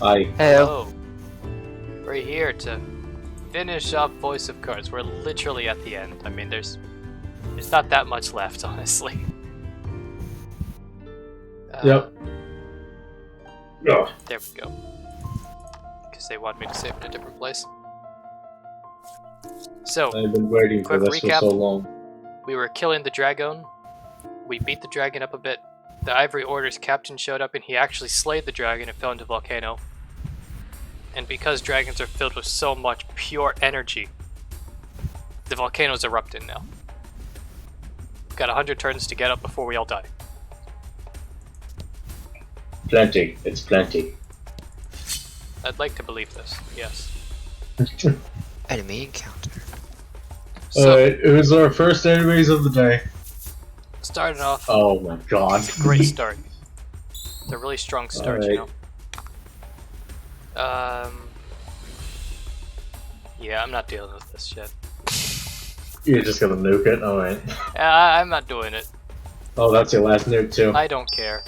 Hi. Hello. Hello. We're here to finish up Voice of Cards. We're literally at the end. I mean, there's not that much left, honestly. Yep. Oh, There we go. Because they want me to save in a different place. So, I've been waiting for Quick this recap. for so long. we were killing the dragon. We beat the dragon up a bit. The Ivory Order's captain showed up and he actually slayed the dragon and fell into a volcano. And because dragons are filled with so much pure energy, the volcano's erupting now. We've got 100 turns to get up before we all die. Plenty. It's plenty. I'd like to believe this, yes. Enemy encounter. So, Alright, it was our first enemies of the day. starting off, Oh my god. it's a great start. It's a really strong start, you know? Yeah, I'm not dealing with this shit. You're just gonna nuke it? Alright. I'm not doing it. Oh, that's your last nuke too. I don't care.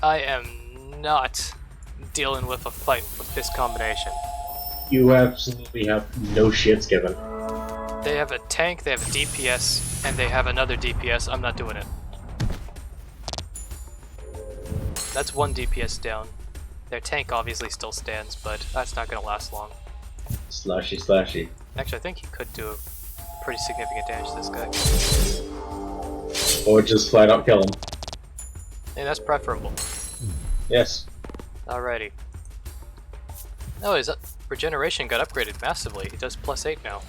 I am not dealing with a fight with this combination. You absolutely have no shits given. They have a tank, they have a DPS, and they have another DPS. I'm not doing it. That's one DPS down. Their tank obviously still stands, but that's not gonna last long. Slashy, slashy. Actually, I think he could do pretty significant damage to this guy. Or just flat out kill him. And that's preferable. Yes. Alrighty. Oh, his regeneration got upgraded massively. He does +8 now.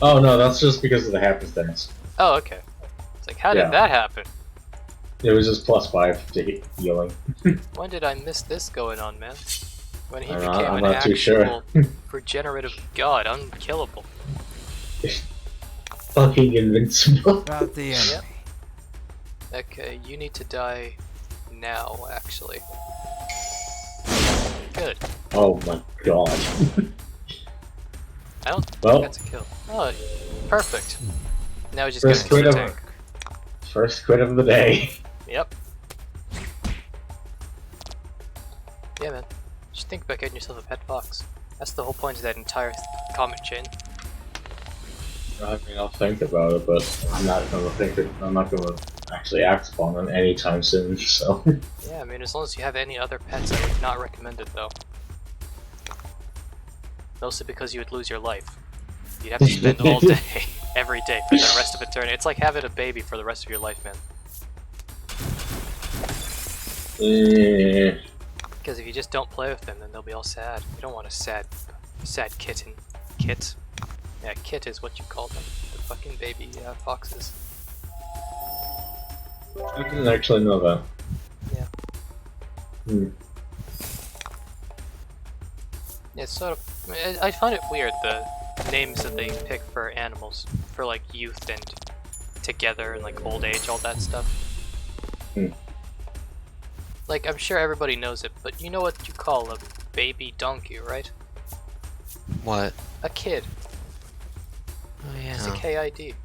Oh no, that's just because of the happenstance. Oh, okay. It's like, how did Yeah. that happen? It was just +5 to healing. When did I miss this going on, man? When he I'm became not- I'm an not too sure. actual regenerative god, unkillable. Fucking invincible. About the enemy. Yep. Okay, you need to die now, actually. Good. Oh my god. I don't Well. think that's a kill. Oh, perfect. Now we just First gotta kill the quit of- tank. First quit of the day. Yep. Yeah, man. Just think about getting yourself a pet fox. That's the whole point of that entire comment chain. I mean, I'll think about it, but I'm not gonna think it. I'm not gonna actually act upon it anytime soon. So. Yeah, I mean, as long as you have any other pets, I would not recommend it, though. Mostly because you would lose your life. You'd have to spend all day, every day, for the rest of eternity. It's like having a baby for the rest of your life, man. Eh, Because if you just don't play with them, then they'll be all sad. You don't want a sad kitten. Kit? Yeah, kit is what you call them. The fucking baby foxes. I didn't actually know that. Yeah. Hmm. Yeah, it's sort of. I find it weird, the names that they pick for animals. For like youth and together and like old age, all that stuff. Hmm. Like, I'm sure everybody knows it, but you know what you call a baby donkey, right? What? A kid. Oh It's a yeah. KID.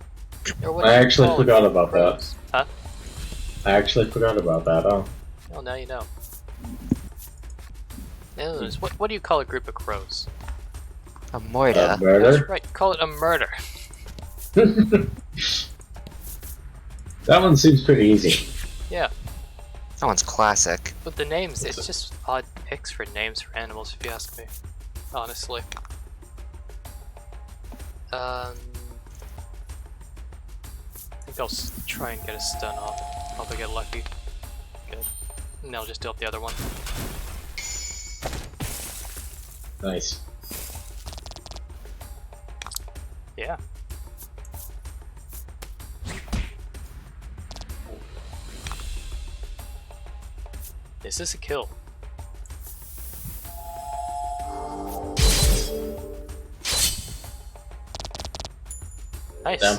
Or what I do you actually call forgot it? about that. Crows. Huh? I actually forgot about that. Oh. Well, now you know. Anyways, what do you call a group of crows? A Moida. Murder? That's right, call it a murder. That one seems pretty easy. Yeah, That one's classic. but the names, it's just odd picks for names for animals, if you ask me. Honestly. I think I'll try and get a stun off. Probably get lucky. Good. And I'll just deal with the other one. Nice. Yeah. Is this a kill? Nice. Damn.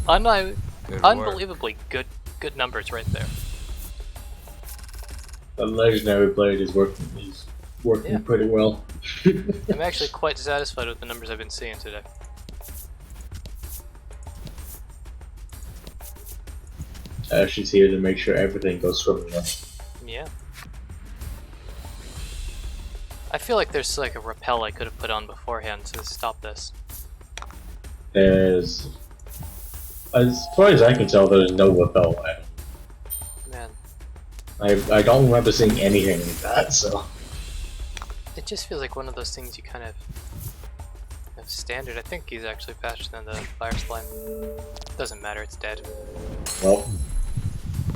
Good work. Unbelievably good numbers right there. The legendary blade is working. He's working Yeah. pretty well. I'm actually quite satisfied with the numbers I've been seeing today. She's here to make sure everything goes swimmingly. Yeah. I feel like there's like a rappel I could have put on beforehand to stop this. There's, as far as I can tell, there's no repel item. Man, I don't remember seeing anything like that, so. it just feels like one of those things you kind of have standard. I think he's actually faster than the fire slime. Doesn't matter, it's dead. Well,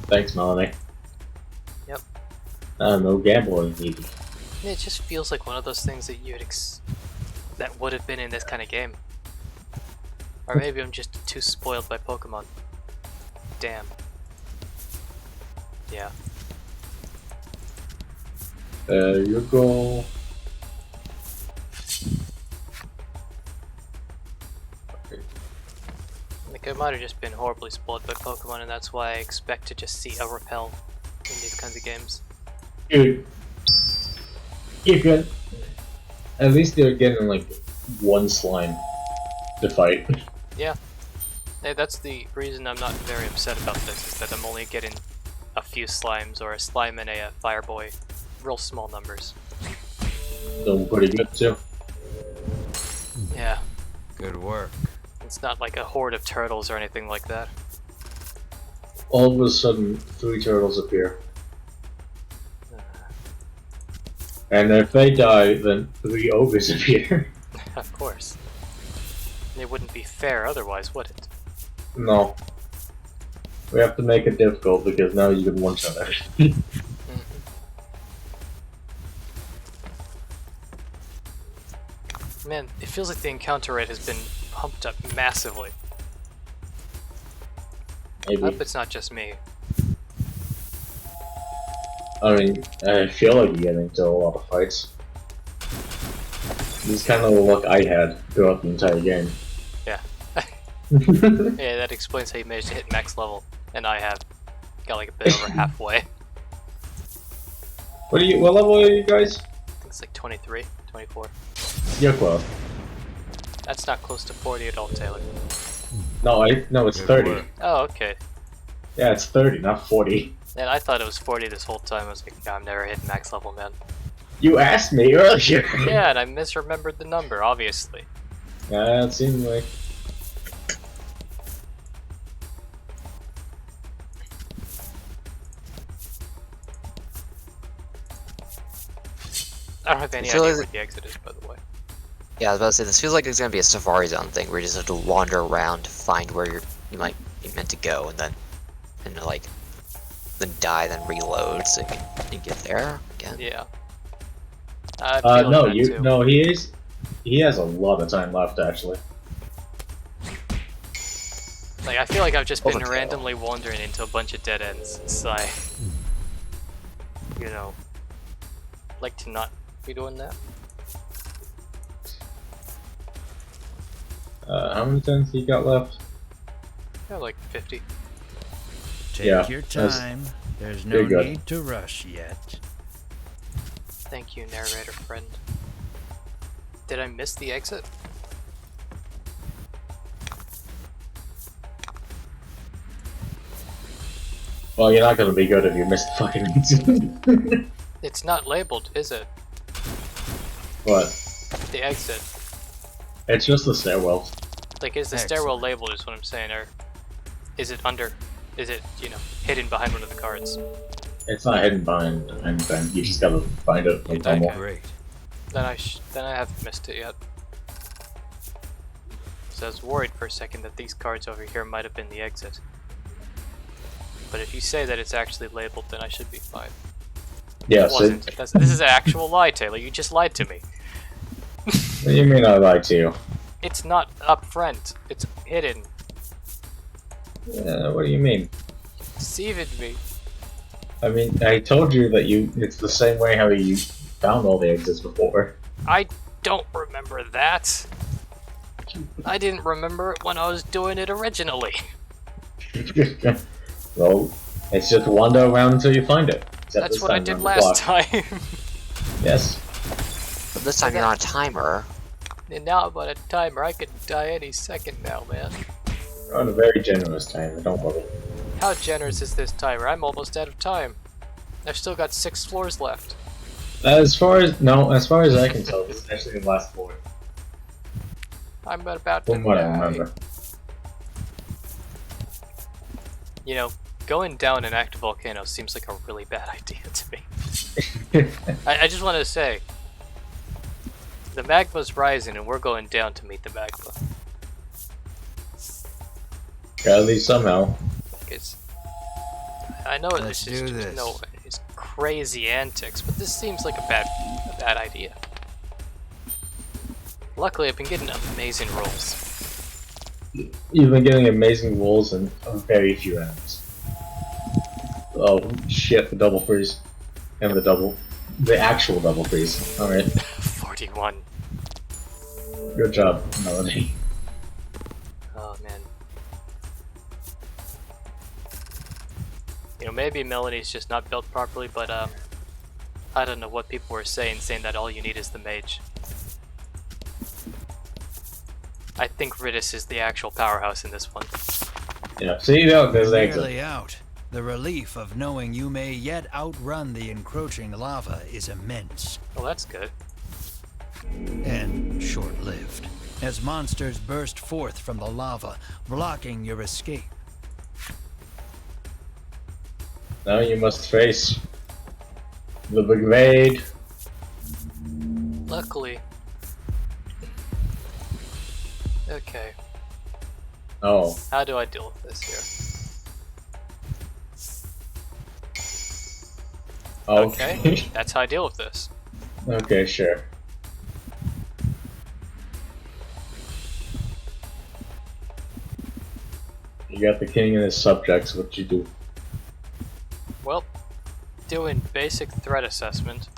thanks, Melanie. Yep. No gambling needed. It just feels like one of those things that that would have been in this kind of game. Or maybe I'm just too spoiled by Pokemon. Damn. Yeah. You go. Like, I might have just been horribly spoiled by Pokemon, and that's why I expect to just see a repel in these kinds of games. Dude, you could. At least they're getting like one slime to fight. Yeah. Hey, that's the reason I'm not very upset about this, is that I'm only getting a few slimes, or a slime and a fire boy. Real small numbers. So pretty good too. Yeah. Good work. It's not like a horde of turtles or anything like that. All of a sudden, 3 turtles appear. And if they die, then 3 ogres appear. Of course. It wouldn't be fair otherwise, would it? No. We have to make it difficult because now you can one-shot everything. Man, it feels like the encounter rate has been pumped up massively. I hope Maybe. it's not just me. I mean, I feel like you're getting into a lot of fights. This is kind of the luck I had throughout the entire game. Yeah. Yeah, that explains how you managed to hit max level, and I have got like a bit over halfway. What level are you guys? I think it's like 23, 24. You're close. That's not close to 40 at all, Taylor. No, it's Good 30. work. Oh, okay. Yeah, it's 30, not 40. And I thought it was 40 this whole time. I was like, I'm never hitting max level, man. You asked me earlier. Yeah, and I misremembered the number, obviously. Yeah, it seemed like. I don't have any I feel idea like- where the exit is, by the way. Yeah, I was about to say, this feels like it's gonna be a Safari Zone thing where you just have to wander around to find where you might be meant to go, and then die, then reload so you get there again. Yeah. I feel No, that too. no, he has a lot of time left actually. Like, I feel like I've just been Overkill. randomly wandering into a bunch of dead ends. It's like, you know, like to not be doing that. How many times he got left? Yeah, like 50. Take Yeah, your that's time. There's no pretty good. need to rush yet. Thank you, narrator friend. Did I miss the exit? Well, you're not gonna be good if you miss the fucking exit. It's not labeled, is it? What? The exit. It's just the stairwell. Like, is the stairwell Excellent. labeled, is what I'm saying, or is it under? Is it, you know, hidden behind one of the cards? It's not hidden behind anything. You just gotta find it like Okay. normal. Great. Then I haven't missed it yet. So I was worried for a second that these cards over here might have been the exit. But if you say that it's actually labeled, then I should be fine. Yeah, It so wasn't. This is an actual lie, Taylor. You just lied to me. what do you mean I lied to you? It's not up front. It's hidden. Yeah, what do you mean? Deceived me. I mean, I told you that it's the same way how you found all the exits before. I don't remember that. I didn't remember it when I was doing it originally. Well, it's just wander around until you find it. Except That's this what I time did around the last clock. time. Yes. But this time you're on a timer. And now I'm on a timer. I could die any second now, man. You're on a very generous timer, don't worry. How generous is this timer? I'm almost out of time. I've still got 6 floors left. As far as I can tell, this is actually the last floor. I'm about From to what I die. remember. You know, going down an active volcano seems like a really bad idea to me. I just want to say, the magma's rising and we're going down to meet the magma. Gotta leave somehow. Like I know Let's this is do just this. no it's crazy antics, but this seems like a bad idea. Luckily, I've been getting amazing rolls. You've been getting amazing rolls and very few enemies. Oh shit, the double freeze. And the actual double freeze. Alright, 41. good job, Melody. Oh man. You know, maybe Melanie's just not built properly, but I don't know what people were saying that all you need is the mage. I think Ridis is the actual powerhouse in this one. Yeah, see you go, there's the exit. Nearly out. The relief of knowing you may yet outrun the encroaching lava is immense. Well, that's good. And short-lived, as monsters burst forth from the lava, blocking your escape. Now you must face the brigade. Luckily. Okay, Oh, how do I deal with this here? okay. That's how I deal with this. Okay, sure. You got the king and his subjects, what you do? Well, doing basic threat assessment,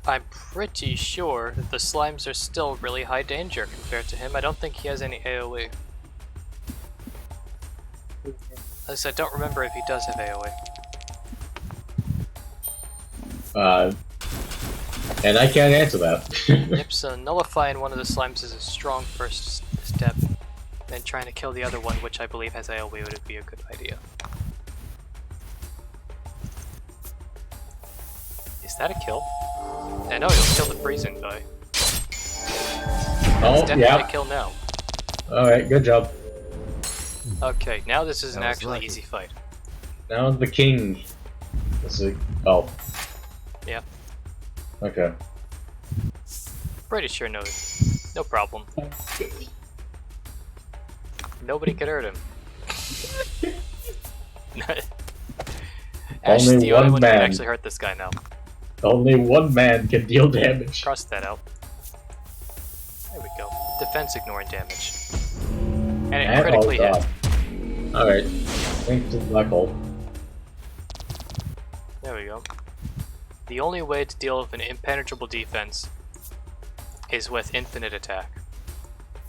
I'm pretty sure that the slimes are still really high danger compared to him. I don't think he has any AoE. At least I don't remember if he does have AoE. And I can't answer that. Yep, so nullifying one of the slimes is a strong first step. Then trying to kill the other one, which I believe has AoE, would be a good idea. Is that a kill? I know he'll kill the freezing guy. Oh, It's definitely yeah. a kill now. Alright, good job. Okay, now this is an That was actually lucky. easy fight. Now the king. Let's see. Oh. Yeah. Okay. Pretty sure no problem. Nobody could hurt him. Ash is Only the only one one who can man. actually hurt this guy now. Only one man can deal damage. Cross that out. There we go. Defense ignoring damage. And it And critically hit. Alright. Link to the black hole. There we go. The only way to deal with an impenetrable defense is with infinite attack.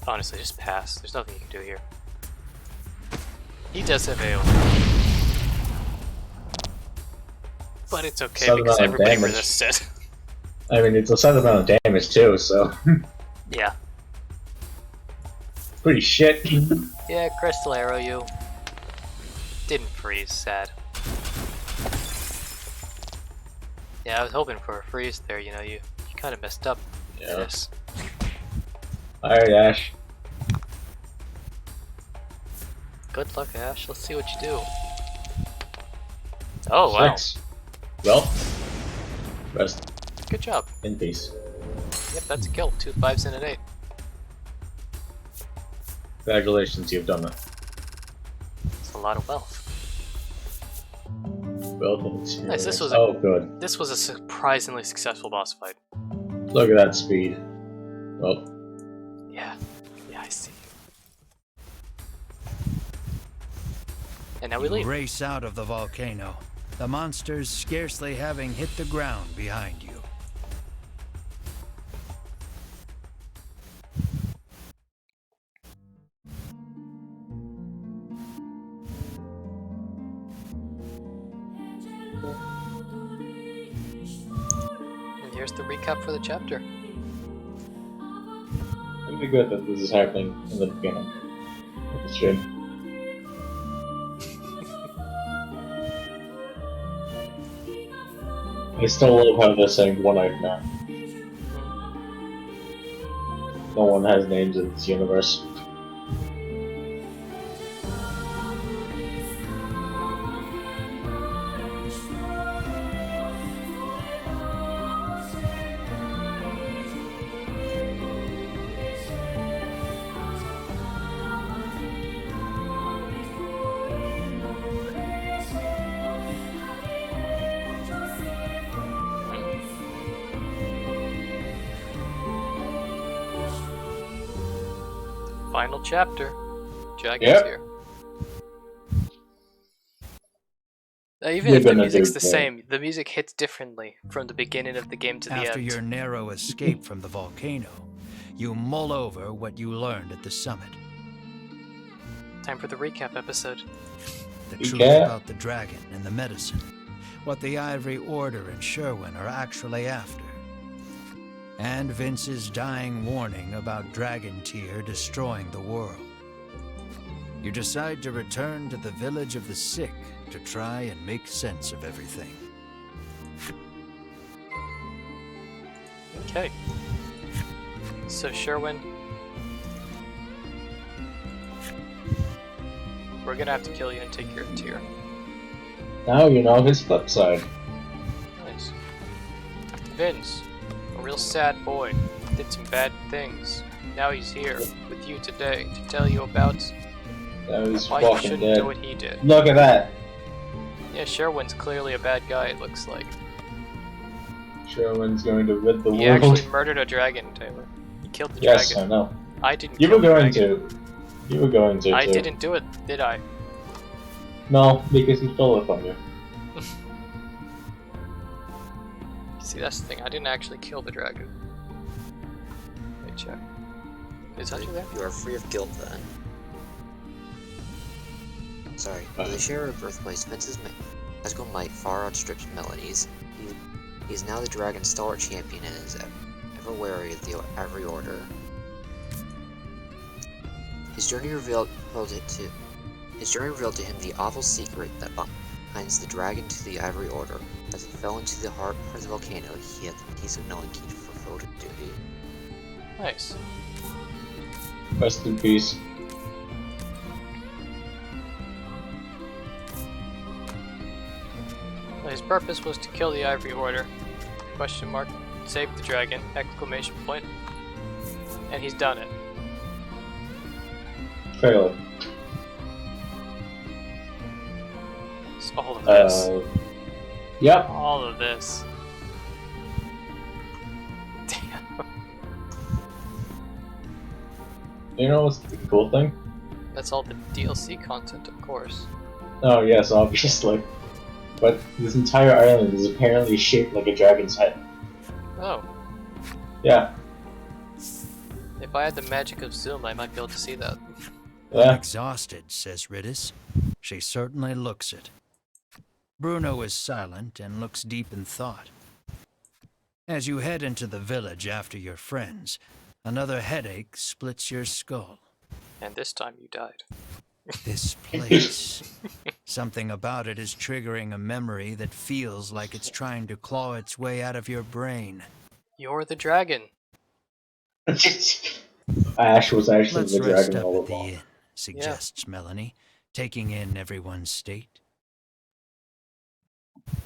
Honestly, just pass. There's nothing you can do here. He does have AoE. But it's okay Some because amount of everybody damage. resists it. I mean, it's a set amount of damage too, so. Yeah. Pretty shit. Yeah, Crystal Arrow you. Didn't freeze, sad. Yeah, I was hoping for a freeze there, you know, you kind of messed up. Yeah. This. Alright, Ash. Good luck, Ash. Let's see what you do. Oh, wow. 6. Well, rest Good job. in peace. Yep, that's a kill. 2 5s and an 8. Congratulations, you've done it. It's a lot of wealth. Well done. Nice, this was a- Oh, good. This was a surprisingly successful boss fight. Look at that speed. Well, Yeah. Yeah, I see. And now we You leave. race out of the volcano, the monsters scarcely having hit the ground behind you. And here's the recap for the chapter. it'd be good that this is happening in the beginning of the stream. I still love how they're saying one-eyed man. No one has names in this universe. Final chapter. Dragon's Yep. here. Even You're if the gonna music's do the great. same, the music hits differently from the beginning of the game to the After end. your narrow escape from the volcano, you mull over what you learned at the summit. Time for the recap episode. The You truth can't. about the dragon and the medicine. What the Ivory Order and Sherwin are actually after. And Vince's dying warning about Dragon Tear destroying the world. You decide to return to the village of the sick to try and make sense of everything. Okay. So Sherwin, we're gonna have to kill you and take your Tear. Now you know his flip side. Nice. Vince, a real sad boy, did some bad things. Now he's here with you today to tell you about Now he's why you fucking shouldn't dead. do what he did. Look at that. Yeah, Sherwin's clearly a bad guy, it looks like. Sherwin's going to rid the He world. actually murdered a dragon, Taylor. He killed the Yes, dragon. I know. I didn't You kill were the going dragon. to. You were going to. I too. didn't do it, did I? No, because he stole it from you. See, that's the thing. I didn't actually kill the dragon. Let me check. Is Hunter there? You are free of guilt then. Sorry, with the share of birthplace, Vince's magical might far outstrips Melanie's. He is now the Dragon's stalwart champion and is ever wary of the Ivory Order. His journey revealed to him the awful secret that binds the dragon to the Ivory Order. As he fell into the heart of the volcano, he had the peace of knowing he fulfilled his duty. Nice. Rest in peace. Well, his purpose was to kill the Ivory Order. Question mark. Save the dragon. Exclamation point. And he's done it. Clearly. It's all of this. Yep. All of this. Damn. You know what's the cool thing? That's all the DLC content, of course. Oh yes, obviously. But this entire island is apparently shaped like a dragon's head. Oh. Yeah. If I had the magic of Zoom, I might be able to see that. Yeah. Exhausted, says Riddis. She certainly looks it. Bruno is silent and looks deep in thought. As you head into the village after your friends, another headache splits your skull. And this time you died. This place. Something about it is triggering a memory that feels like it's trying to claw its way out of your brain. You're the dragon. Ash was actually Let's the rest dragon up all at the along. inn, suggests Melanie, taking in everyone's state.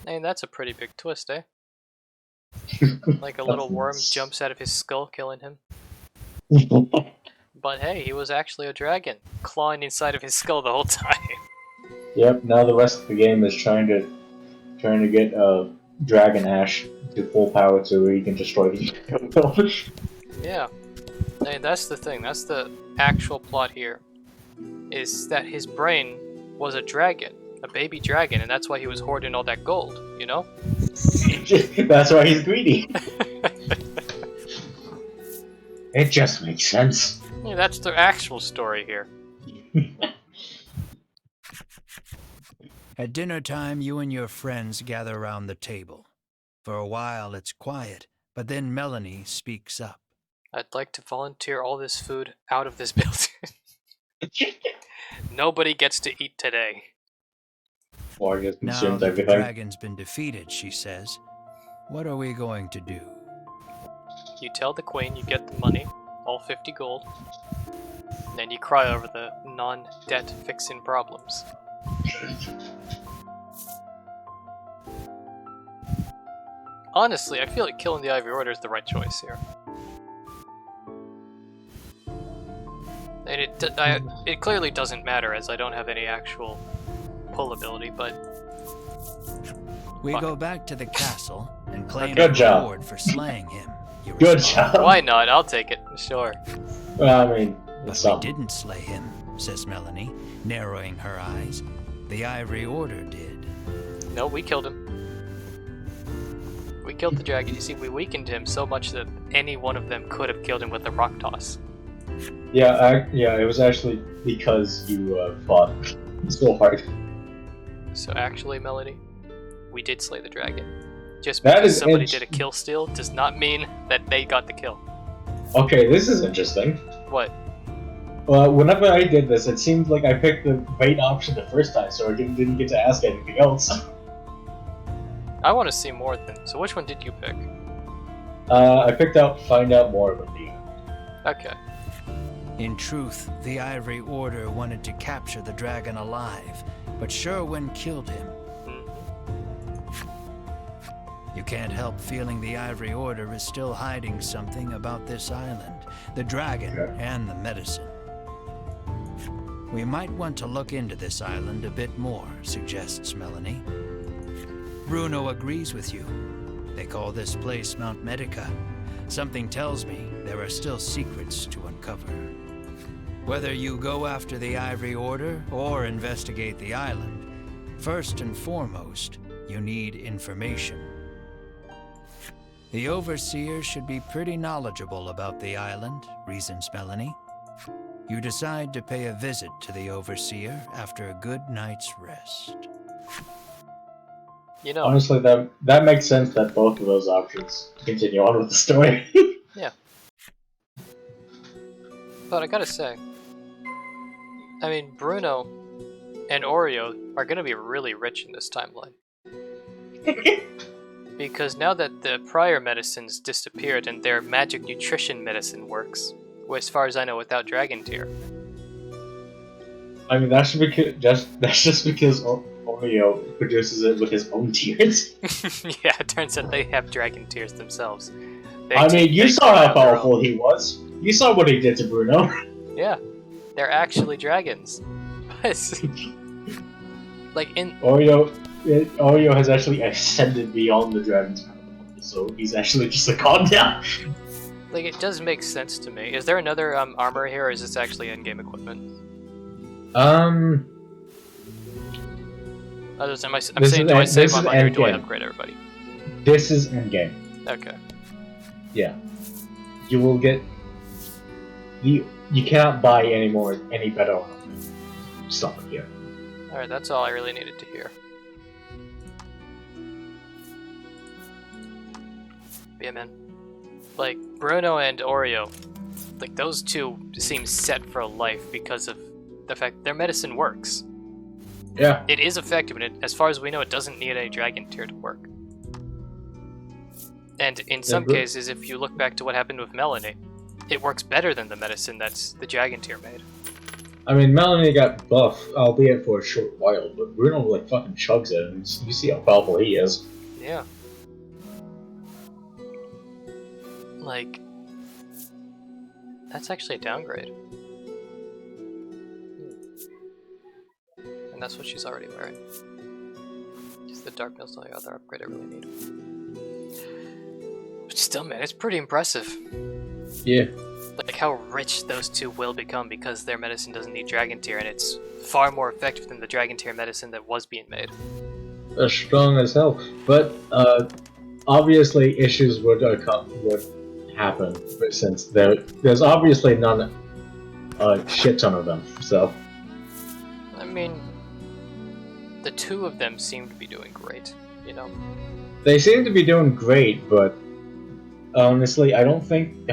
Hey, that's a pretty big twist, eh? Like a little worm jumps out of his skull, killing him. But hey, he was actually a dragon, clawing inside of his skull the whole time. Yep. Now the rest of the game is trying to get Dragon Ash to full power so he can destroy the Yeah. Hey, that's the thing. That's the actual plot here. Is that his brain was a dragon, a baby dragon, and that's why he was hoarding all that gold, you know? That's why he's greedy. It just makes sense. Yeah, that's the actual story here. At dinner time, you and your friends gather around the table. For a while, it's quiet, but then Melanie speaks up. I'd like to volunteer all this food out of this building. Nobody gets to eat today. Or just Now consumes that the everything. dragon's been defeated, she says, What are we going to do? You tell the queen you get the money, all 50 gold, and then you cry over the non-debt fixing problems. Honestly, I feel like killing the Ivory Order is the right choice here. And it clearly doesn't matter as I don't have any actual pull ability, but... We Fuck. go back to the castle and claim Good a job. reward for slaying him. You Good respond. job. Why not? I'll take it, sure. Well, I mean, But it's we something. didn't slay him, says Melanie, narrowing her eyes. The Ivory Order did. No, we killed him. We killed the dragon. You see, we weakened him so much that any one of them could have killed him with a rock toss. Yeah, it was actually because you fought so hard. So actually, Melody, we did slay the dragon. Just That because is somebody int- did a kill steal does not mean that they got the kill. Okay, this is interesting. What? Whenever I did this, it seemed like I picked the bait option the first time, so I didn't get to ask anything else. I want to see more then. So which one did you pick? I picked out find out more with you. Okay. In truth, the Ivory Order wanted to capture the dragon alive, but Sherwin killed him. Mhm. You can't help feeling the Ivory Order is still hiding something about this island, the dragon Yeah. and the medicine. We might want to look into this island a bit more, suggests Melanie. Bruno agrees with you. They call this place Mount Medica. Something tells me there are still secrets to uncover. Whether you go after the Ivory Order or investigate the island, first and foremost, you need information. The Overseer should be pretty knowledgeable about the island, reasons Melanie. You decide to pay a visit to the Overseer after a good night's rest. You know, Honestly, that makes sense that both of those options continue on with the story. but I gotta say, I mean, Bruno and Oreo are gonna be really rich in this timeline. Because now that the prior medicines disappeared and their magic nutrition medicine works, well, as far as I know, without Dragon Tear. I mean, that's just because Oreo produces it with his own tears. Yeah, it turns out they have Dragon Tears themselves. I mean, you they saw grow how out their powerful own. he was. You saw what he did to Bruno. Yeah, they're actually dragons. Like in Oreo has actually ascended beyond the dragon's power, so he's actually just a god now. like it does make sense to me. Is there another armor here, or is this actually in-game equipment? Other than I'm This saying, is do I en- save this my is money or do I endgame. upgrade everybody? This is endgame. Okay. Yeah. You will get you cannot buy any better stuff here. Alright, that's all I really needed to hear. Yeah, man. Like, Bruno and Oreo, like, those two seem set for life because of the fact their medicine works. Yeah. It is effective, and as far as we know, it doesn't need any Dragon Tear to work. And in some Bru- cases, if you look back to what happened with Melanie, it works better than the medicine that's the Dragon Tear made. I mean, Melanie got buff, albeit for a short while, but Bruno like fucking chugs it, and you see how powerful he is. Yeah. Like, that's actually a downgrade. And that's what she's already wearing. Just the Dark Mill's the only other upgrade I really need. But still, man, it's pretty impressive. Yeah. Like how rich those two will become because their medicine doesn't need Dragon Tear, and it's far more effective than the Dragon Tear medicine that was being made. As strong as hell. But obviously issues would happen, but since there's obviously none shit ton of them, so I mean, the two of them seem to be doing great, you know? they seem to be doing great, but honestly I don't think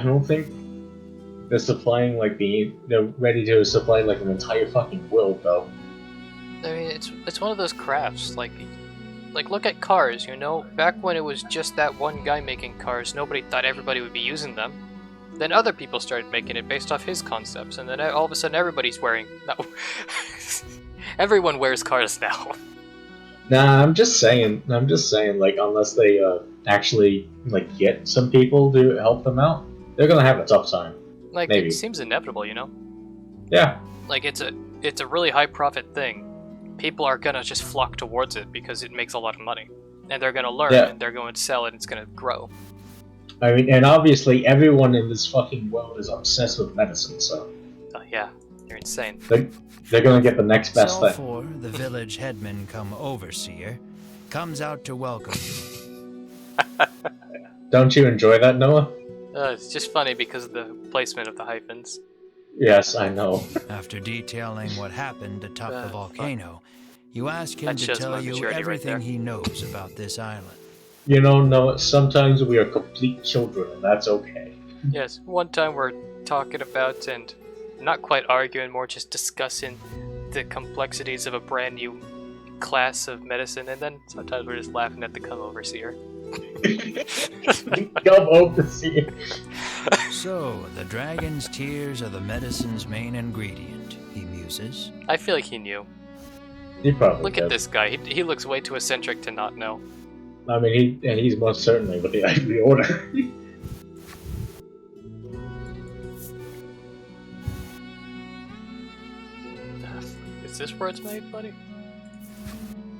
they're supplying they're ready to supply like an entire fucking world though. I mean, it's one of those crafts, like, Like, look at cars, you know? Back when it was just that one guy making cars, nobody thought everybody would be using them. Then other people started making it based off his concepts, and then all of a sudden everybody's wearing... No. Everyone wears cars now. Nah, I'm just saying, like, unless they actually, like, get some people to help them out, they're gonna have a tough time. Like, Maybe. it seems inevitable, you know? Yeah. Like, it's a really high profit thing. People are gonna just flock towards it because it makes a lot of money. And they're gonna learn, Yeah. and they're going to sell it, and it's gonna grow. I mean, and obviously everyone in this fucking world is obsessed with medicine, so Yeah, you're insane. they're gonna get the next best thing. Selfor, the village headman come overseer, comes out to welcome you. Don't you enjoy that, Noah? It's just funny because of the placement of the hyphens. Yes, I know. After detailing what happened atop the fuck. volcano, you ask him That to shows tell my you maturity right everything there. he knows about this island. You know, Noah, sometimes we are complete children, and that's okay. Yes, one time we're talking about, and not quite arguing, more just discussing the complexities of a brand new class of medicine, and then sometimes we're just laughing at the come overseer. Come over to see it. So, the dragon's tears are the medicine's main ingredient, he muses. I feel like he knew. He probably Look did. at this guy, he looks way too eccentric to not know. I mean, he's most certainly with the Ivory Order. Is this where it's made, buddy?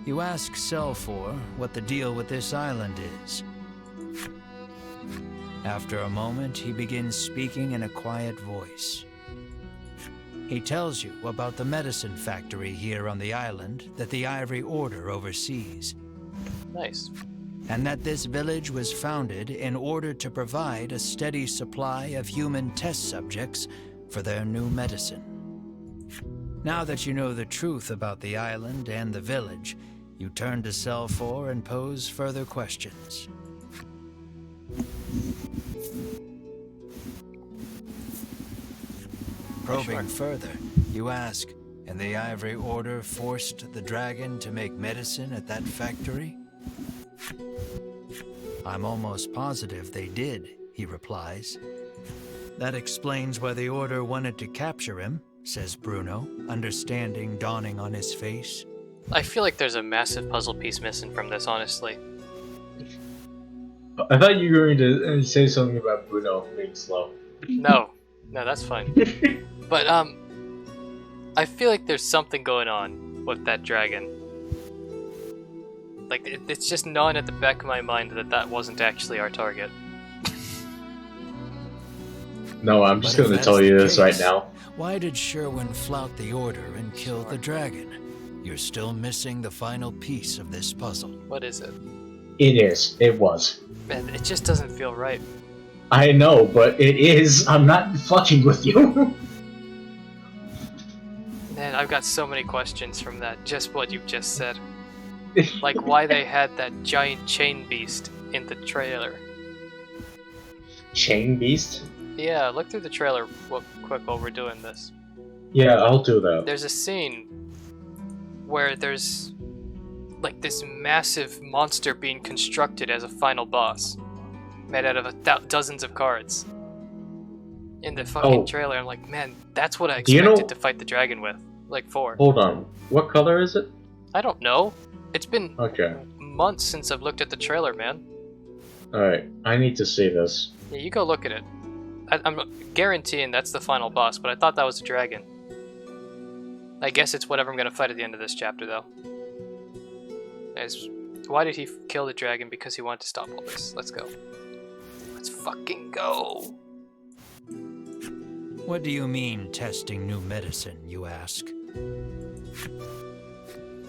You ask Selfor what the deal with this island is. After a moment, he begins speaking in a quiet voice. He tells you about the medicine factory here on the island that the Ivory Order oversees, Nice. and that this village was founded in order to provide a steady supply of human test subjects for their new medicine. Now that you know the truth about the island and the village, you turn to Selfor and pose further questions. Probing further, you ask, and the Ivory Order forced the dragon to make medicine at that factory? I'm almost positive they did, he replies. That explains why the Order wanted to capture him, says Bruno, understanding dawning on his face. I feel like there's a massive puzzle piece missing from this, honestly. I thought you were going to say something about Bruno being slow. No, that's fine. But, I feel like there's something going on with that dragon. Like, it's just gnawing at the back of my mind that that wasn't actually our target. No, I'm just But if going to that's tell you the this right case, now. Why did Sherwin flout the Order and kill the dragon? You're still missing the final piece of this puzzle. What is it? It was. Man, it just doesn't feel right. I know, but it is. I'm not fucking with you. Man, I've got so many questions from that, just what you've just said. Like why they had that giant chain beast in the trailer. Chain Beast? Yeah, look through the trailer quick while we're doing this. Yeah, I'll do that. There's a scene where there's like this massive monster being constructed as a final boss, made out of dozens of cards. In the fucking trailer, I'm like, man, that's what I Do you expected know- to fight the dragon with. Like, for. Hold on. What color is it? I don't know. It's been Okay. months since I've looked at the trailer, man. Alright, I need to see this. Yeah, you go look at it. I'm guaranteeing that's the final boss, but I thought that was a dragon. I guess it's whatever I'm gonna fight at the end of this chapter, though. Why did he kill the dragon? Because he wanted to stop all this. Let's go. Let's fucking go. What do you mean, testing new medicine, you ask?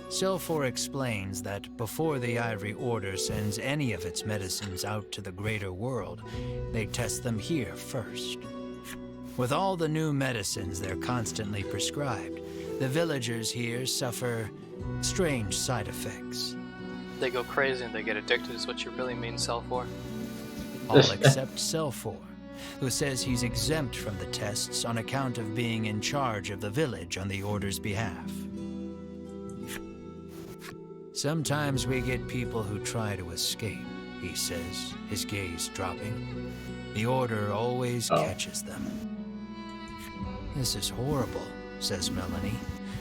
Selfor explains that before the Ivory Order sends any of its medicines out to the greater world, they test them here first. With all the new medicines they're constantly prescribed, the villagers here suffer strange side effects. They go crazy and they get addicted is what you really mean, Selfor. All except Selfor, who says he's exempt from the tests on account of being in charge of the village on the Order's behalf. Sometimes we get people who try to escape, he says, his gaze dropping. The Order always catches them. This is horrible, says Melanie,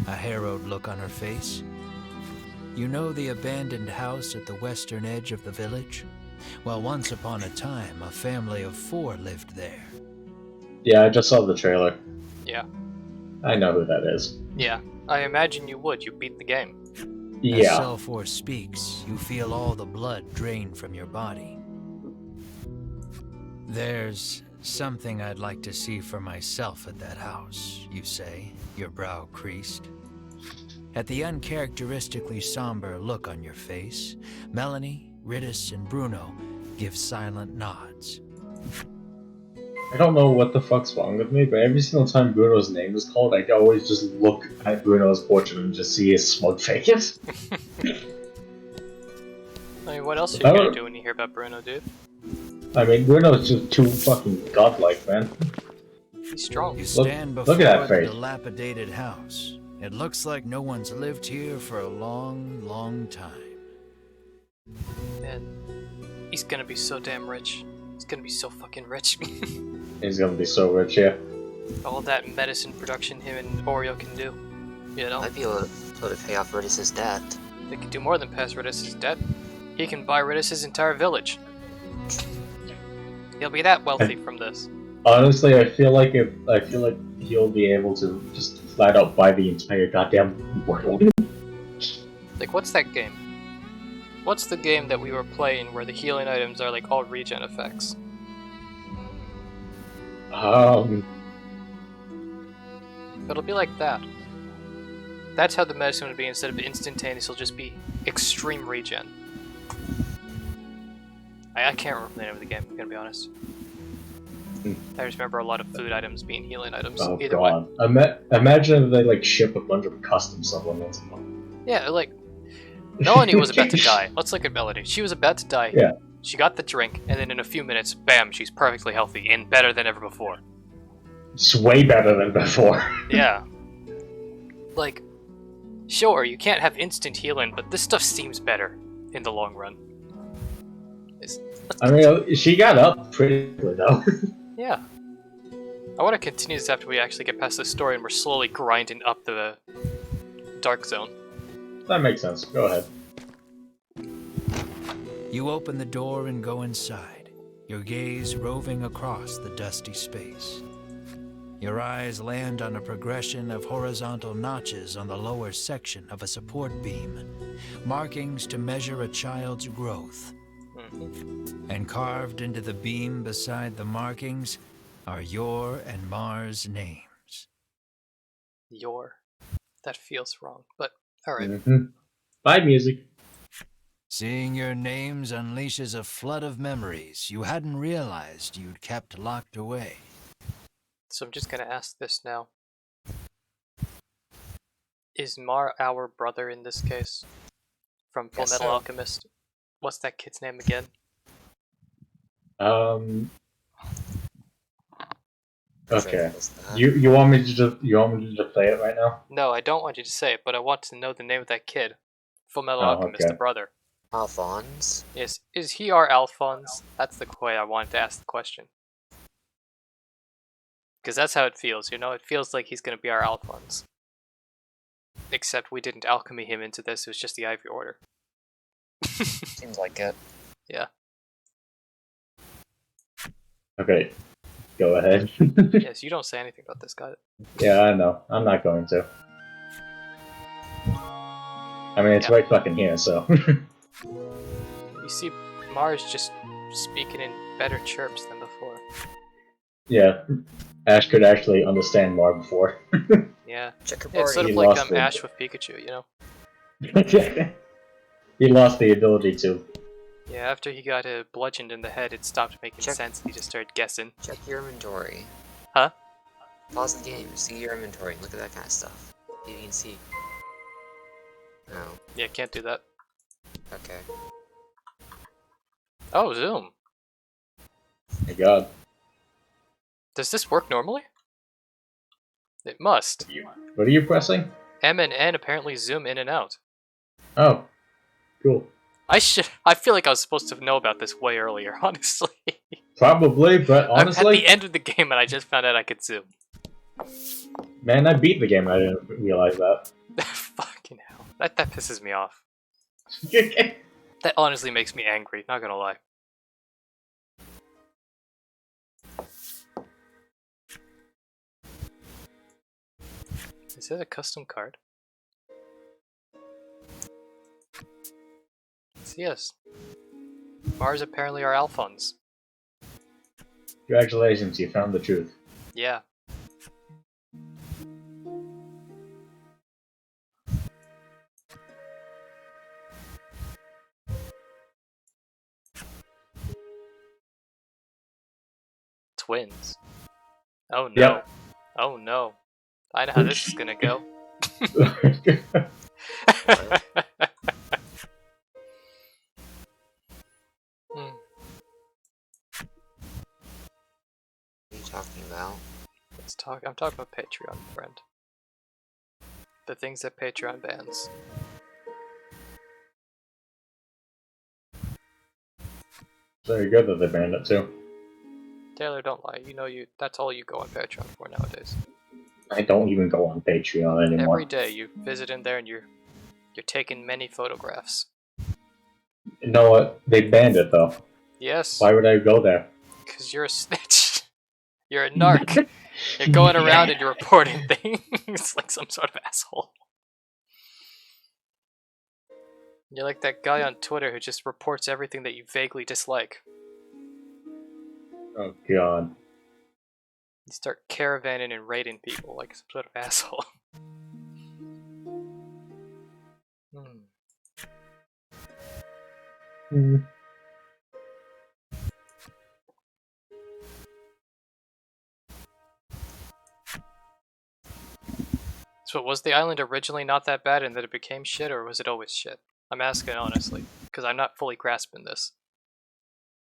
a harrowed look on her face. You know the abandoned house at the western edge of the village? Well, once upon a time, a family of 4 lived there. Yeah, I just saw the trailer. Yeah. I know who that is. Yeah. I imagine you would. You beat the game. As Yeah. Selfor speaks, you feel all the blood drain from your body. There's something I'd like to see for myself at that house, you say, your brow creased. At the uncharacteristically somber look on your face, Melanie, Ritus, and Bruno give silent nods. I don't know what the fuck's wrong with me, but every single time Bruno's name is called, I always just look at Bruno's portrait and just see his smug face. I mean, what else are you gonna do when you hear about Bruno, dude? I mean, Bruno's just too fucking godlike, man. He's strong. You stand look before at that the face. dilapidated house. It looks like no one's lived here for a long, long time. Man, he's gonna be so damn rich. He's gonna be so fucking rich. He's gonna be so rich, yeah. All that medicine production him and Oreo can do. You know? Might be able to pay off Ritus's debt. They can do more than pass Ritus's debt. He can buy Ritus's entire village. He'll be that wealthy from this. Honestly, I feel like he'll be able to just flat out buy the entire goddamn world. Like, what's that game? What's the game that we were playing where the healing items are like all regen effects? It'll be like that. That's how the medicine would be. Instead of instantaneous, it'll just be extreme regen. I can't remember the name of the game, I'm gonna be honest. I just remember a lot of food items being healing items. Oh Either way. god. Imagine if they like ship a bunch of custom supplements. Yeah, like, Melanie was about to die. Let's look at Melanie. She was about to die. Yeah. She got the drink, and then in a few minutes, bam, she's perfectly healthy and better than ever before. It's way better than before. Yeah. Like, sure, you can't have instant healing, but this stuff seems better in the long run. I mean, she got up pretty quickly though. Yeah. I want to continue this after we actually get past the story and we're slowly grinding up the dark zone. That makes sense. Go ahead. You open the door and go inside, your gaze roving across the dusty space. Your eyes land on a progression of horizontal notches on the lower section of a support beam, markings to measure a child's growth. And carved into the beam beside the markings are your and Mars' names. Your. That feels wrong, but alright. Bye, music. Seeing your names unleashes a flood of memories you hadn't realized you'd kept locked away. So I'm just gonna ask this now. Is Mar our brother in this case? From Full Guess Metal so. Alchemist? What's that kid's name again? Okay. You want me to just play it right now? No, I don't want you to say it, but I want to know the name of that kid. Full Metal Oh, Alchemist, okay. the brother. Alphonse? Is he our Alphonse? That's the way I wanted to ask the question. Because that's how it feels, you know? It feels like he's gonna be our Alphonse. Except we didn't alchemy him into this, it was just the Ivory Order. Seems like it. Yeah. Okay. Go ahead. Yes, you don't say anything about this guy. Yeah, I know. I'm not going to. I mean, it's Yeah. right fucking here, so. You see, Mars just speaking in better chirps than before. Yeah. Ash could actually understand more before. Yeah. Checkerboard. It's sort of He like lost it. Ash with Pikachu, you know? He lost the ability to. Yeah, after he got bludgeoned in the head, it stopped making Check. sense. He just started guessing. Check your inventory. Huh? Pause the game, see your inventory, look at that kind of stuff. You can see. No. Yeah, can't do that. Okay. Oh, zoom. My god. Does this work normally? It must. What are you pressing? M and N apparently zoom in and out. Oh. Cool. I feel like I was supposed to know about this way earlier, honestly. Probably, but I'm at honestly, the end of the game and I just found out I could zoom. man, I beat the game and I didn't realize that. Fucking hell. That pisses me off. That honestly makes me angry, not gonna lie. Is it a custom card? Yes. Mars apparently are Alphons. Congratulations, you found the truth. Yeah. Twins. Oh no. Yep. Oh no. I know how this is gonna go. Hmm. What are you talking about? I'm talking about Patreon, friend. The things that Patreon bans. Very good that they banned it too. Taylor, don't lie. You know that's all you go on Patreon for nowadays. I don't even go on Patreon anymore. Every day you visit in there and you're taking many photographs. You know what? They banned it though. Yes. Why would I go there? Because you're a snitch. You're a narc. You're going around and you're reporting things like some sort of asshole. You're like that guy on Twitter who just reports everything that you vaguely dislike. Oh god. You start caravanning and raiding people like some sort of asshole. Hmm. So was the island originally not that bad and that it became shit, or was it always shit? I'm asking honestly, because I'm not fully grasping this.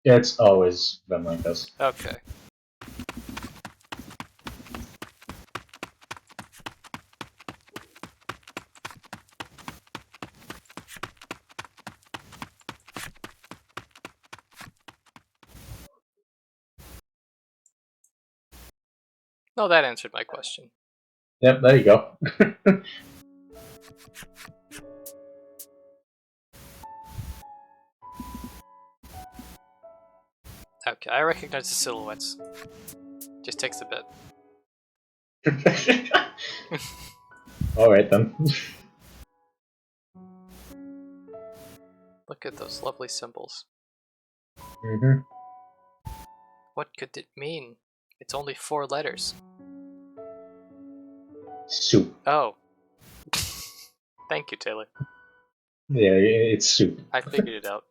It's always been like this. Okay. No, that answered my question. Yep, there you go. Okay, I recognize the silhouettes. Just takes a bit. Alright then. Look at those lovely symbols. Mm-hmm. What could it mean? It's only 4 letters. Soup. Oh. Thank you, Taylor. Yeah, it's soup. I figured it out.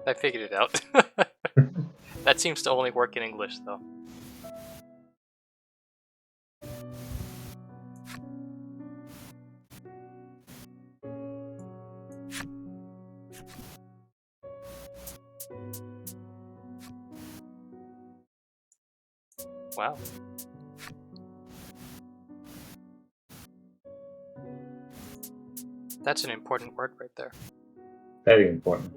I figured it out. That seems to only work in English, though. Wow. That's an important word right there. Very important.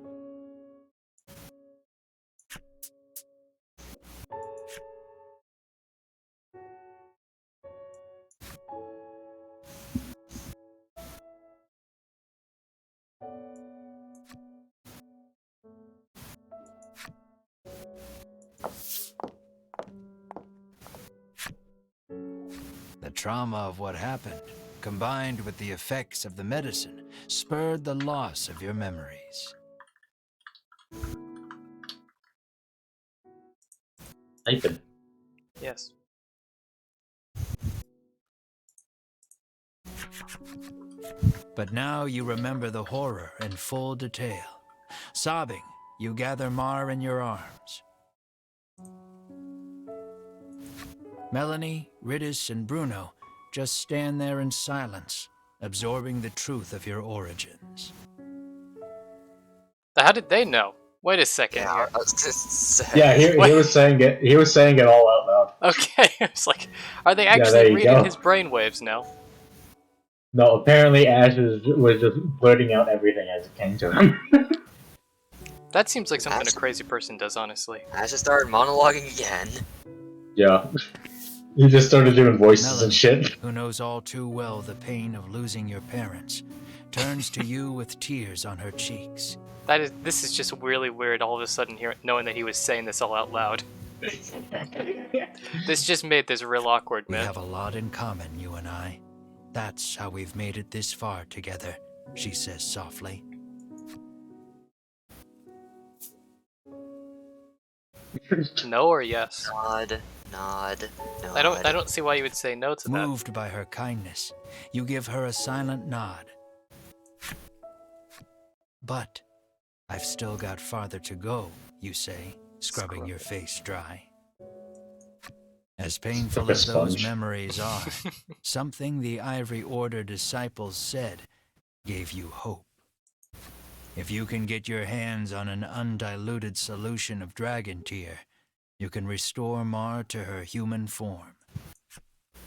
The trauma of what happened, combined with the effects of the medicine, spurred the loss of your memories. Typing. Yes. But now you remember the horror in full detail. Sobbing, you gather Mar in your arms. Melanie, Ridis, and Bruno just stand there in silence, absorbing the truth of your origins. How did they know? Wait a second Yeah, here. I was just saying. Yeah, he was saying it. He was saying it all out loud. Okay, it's like, are they there actually you reading go. his brainwaves now? No, apparently Ash was just blurting out everything as it came to him. That seems like something a Abs- crazy person does, honestly. I just started monologuing again. Yeah. He just started doing voices Melanie, and shit. who knows all too well the pain of losing your parents, turns to you with tears on her cheeks. This is just really weird all of a sudden here, knowing that he was saying this all out loud. This just made this real awkward, We man. have a lot in common, you and I. That's how we've made it this far together, she says softly. No or yes? Nod, nod. I don't see why you would say no to that. Moved by her kindness, you give her a silent nod. But I've still got farther to go, you say, scrubbing your face dry. As painful Like a as those sponge. memories are, something the Ivory Order disciples said gave you hope. If you can get your hands on an undiluted solution of Dragon Tear, you can restore Mar to her human form.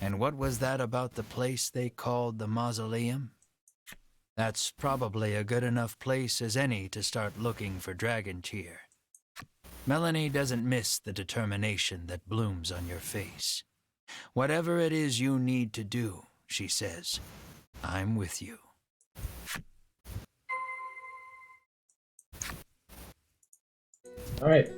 And what was that about the place they called the Mausoleum? That's probably a good enough place as any to start looking for Dragon Tear. Melanie doesn't miss the determination that blooms on your face. Whatever it is you need to do, she says, I'm with you. Alright.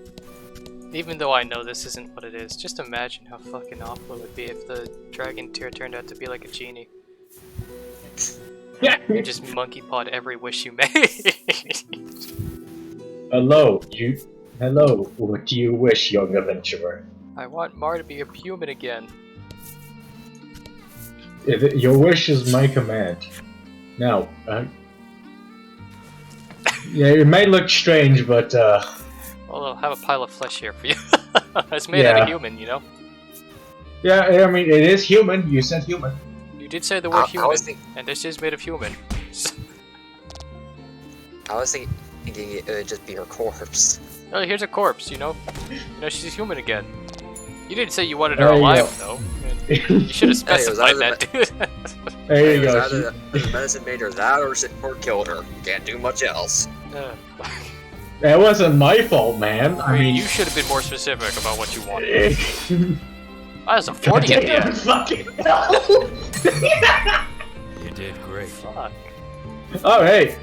Even though I know this isn't what it is, just imagine how fucking awful it would be if the Dragon Tear turned out to be like a genie. You just monkey pod every wish you made. Hello, what do you wish, young adventurer? I want Mar to be a human again. Your wish is my command. Now, yeah, it might look strange, but, Well, I'll have a pile of flesh here for you. It's made out of human, you know? yeah, I mean, it is human, you said human. You did say the word I human, was think- and this is made of human. I was thinking it would just be her corpse. Oh, here's a corpse, you know? She's human again. You didn't say you wanted her There you alive, though. You should have Hey, it was specified either that, dude. There you It was go. either the medicine made her that or killed her. Can't do much else. That wasn't my fault, man. I mean, you should have been more specific about what you wanted. I was a 40 at the end. Fucking hell! You did great. Fuck. Alright.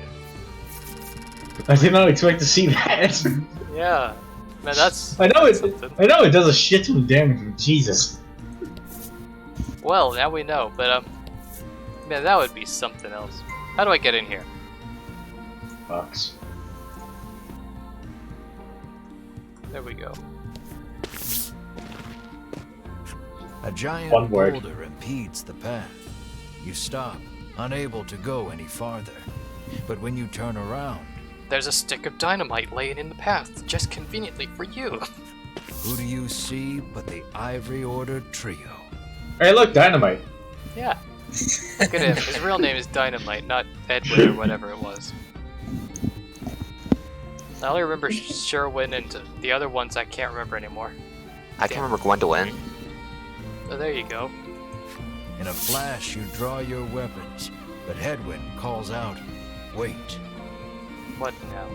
I did not expect to see that. Yeah. Man, that's I know something. it does a shit ton of damage, but Jesus. Well, now we know, but, man, that would be something else. How do I get in here? Fucks. There we go. A giant One word. boulder impedes the path. You stop, unable to go any farther. But when you turn around, There's a stick of dynamite laying in the path, just conveniently for you. who do you see but the Ivory Order trio? Hey, look, dynamite. Yeah. Look at him. His real name is Dynamite, not Edwin or whatever it was. I only remember Sherwin and the other ones I can't remember anymore. I can remember Gwendolyn. Oh, there you go. In a flash, you draw your weapons, but Hedwyn calls out, "Wait." What now?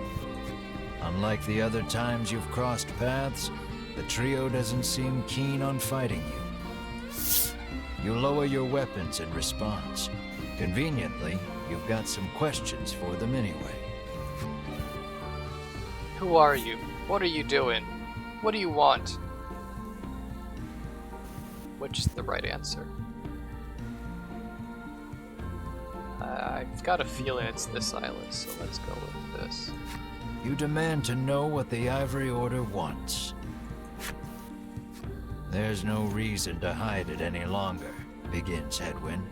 Unlike the other times you've crossed paths, the trio doesn't seem keen on fighting you. You lower your weapons in response. Conveniently, you've got some questions for them anyway. Who are you? What are you doing? What do you want? Which is the right answer? I've got a feeling it's this island, so let's go with this. You demand to know what the Ivory Order wants. There's no reason to hide it any longer, begins Hedwyn.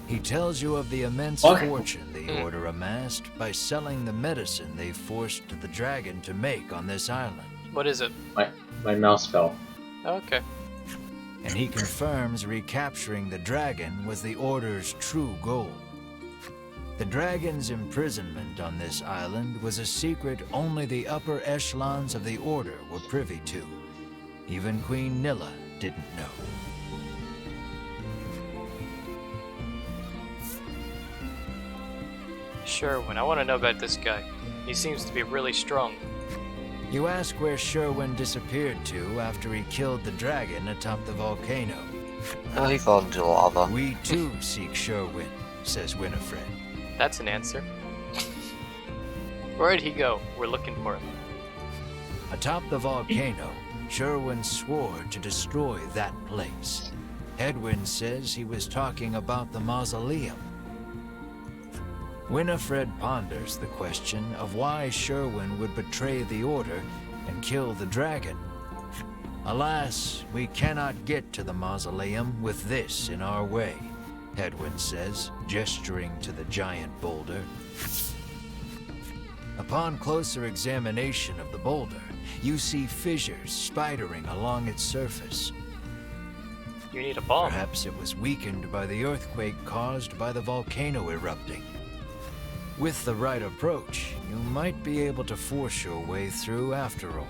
He tells you of the immense Okay. fortune the Order amassed by selling the medicine they forced the dragon to make on this island. What is it? My mouse fell. Okay. And he confirms recapturing the dragon was the Order's true goal. The dragon's imprisonment on this island was a secret only the upper echelons of the Order were privy to. Even Queen Nilla didn't know. Sherwin, I want to know about this guy. He seems to be really strong. You ask where Sherwin disappeared to after he killed the dragon atop the volcano. Oh, he fell into the lava. We too seek Sherwin, says Winifred. That's an answer. Where'd he go? We're looking for him. Atop the volcano, Sherwin swore to destroy that place. Hedwyn says he was talking about the mausoleum. Winifred ponders the question of why Sherwin would betray the Order and kill the dragon. Alas, we cannot get to the mausoleum with this in our way, Hedwyn says, gesturing to the giant boulder. Upon closer examination of the boulder, you see fissures spidering along its surface. You need a bomb. Perhaps it was weakened by the earthquake caused by the volcano erupting. With the right approach, you might be able to force your way through after all.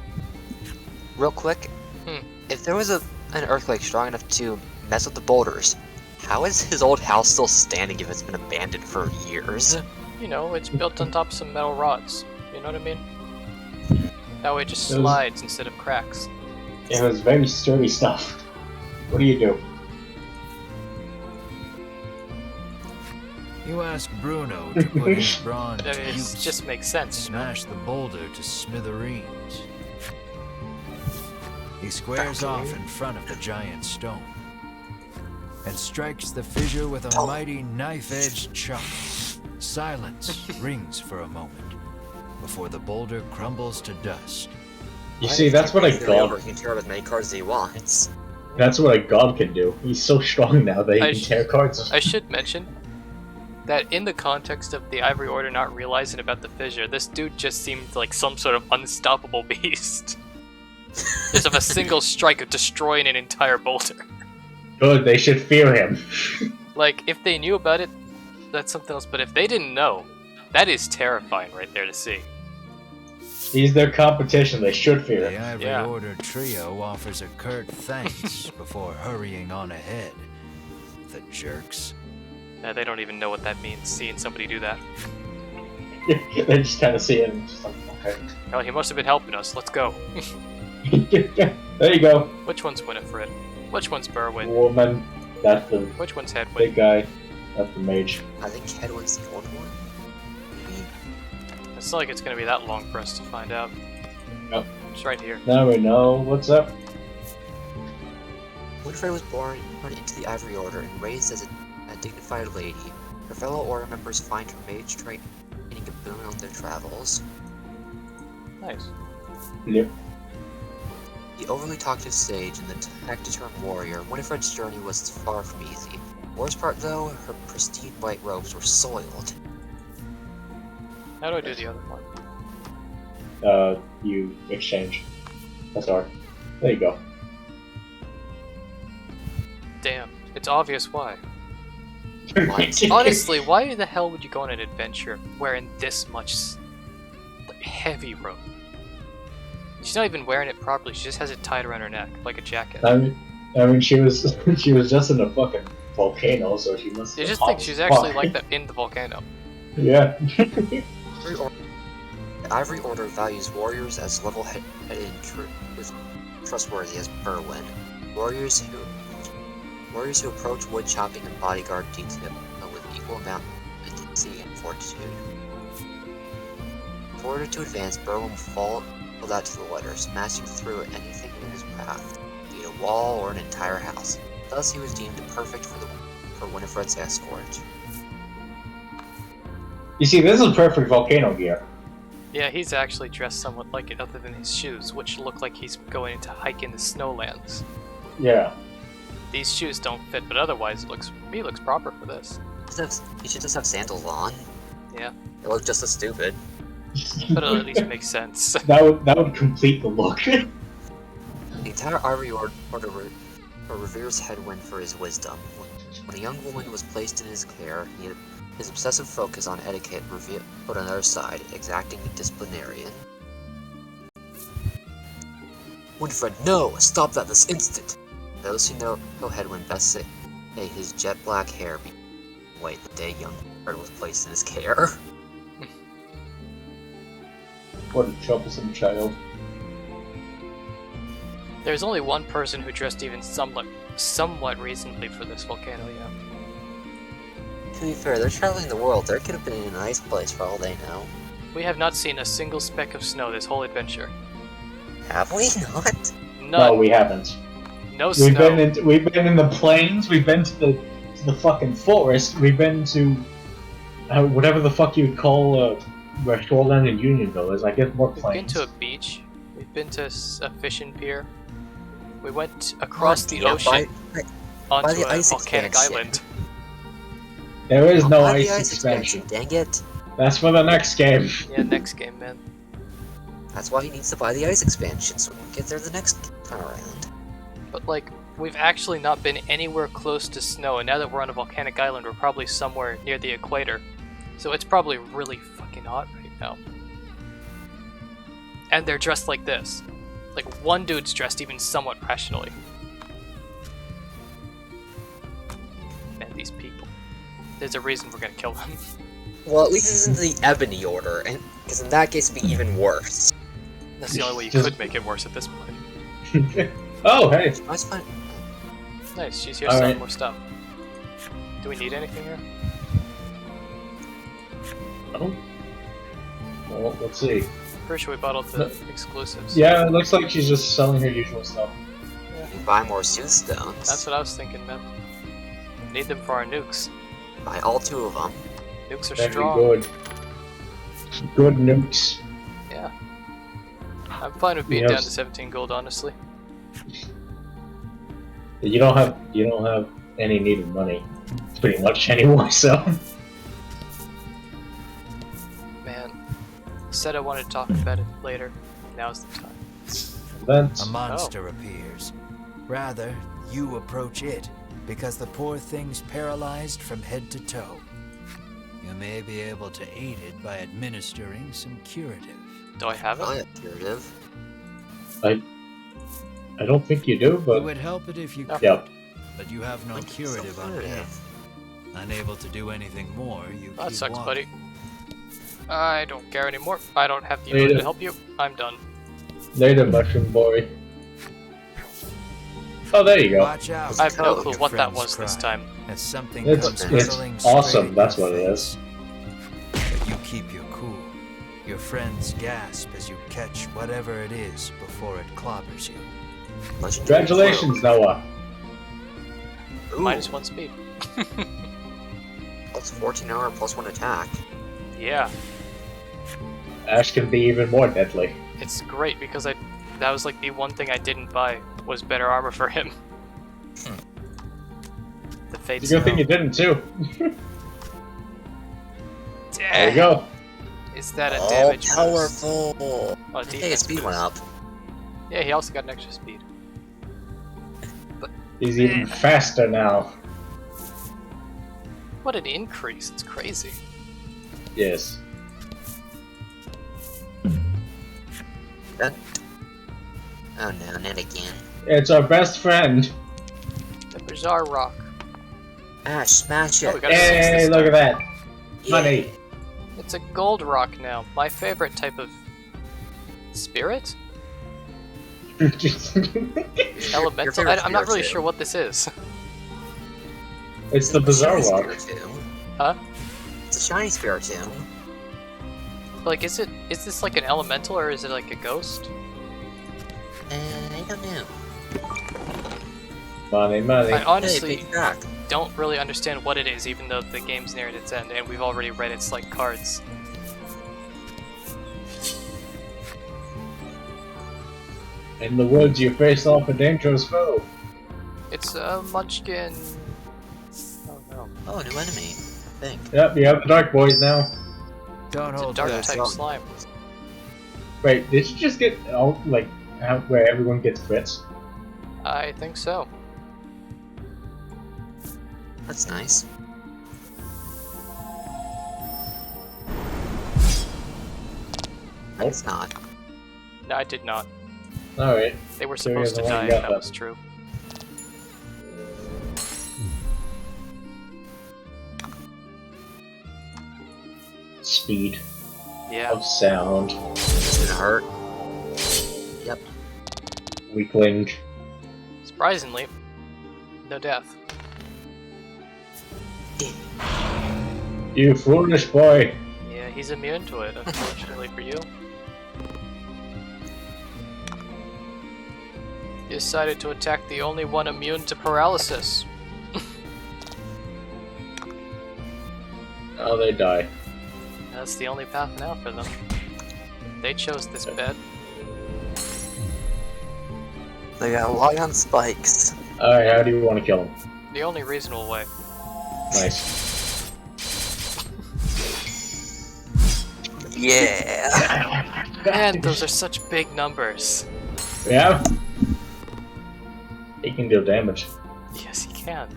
Real quick, if there was an earthquake strong enough to mess with the boulders, how is his old house still standing if it's been abandoned for years? You know, it's built on top of some metal rods. You know what I mean? That way it just It was- slides instead of cracks. It was very sturdy stuff. What do you do? You ask Bruno to put his bronze I mean, it use just makes and sense. smash the boulder to smithereens. He squares off in front of the giant stone and strikes the fissure with a mighty knife-edged chop. Silence rings for a moment before the boulder crumbles to dust. You see, that's what a He god. can tear up as many cards as he wants. That's what a god can do. He's so strong now that he I can sh- tear cards. I should mention that in the context of the Ivory Order not realizing about the fissure, this dude just seemed like some sort of unstoppable beast. Just of a single strike of destroying an entire boulder. Good, they should fear him. Like, if they knew about it, that's something else, but if they didn't know, that is terrifying right there to see. He's their competition. They should fear The him. Ivory Yeah. Order trio offers a curt thanks before hurrying on ahead. The jerks. They don't even know what that means, seeing somebody do that. They just kind of see it and just like, okay. Oh, he must have been helping us, let's go. There you go. Which one's Winifred? Which one's Berwin? Woman. That's the Which one's Hedwig? big guy. That's the mage. I think Hedwig's the old one. Maybe. It's not like it's gonna be that long for us to find out. Nope. It's right here. Now we know what's up. Winifred was born into the Ivory Order and raised as a dignified lady. Her fellow Order members find her mage training a boon on their travels. Nice. Yep. The overly talkative sage and the taciturn warrior, Winifred's journey was far from easy. Worst part though, her pristine white robes were soiled. How do I do the other one? You exchange. That's hard. There you go. Damn, it's obvious why. What? Honestly, why the hell would you go on an adventure wearing this much like, heavy rope? She's not even wearing it properly, she just has it tied around her neck, like a jacket. I mean, she was she was just in a fucking volcano, so she must. You have just hot think as she's actually fuck. like that in the volcano. Yeah. The Ivory Order values warriors as level-headed and trustworthy as Berwin. Warriors who approach wood chopping and bodyguard detail with equal amount of decency and fortitude. In order to advance, Berwin followed out to the letter, smashing through anything in his path, be it a wall or an entire house. Thus, he was deemed perfect for Winifred's escort. You see, this is perfect volcano gear. Yeah, he's actually dressed somewhat like it, other than his shoes, which look like he's going to hike in the snowlands. Yeah. These shoes don't fit, but otherwise he looks proper for this. He should just have sandals on. Yeah. They look just as stupid. But it'll at least make sense. that would complete the look. The entire Ivory Order reveres Hedwyn for his wisdom. When a young woman was placed in his care, his obsessive focus on etiquette revealed on another side, exacting disciplinarian. Winifred, no! Stop that this instant! Those who know Hedwyn best say his jet black hair be white the day young Winifred was placed in his care. What a troublesome child. There's only one person who dressed even somewhat reasonably for this volcano, yeah. To be fair, they're traveling the world. They could have been in a nice place for all they know. We have not seen a single speck of snow this whole adventure. Have we not? None. No, we haven't. No snow. We've been in the plains. We've been to the fucking forest. We've been to whatever the fuck you would call where Shoreland and Unionville is. I guess more We've been plains. to a beach. We've been to a fishing pier. We went across the Yeah, ocean by onto the a ice volcanic expansion. island. There is no By the ice expansion. Dang it. That's for the next game. Yeah, next game, man. That's why he needs to buy the ice expansion, so we can get there the next time around. But like, we've actually not been anywhere close to snow, and now that we're on a volcanic island, we're probably somewhere near the equator. So it's probably really fucking hot right now. And they're dressed like this. Like, one dude's dressed even somewhat rationally. Man, these people. There's a reason we're gonna kill them. Well, at least it's in the ebony order, and because in that case it'd be even worse. That's the only way you could make it worse at this point. Oh, hey. That's fine. Nice, she's here All selling right. more stuff. Do we need anything here? Oh. Well, let's see. Pretty sure we bought all the exclusives. Yeah, it looks like she's just selling her usual stuff. You buy more suit stones. That's what I was thinking, man. Need them for our nukes. Buy all 2 of them. Nukes are Very strong. good. Good nukes. Yeah. I'm fine with being Yes. down to 17 gold, honestly. You don't have any need of money, pretty much anymore. So. Man, said I wanted to talk about it later. Now's the time. That's A monster appears. Rather, you approach it, because the poor thing's paralyzed from head to toe. You may be able to aid it by administering some curative. Do I have Buy it? a curative. I don't think you do, It but would help it if you could, yeah. but you have no Like, it's curative so on hand. curative. Unable to do anything more, you That keep sucks, walking. buddy. I don't care anymore. I don't have the Later. ability to help you. I'm done. Later, mushroom boy. Oh, there you go. Watch out! I have no Your clue what that friends was this cry. time. As something It's- comes it's hurtling straight awesome, at that's your what it is. face. But you keep your cool. Your friends gasp as you catch whatever it is before it clobbers you. Legendary Congratulations, Noah. Ooh, -1 speed. plus 14 armor, plus 1 attack. Yeah, Ash can be even more deadly. it's great because that was like the one thing I didn't buy was better armor for him. The Fate It's a good thing Stone. you didn't too. There you Dang. go. Is that a Oh, damage boost? powerful! Oh, I think his defense speed went boost. up. Yeah, he also got an extra speed. He's even faster now. What an increase! It's crazy. Yes. That... Oh no, not again. It's our best friend. The Bizarre Rock. Ash, smash Oh, it! we got a 6 Hey, this look at time. that. Yeah. Money. It's a gold rock now. My favorite type of spirit? It's Elemental? favorite I'm not really spirit, too. sure what this is. the bizarre Shiny rock. Spiritomb. Huh? It's a shiny Spiritomb. Like, is this like an elemental or is it like a ghost? I don't know. Money, money. I honestly Hey, big rock. don't really understand what it is, even though the game's near its end and we've already read its like cards. In the woods, you face off a dangerous foe. It's a Munchkin. Oh no. Oh, new enemy. I think. Yep, you have the Dark Boys now. Don't It's a hold dark back. type slime. Wait, did you just get where everyone gets crits? I think so. That's nice. It's not. No, I did not. Alright. They were So you're supposed to the one die who if got that that. was true. Speed. Yeah. of sound. It's gonna hurt. Yep. Weakling. Surprisingly, no death. You foolish boy. Yeah, he's immune to it, unfortunately for you. He decided to attack the only one immune to paralysis. Oh, they die. That's the only path now for them. They chose this bed. They got lie on spikes. Alright, how do you want to kill him? The only reasonable way. Nice. Yeah. Man, those are such big numbers. Yeah? He can deal damage. Yes, he can.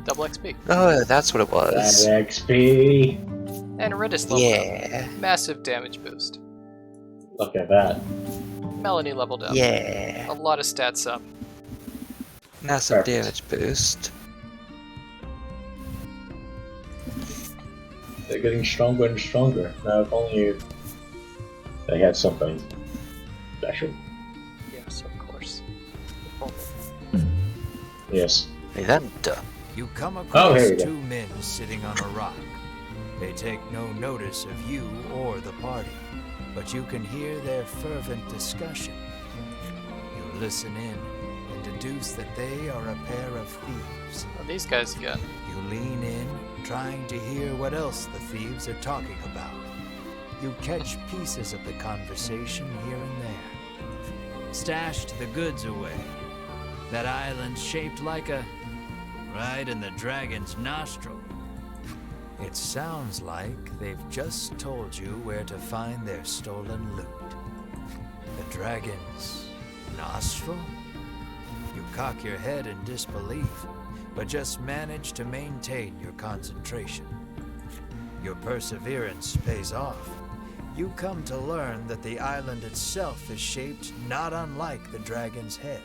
Double XP. Oh, that's what it That was. XP. And Ridis leveled Yeah. up. Massive damage boost. Look at that. Melanie leveled up. Yeah. A lot of stats up. Massive Perfect. damage boost. They're getting stronger and stronger. Now, if only they had something special. Yes, of course. Yes. Event. You come Oh, across here we go. two men sitting on a rock. They take no notice of you or the party, but you can hear their fervent discussion. You listen in and deduce that they are a pair of thieves. What are these guys again? You lean in, trying to hear what else the thieves are talking about. You catch pieces of the conversation here and there. Stashed the goods away. That island shaped like a... right in the dragon's nostril. It sounds like they've just told you where to find their stolen loot. The dragon's nostril? You cock your head in disbelief, but just manage to maintain your concentration. Your perseverance pays off. You come to learn that the island itself is shaped not unlike the dragon's head.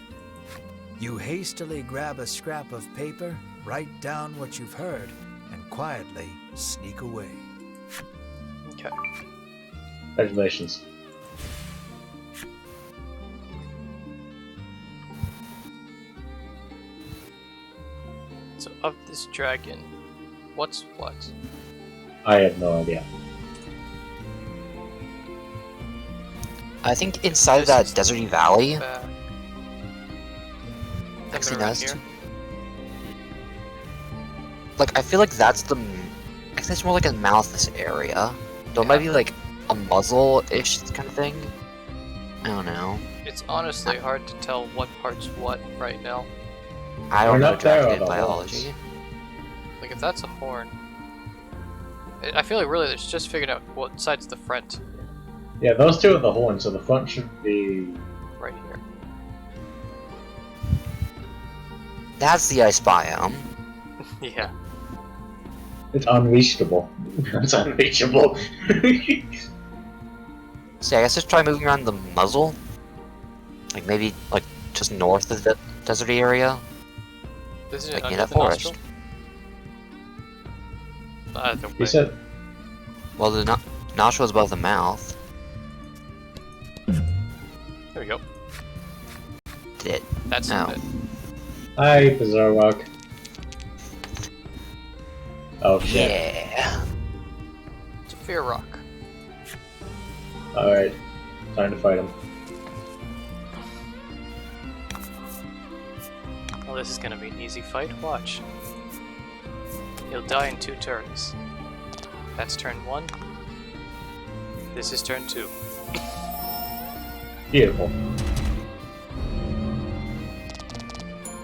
You hastily grab a scrap of paper, write down what you've heard, and quietly sneak away. Okay. Congratulations. So of this dragon, what's what? I have no idea. I think inside of that This is deserty valley. Back. Actually, Somewhere that's around like I feel like that's the. Actually, it's more like a mouth this area. Though it might be like a muzzle-ish kind of thing. I don't know. here. It's honestly hard to tell what part's what right now. I don't We're know not there dragon on the biology. Like if that's a horn, I feel like really it's just figuring out what side's the front Yeah, those two are the horns, so the front should be... right here. That's the ice biome. Yeah. It's unreachable. It's unreachable. So yeah, I guess just try moving around the muzzle. Like maybe like just north of the deserty area. Isn't Like it near under that the forest. nostril? Either way. You said... Well, the nostril is above the mouth. There we go. Did That's No. it. Hi, Bizarrock. Oh shit. yeah. It's a fear rock. Alright. Time to fight him. Well, this is gonna be an easy fight. Watch. He'll die in 2 turns. That's turn 1. This is turn 2. Beautiful.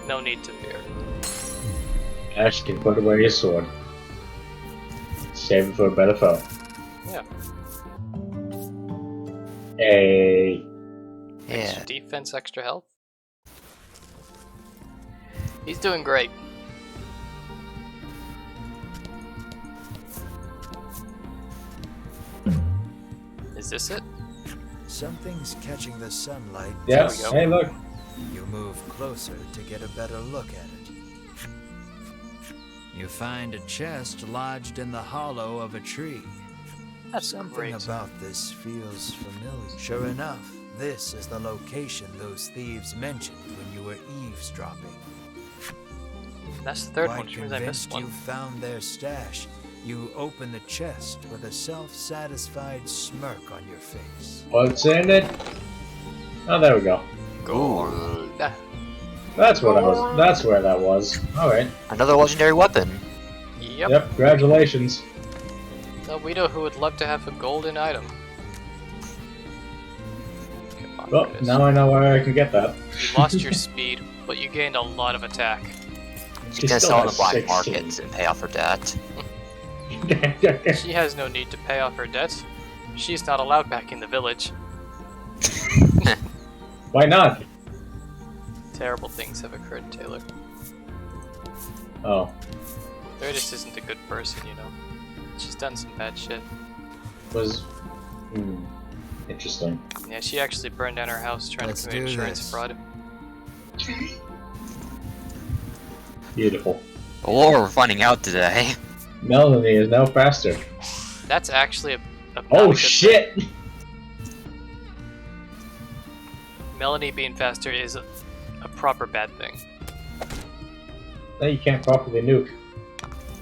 No need to fear. Ash can put away his sword. Save it for a better foe. Yeah. Hey. Yeah. Extra defense, extra health. He's doing great. Is this it? Something's catching the sunlight. Yeah. we go. Hey, look. You move closer to get a better look at it. You find a chest lodged in the hollow of a tree. That's Something great. about this feels familiar. Sure enough, this is the location those thieves mentioned when you were eavesdropping. That's the third Quite one, which means I missed convinced one. you found their stash. You open the chest with a self-satisfied smirk on your face. What's in it? Oh, there we go. Gold. That's what I was. That's where that was. All right. Another legendary weapon. Yep. Yep. Congratulations. So we know who would love to have a golden item. Come on, Well, Curtis. now I know where I can get that. You lost your speed, but you gained a lot of attack. You She can still sell on the has black 16. market and pay off her debt. She has no need to pay off her debt. She's not allowed back in the village. Why not? Terrible things have occurred, Taylor. Oh, Curtis isn't a good person, you know. She's done some bad shit. was interesting. Yeah, she actually burned down her house trying Let's to commit do insurance this. fraud. Beautiful. The lore we're finding out today. Melanie is now faster. That's actually a not a Oh good shit! thing. Melanie being faster is a proper bad thing. Now you can't properly nuke.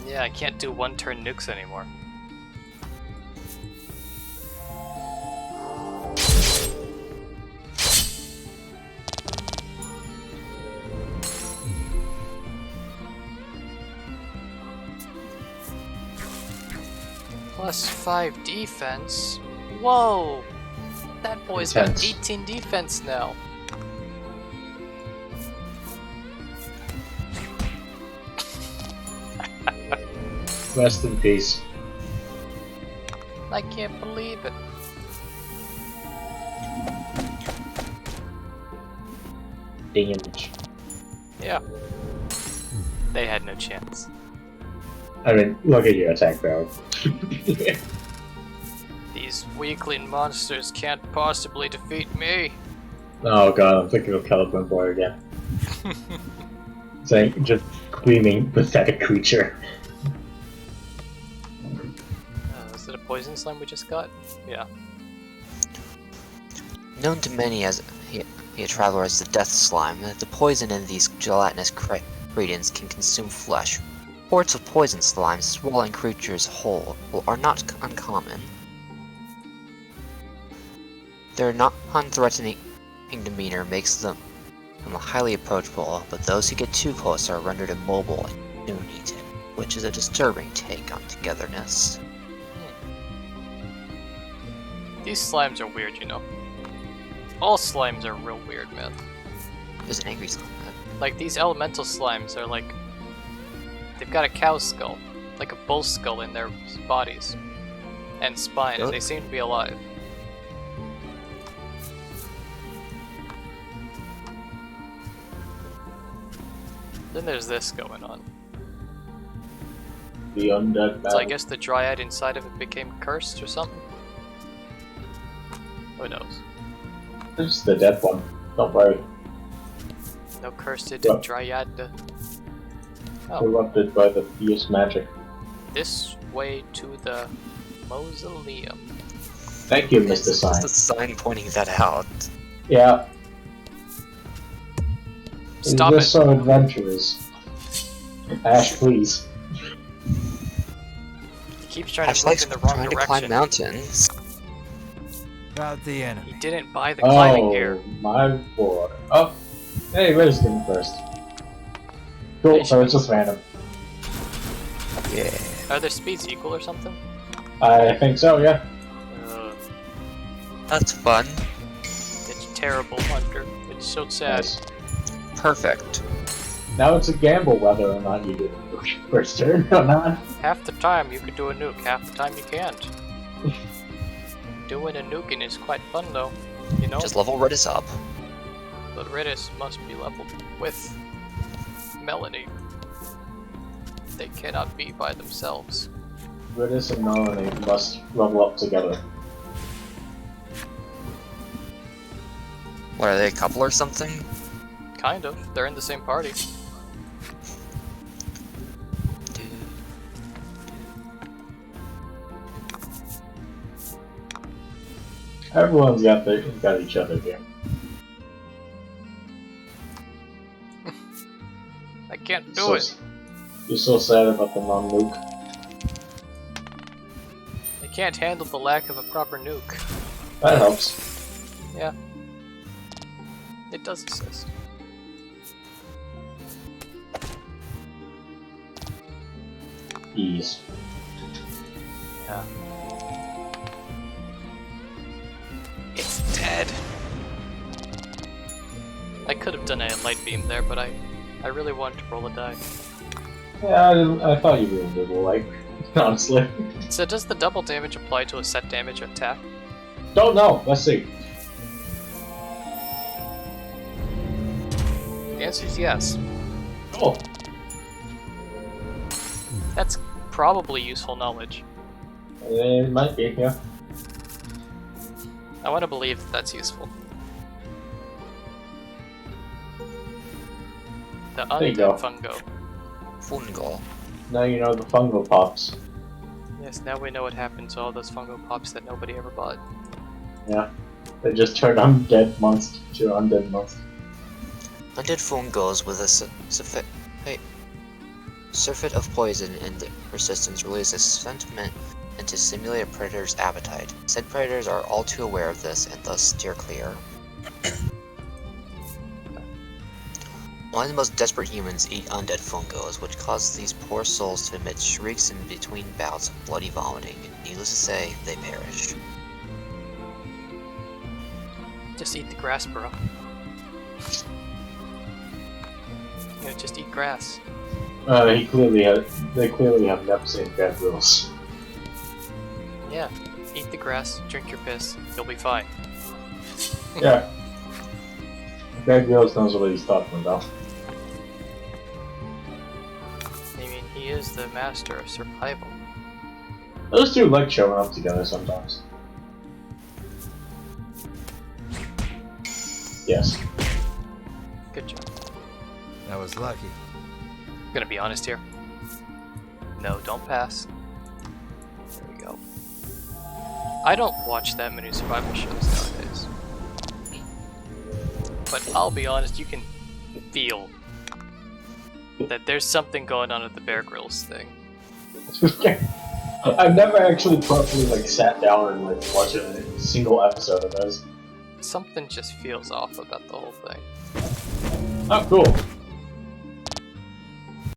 Yeah, I can't do one-turn nukes anymore. Plus 5 defense? Whoa! That boy's got Intense. 18 defense now. Rest in peace. I can't believe it. Damage. Yeah. They had no chance. I mean, look at your attack power. These weakling monsters can't possibly defeat me. Oh god, I'm thinking of Caliban Boy again. Saying, just screaming, pathetic creature. Is it a poison slime we just got? Yeah. Known to many as a traveler as the death slime, the poison in these gelatinous ingredients can consume flesh. Hordes of poison slimes swallowing creatures whole are not uncommon. Their non-threatening demeanor makes them highly approachable, but those who get too close are rendered immobile and eaten, which is a disturbing take on togetherness. These slimes are weird, you know. All slimes are real weird, man. There's an angry slime. Like, these elemental slimes are like... They've got a cow skull, like a bull skull in their bodies. And spine, and they seem to be alive. Then there's this going on. The undead man. So I guess the dryad inside of it became cursed or something? Who knows? This is the dead one. Don't worry. No cursed What? dryad. Oh, Corrupted by the fierce magic. this way to the mausoleum. Thank you, Mr. It's Sign. the sign pointing that out. Yeah. Stop Is this it. so adventurous? Ash, please. He keeps trying Ash to move likes in the wrong trying to climb direction. mountains. About the He enemy. didn't buy the climbing gear. My boy. Oh, hey, where's him first? Cool, so it's just random. Yeah. Are their speeds equal or something? I think so, yeah. That's fun. It's terrible, Hunter. It's so sad. Nice. Perfect. Now it's a gamble whether or not you do the first turn or not. Half the time you can do a nuke, half the time you can't. Doing a nuking is quite fun though, you know? Just level Redis up. But Redis must be leveled with Melanie. They cannot be by themselves. Ridis and Melanie must level up together. What are they, a couple or something? Kind of. They're in the same party. Everyone's got each other here. I can't do it. You're so sad about the non-nuke. I can't handle the lack of a proper nuke. That helps. Yeah. It does assist. Ease. Yeah. It's dead. I could have done a light beam there, but I really wanted to roll a die. Yeah, I thought you really did, like, honestly. So does the double damage apply to a set damage attack? Don't know. Let's see. The answer is yes. Cool. That's probably useful knowledge. It might be, yeah. I want to believe that that's useful. The There you go. undead fungo. Fungal. Now you know the fungal pops. Yes, now we know what happened to all those fungo pops that nobody ever bought. Yeah. They just turned undead monster to undead monster. Undead fungos with a surfeit of poison and resistance release a sentiment and to simulate a predator's appetite. Said predators are all too aware of this and thus steer clear. Only the most desperate humans eat undead fungos, which causes these poor souls to emit shrieks in between bouts of bloody vomiting, and needless to say, they perish. Just eat the grass, bro. You know, just eat grass. They clearly have never seen bad rules. Yeah, eat the grass, drink your piss, you'll be fine. Yeah. Bad Girls knows what he's talking about. I mean, he is the master of survival. Those two like showing up together sometimes. Yes. Good job. That was lucky. I'm gonna be honest here. No, don't pass. There we go. I don't watch that many survival shows nowadays. But I'll be honest, you can feel that there's something going on with the Bear Grylls thing. I've never actually properly sat down and watched a single episode of those. Something just feels off about the whole thing. Oh, cool.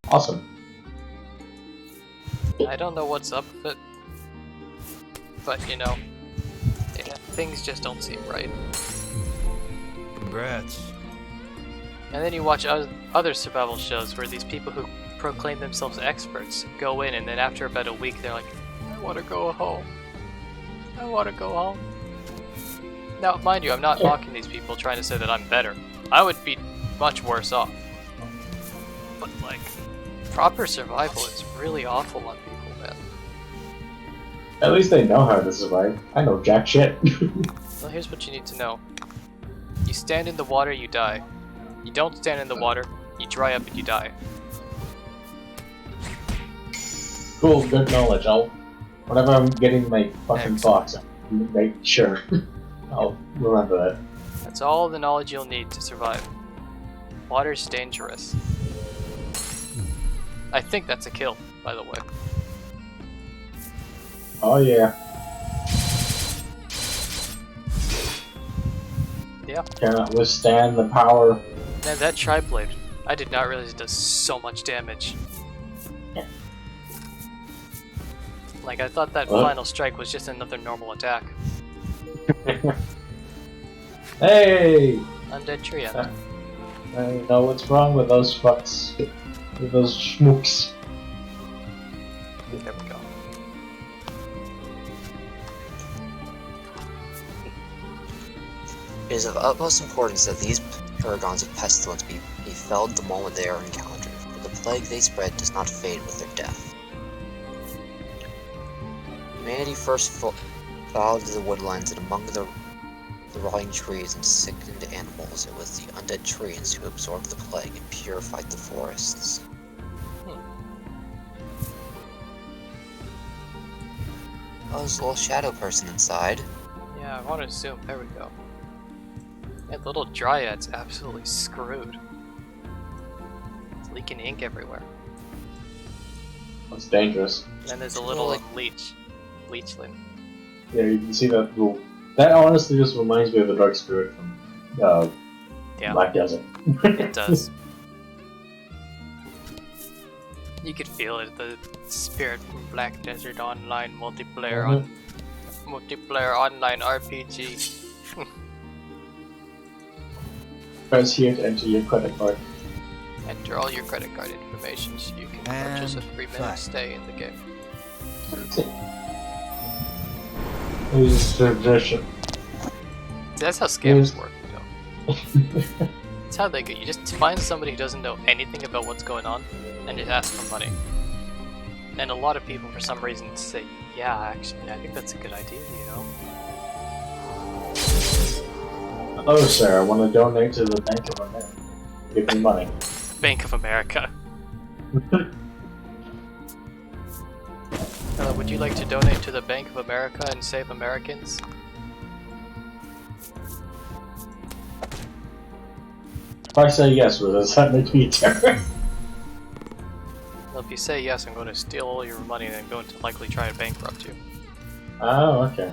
Awesome. I don't know what's up with it, but you know, yeah, things just don't seem right. Congrats. And then you watch other survival shows where these people who proclaim themselves experts go in, and then after about a week they're like, I want to go home. I want to go home. Now, mind you, I'm not mocking these people trying to say that I'm better. I would be much worse off. But like, proper survival is really awful on people, man. At least they know how to survive. I know jack shit. Well, here's what you need to know. You stand in the water, you die. You don't stand in the water, you dry up and you die. Cool, good knowledge. Whenever I'm getting my fucking Excellent. box, I'll make sure. I'll remember that. That's all the knowledge you'll need to survive. Water's dangerous. I think that's a kill, by the way. Oh yeah. Yeah. Cannot withstand the power. Man, that Tri-Blade, I did not realize it does so much damage. Yeah. Like, I thought that What? final strike was just another normal attack. Hey! Undead tree end. I know what's wrong with those fucks. With those schmooks. There we go. It is of utmost importance that these paragons of pestilence be felled the moment they are encountered, for the plague they spread does not fade with their death. Humanity first filed the woodlands and among the rotting trees and sickened animals, it was the undead trees who absorbed the plague and purified the forests. Oh, there's a little shadow person inside. Yeah, Yeah, I want to zoom. There we go. Yeah, the little dryad's absolutely screwed. It's leaking ink everywhere. That's dangerous. And then there's a little leechling. Yeah, you can see that little. That honestly just reminds me of the Dark Spirit from Yeah. Black Desert. It does. You could feel it, the spirit from Black Desert Online multiplayer multiplayer online RPG. Press here to enter your credit card. Enter all your credit card information so you can purchase a And 3-minute flag. stay in the game. It's tradition. That's how scams work, though. That's how they get. You just find somebody who doesn't know anything about what's going on and just ask for money. And a lot of people, for some reason, say, yeah, actually, I think that's a good idea, you know? Hello, sir. I want to donate to the Bank of America. Give me money. Bank of America. Would you like to donate to the Bank of America and save Americans? If I say yes, does that make me a terror? Well, if you say yes, I'm going to steal all your money and then going to likely try and bankrupt you. Oh, okay.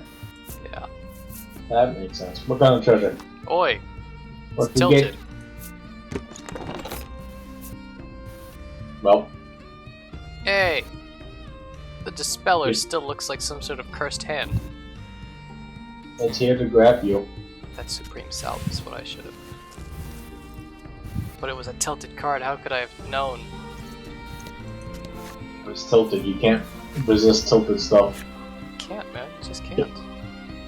Yeah. That makes sense. What kind of treasure? Oi! What It's do you get? tilted. Well, Hey! The Dispeller still looks like some sort of cursed hand. it's here to grab you. That Supreme Salve is what I should have. But it was a tilted card, how could I have known? It's tilted. You can't resist tilted stuff. Can't, man. You just can't.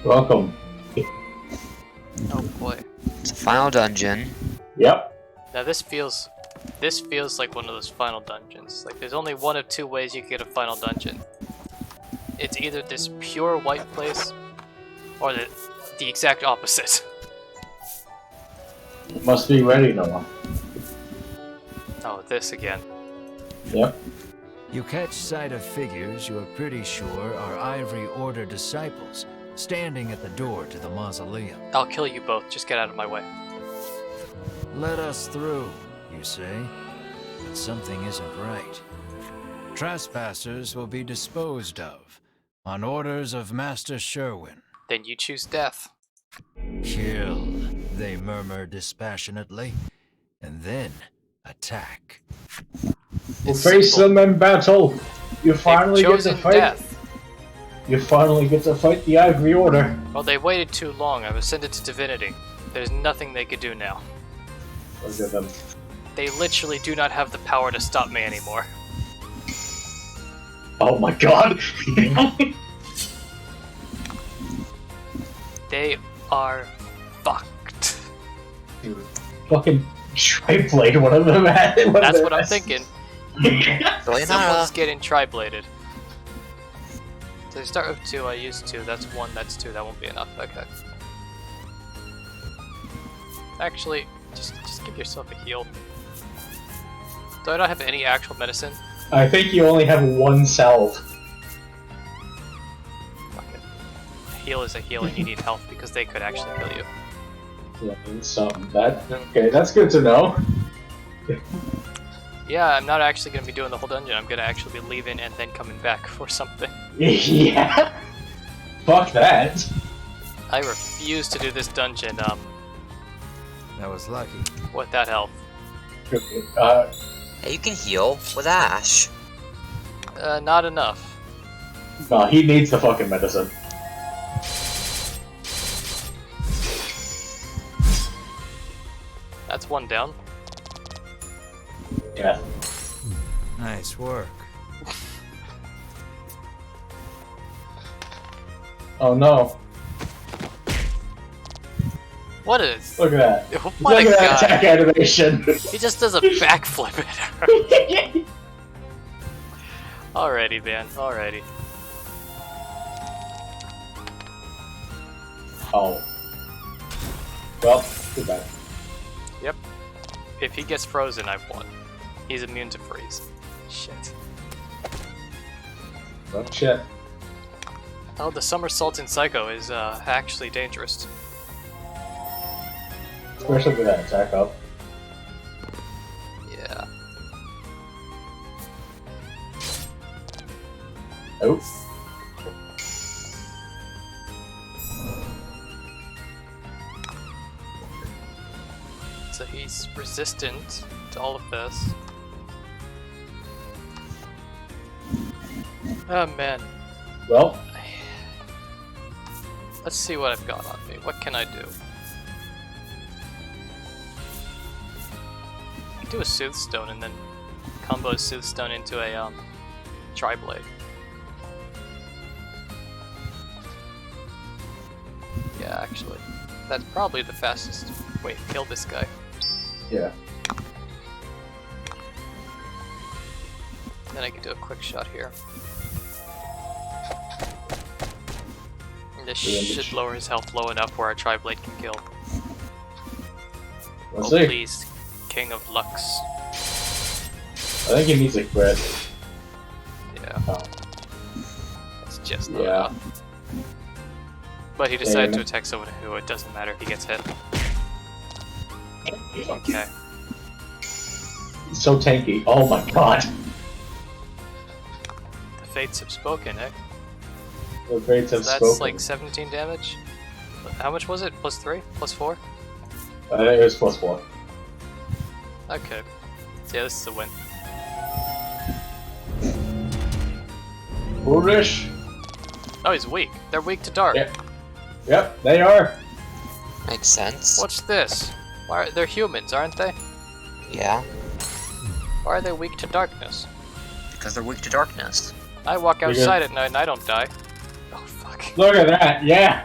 Welcome. Oh boy. It's a final dungeon. Yep. Now this feels like one of those final dungeons. Like there's only one of two ways you can get a final dungeon. It's either this pure white place or the exact opposite. Must be ready, Noah. Oh, this again. Yep. You catch sight of figures you are pretty sure are Ivory Order disciples, standing at the door to the mausoleum. I'll kill you both, just get out of my way. Let us through, you say, but something isn't right. Trespassers will be disposed of, on orders of Master Sherwin. Then you choose death. Kill, they murmur dispassionately, and then attack. We'll It's face simple. them in battle. You finally They've get to chosen fight. death. You finally get to fight the Ivory Order. Well, they waited too long. I've ascended to divinity. There's nothing they could do now. Look at them. They literally do not have the power to stop me anymore. Oh my god. They are fucked. Fucking Tri-Blade, one of them had. That's what I'm thinking. Sayonara. Someone's getting tri-bladed. So you start with 2, I use 2, that's 1, that's 2, that won't be enough, okay. Actually, just give yourself a heal. Do I not have any actual medicine? I think you only have one salve. Fuck it. A heal is a heal and you need health because they could actually kill you. Yeah, so okay, that's good to know. Yeah, I'm not actually going to be doing the whole dungeon, I'm going to actually be leaving and then coming back for something. Yeah. Fuck that. I refuse to do this dungeon, That was lucky. without health. Hey, you can heal with Ash. Not enough. No, he needs the fucking medicine. That's 1 down. Yeah. Nice work. Oh no. What is... Look at that. What Look a at that guy. attack animation. He just does a backflip at her. Alrighty, man. Alrighty. Oh. Well, too bad. Yep. If he gets frozen, I've won. He's immune to freeze. Shit. Well, shit. Oh, the somersault in Psycho is actually dangerous. Especially with that attack up. Yeah. Oh. So he's resistant to all of this. Oh man. Well, Let's see what I've got on me. What can I do? I can do a Soothstone and then combo a Soothstone into a Tri-Blade. Yeah, actually. That's probably the fastest way to kill this guy. yeah. Then I can do a quick shot here. And this should lower his health low enough where a Tri-Blade can kill. Let's Oh see. please, King of Lux. I think he needs a crit. Yeah, Oh. that's just not Yeah. enough. But he decided to Damn. attack someone who it doesn't matter if he gets hit. Okay. He's so tanky. Oh my god. The fates have spoken, eh? The fates have That's spoken. like 17 damage. How much was it? Plus 3? Plus 4? I think it was +4. Okay. Yeah, this is a win. Foolish. Oh, he's weak. They're weak to dark. Yeah. Yep, they are. Makes sense. What's this? They're humans, aren't they? Yeah, Why are they weak to darkness? because they're weak to darkness. I walk Because- outside at night and I don't die. Oh fuck. Look at that. Yeah.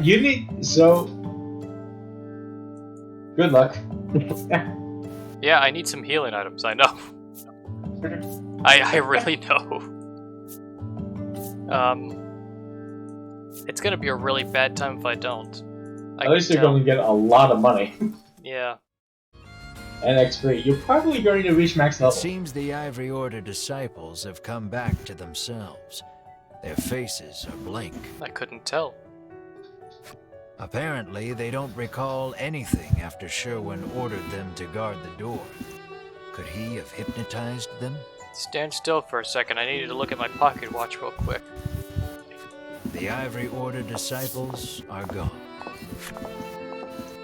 You need so. Good luck. Yeah, I need some healing items, I know. I really know. It's gonna be a really bad time if I don't. I At least can you're tell. going to get a lot of money Yeah. and XP. You're probably going to reach max It level. seems the Ivory Order disciples have come back to themselves. Their faces are blank. I couldn't tell. Apparently, they don't recall anything after Sherwin ordered them to guard the door. Could he have hypnotized them? Stand still for a second. I needed to look at my pocket watch real quick. The Ivory Order disciples are gone.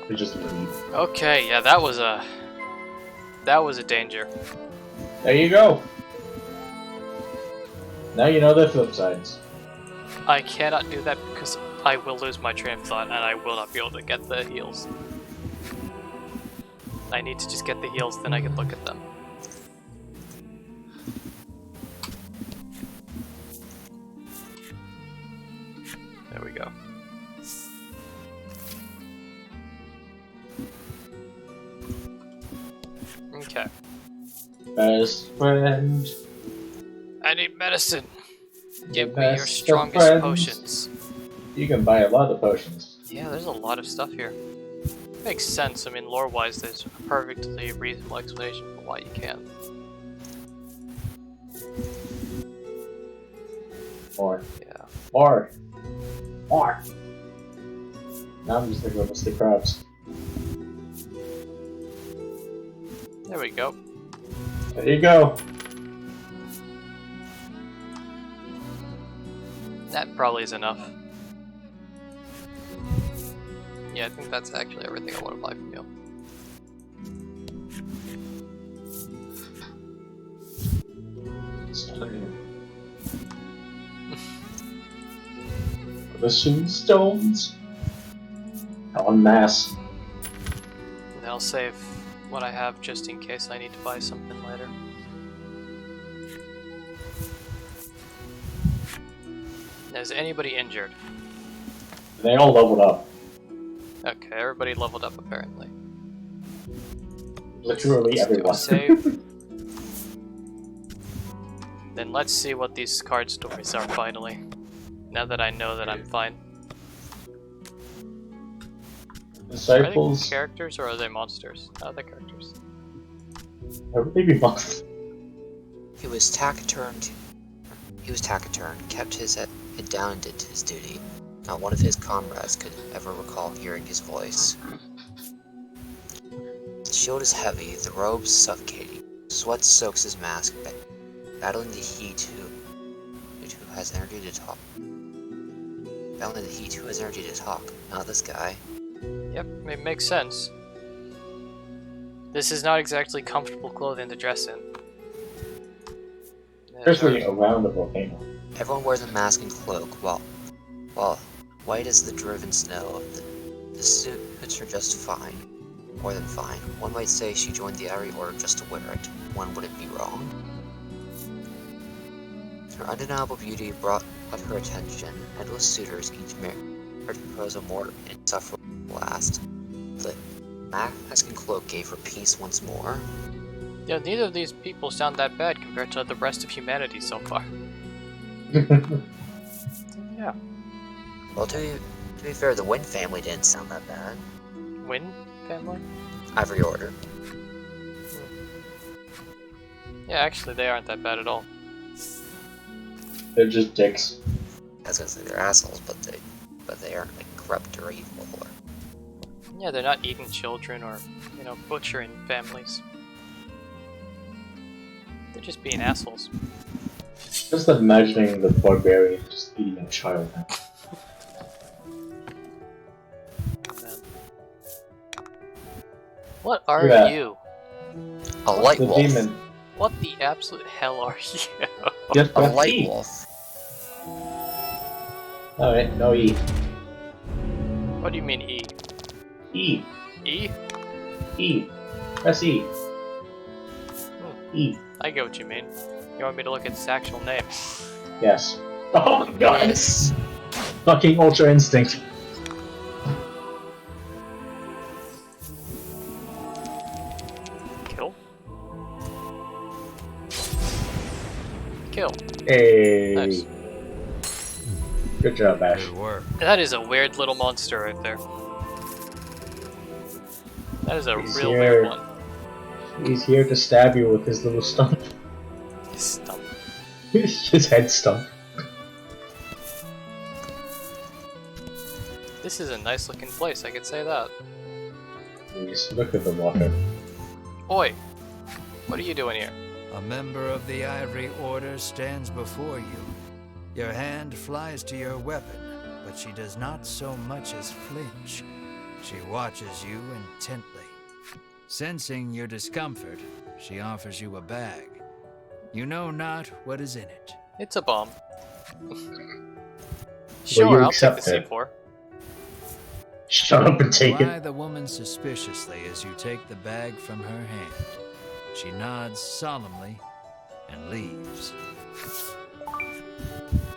You just leave. Okay, yeah, that was a danger. There you go. Now you know the flip sides. I cannot do that because I will lose my train of thought and I will not be able to get the heals. I need to just get the heals, then I can look at them. There we go. Okay. Best friend. I need medicine. Give me Best your of strongest friends. potions. You can buy a lot of potions. Yeah, there's a lot of stuff here. Makes sense. I mean, lore-wise, there's a perfectly reasonable explanation for why you can. More. Yeah. More. More. Now I'm just thinking about Mr. Krabs. There we go. There you go. That probably is enough. Yeah, I think that's actually everything I want to buy from you. The stones. En masse. And I'll save what I have just in case I need to buy something later. Is anybody injured? They all leveled up. Okay, everybody leveled up apparently. Literally Let's do a everyone. save. Then let's see what these card stories are finally. Now that I know that I'm fine. Are they Disciples. characters or are they monsters? Oh, they're characters. Everything be monsters. He was taciturn. He was taciturn, kept his head down and did his duty. Not one of his comrades could ever recall hearing his voice. The shield is heavy, the robes suffocating. Sweat soaks his mask, battling the heat who has energy to talk. Battling the heat who has energy to talk, not this guy. Yep, it makes sense. This is not exactly comfortable clothing to dress in. Especially around the volcano. Everyone wears a mask and cloak, while white as the driven snow. The suits are just fine. More than fine. One might say she joined the Ivory Order just to wear it. One wouldn't be wrong. Her undeniable beauty brought her attention. Endless suitors, each married to propose a more insufferable last. The mask and cloak gave her peace once more. Yeah, neither of these people sound that bad compared to the rest of humanity so far. Yeah. Well, to be fair, the Wynn family didn't sound that bad. Win family? Ivory Order. Yeah, actually, they aren't that bad at all. They're just dicks. I was gonna say they're assholes, but they aren't like corrupt or evil. Or... Yeah, they're not eating children or, butchering families. They're just being assholes. Just imagining the barbarian just eating a child. What are Yeah. you? A light The wolf. demon. What the absolute hell are you? Just A press light E. wolf. Alright, no E. What do you mean E? E. E? E. Press E. E. I get what you mean. You want me to look at its actual name? Yes. Oh my god! Yes. Fucking Ultra Instinct. Kill? Kill. Hey. Nice. Good job, Ash. Good work. That is a weird little monster right there. That is a He's real here. weird one. He's here to stab you with his little stump. Stump. His head stump. This is a nice looking place, I could say that. Please, look at the water. Oi! What are you doing here? A member of the Ivory Order stands before you. Your hand flies to your weapon, but she does not so much as flinch. She watches you intently. Sensing your discomfort, she offers you a bag. You know not what is in it. It's a bomb. you Sure, I'll take accept the it? C4. Shut up and take You it. eye the woman suspiciously as you take the bag from her hand. She nods solemnly and leaves.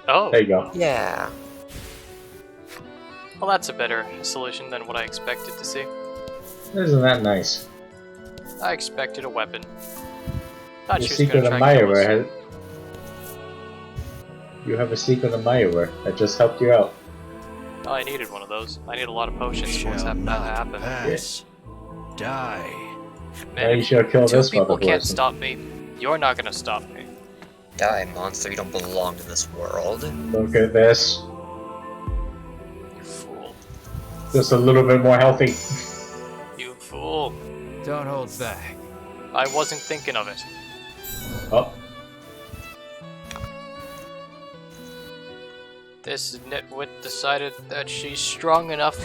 Oh, There you go. Yeah. well that's a better solution than what I expected to see. Isn't that nice? I expected a weapon. Thought Your she was secret gonna try and kill us. admirer has... You have a secret admirer that just helped you out. Oh, I needed one of those. I need a lot of potions for what's Shall happened to not happen. pass. Die. Now Man, you should kill two this people can't motherfucker. stop me. You're not gonna stop me. Die, monster. You don't belong to this world. Look at this. You fool. Just a little bit more healthy. You fool. Don't hold back. I wasn't thinking of it. Oh, This nitwit decided that she's strong enough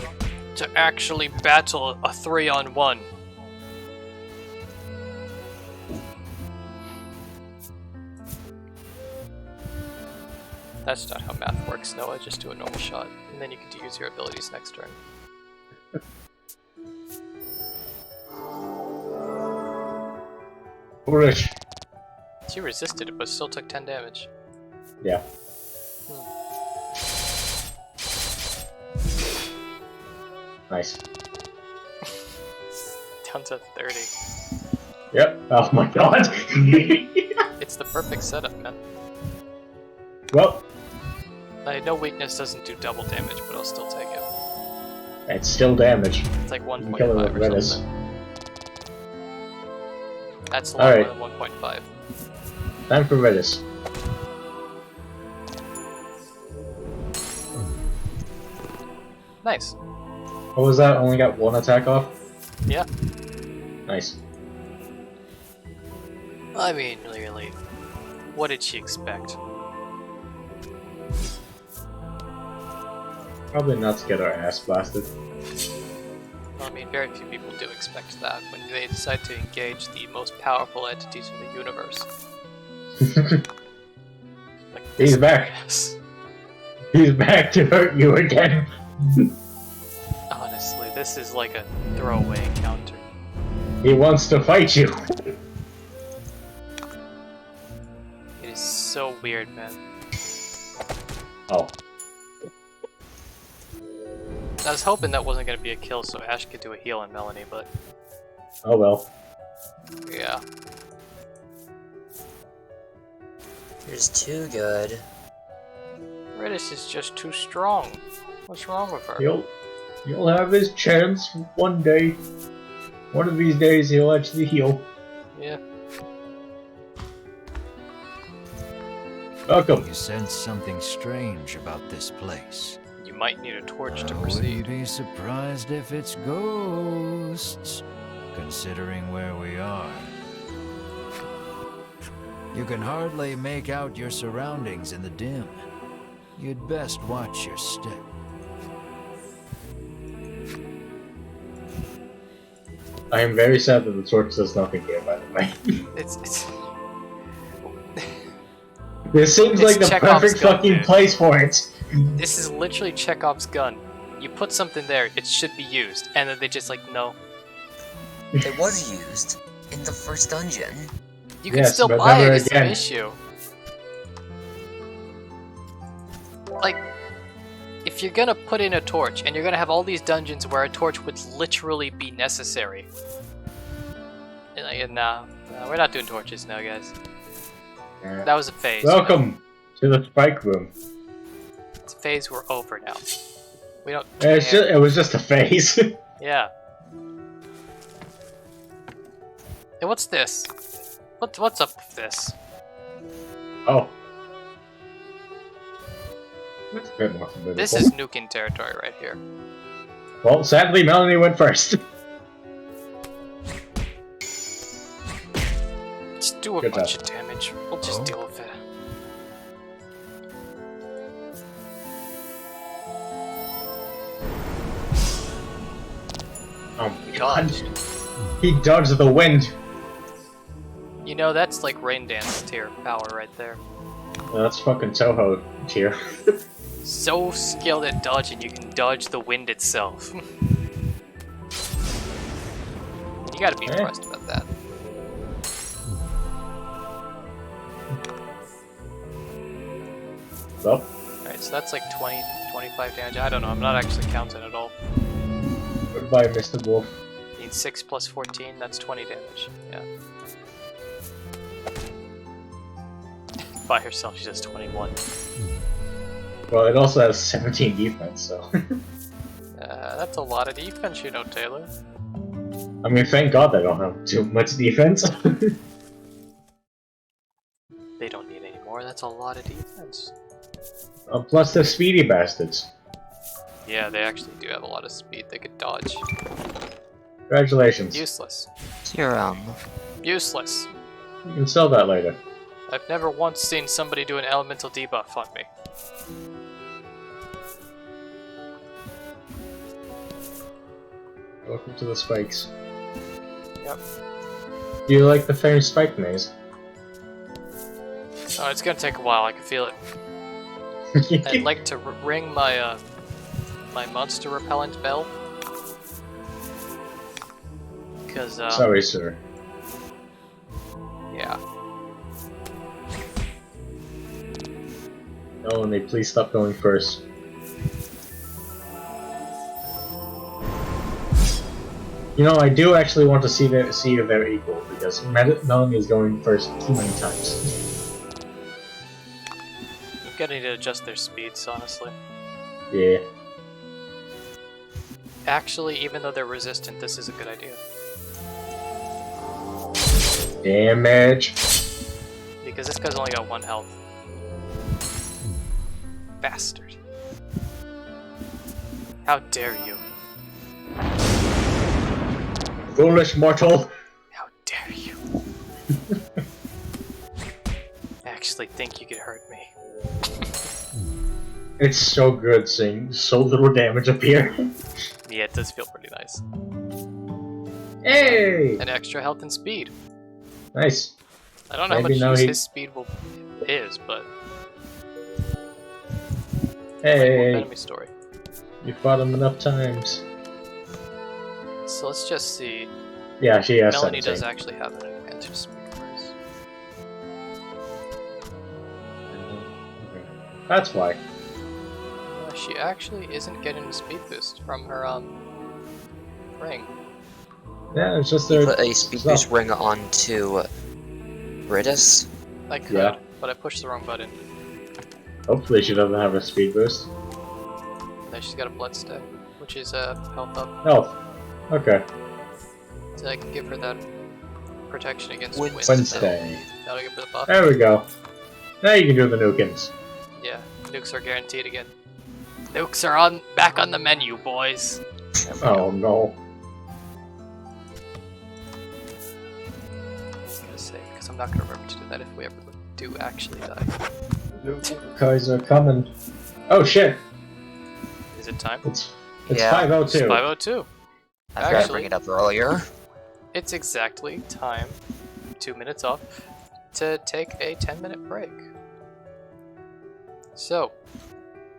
to actually battle a 3-on-1. That's not how math works, Noah. Just do a normal shot, and then you can use your abilities next turn. foolish. She resisted it, but still took 10 damage. Yeah. Nice. Down to 30. Yep. Oh my god. It's the perfect setup, man. Well, I know weakness doesn't do double damage, but I'll still take it. it's still damage. It's like You can kill it 1.5 with or Redis. something. That's a lot Alright. more than 1.5. Time for Redis. Nice. What was that? Only got one attack off? Yeah. Nice. I mean, really, what did she expect? Probably not to get our ass blasted. Well, I mean, very few people do expect that when they decide to engage the most powerful entities in the universe. Like He's this back. ass. He's back to hurt you again. Honestly, this is like a throwaway encounter. He wants to fight you. It is so weird, man. Oh. I was hoping that wasn't going to be a kill so Ash could do a heal on Melanie, but Oh well. yeah. Here's too good. Redis is just too strong. What's wrong with her? You'll have his chance one day. One of these days he'll actually heal. Yeah. Welcome. You sense something strange about this place. You might need a torch to I proceed. wouldn't be surprised if it's ghosts, considering where we are. You can hardly make out your surroundings in the dim. You'd best watch your step. I am very sad that the torch does nothing here, by the way. It's This seems It's like the Chekhov's perfect gun, fucking dude. place for it. This is literally Chekhov's gun. You put something there, it should be used, and then they just like, no. It was used in the first dungeon. You can Yes, still but buy it, never it's an again. issue. Like, if you're gonna put in a torch, and you're gonna have all these dungeons where a torch would literally be necessary. And like, nah, we're not doing torches now, guys. That was a phase. Welcome to the spike room. It's a phase we're over now. We don't care. It was just a phase. Yeah. Hey, what's this? What's up with this? Oh. That's a bit more formidable. This is Nukin territory right here. Well, sadly, Melanie went first. Just do a Good bunch job. of damage. We'll just Oh. deal with it. Oh my god. Dodged. He dodged the wind. You know, that's like Rain Dance tier power right there. That's fucking Toho tier. So skilled at dodging, you can dodge the wind itself. You gotta be Eh. impressed about that. Well, Alright, so that's like 20, 25 damage. I don't know, I'm not actually counting at all. goodbye, Mr. Wolf. Means 6 plus 14, that's 20 damage. Yeah. By herself, she does 21. Well, it also has 17 defense, so. That's a lot of defense, you know, Taylor. I mean, thank god they don't have too much defense. They don't need any more, that's a lot of defense. Plus they're speedy bastards. Yeah, they actually do have a lot of speed, they could dodge. Congratulations. Useless. You're Useless. You can sell that later. I've never once seen somebody do an elemental debuff on me. Welcome to the spikes. Yep. Do you like the famed spike maze? Oh, it's gonna take a while, I can feel it. I'd like to ring my, my monster repellent bell. Because, Sorry, sir. yeah. Melanie, please stop going first. You know, I do actually want to see if they're equal, because Melanie is going first too many times. I'm gonna need to adjust their speeds, honestly. Yeah. Actually, even though they're resistant, this is a good idea. Damage. Because this guy's only got 1 health. Bastard. How dare you? Foolish mortal! How dare you? I actually think you could hurt me. It's so good seeing so little damage appear. Yeah, it does feel pretty nice. Hey! And extra health and speed. Nice. I don't know how Maybe much now use he- his speed is, but Hey! enemy story. You fought him enough times. So let's just see. Yeah, she has Melanie 17. does actually have an advantage speed-wise. Okay. That's why. She actually isn't getting a speed boost from her ring. Yeah, it's just You a put a speed boost ring onto Ritus. I could, Yeah. but I pushed the wrong button. Hopefully she doesn't have a speed boost. Then she's got a blood step, which is health up. Oh, okay. So I can give her that protection against Wednesday. Wednesday. That'll give her the buff. There we go. Now you can do the nukins. Yeah, nukes are guaranteed again. Nukes are back on the menu, boys. There we Oh no. I was gonna say, because I'm not gonna remember to do that if we ever do actually die. Kaiser coming. Oh shit! Is it time? It's Yeah. 5:02. It's 5:02. I forgot to Actually- bring it up earlier. It's exactly time, 2 minutes off, to take a 10-minute break. So,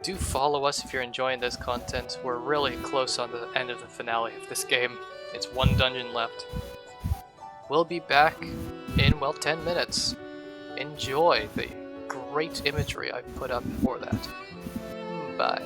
do follow us if you're enjoying this content. We're really close on the end of the finale of this game. It's one dungeon left. We'll be back in, well, 10 minutes. Enjoy the great imagery I've put up for that. Bye.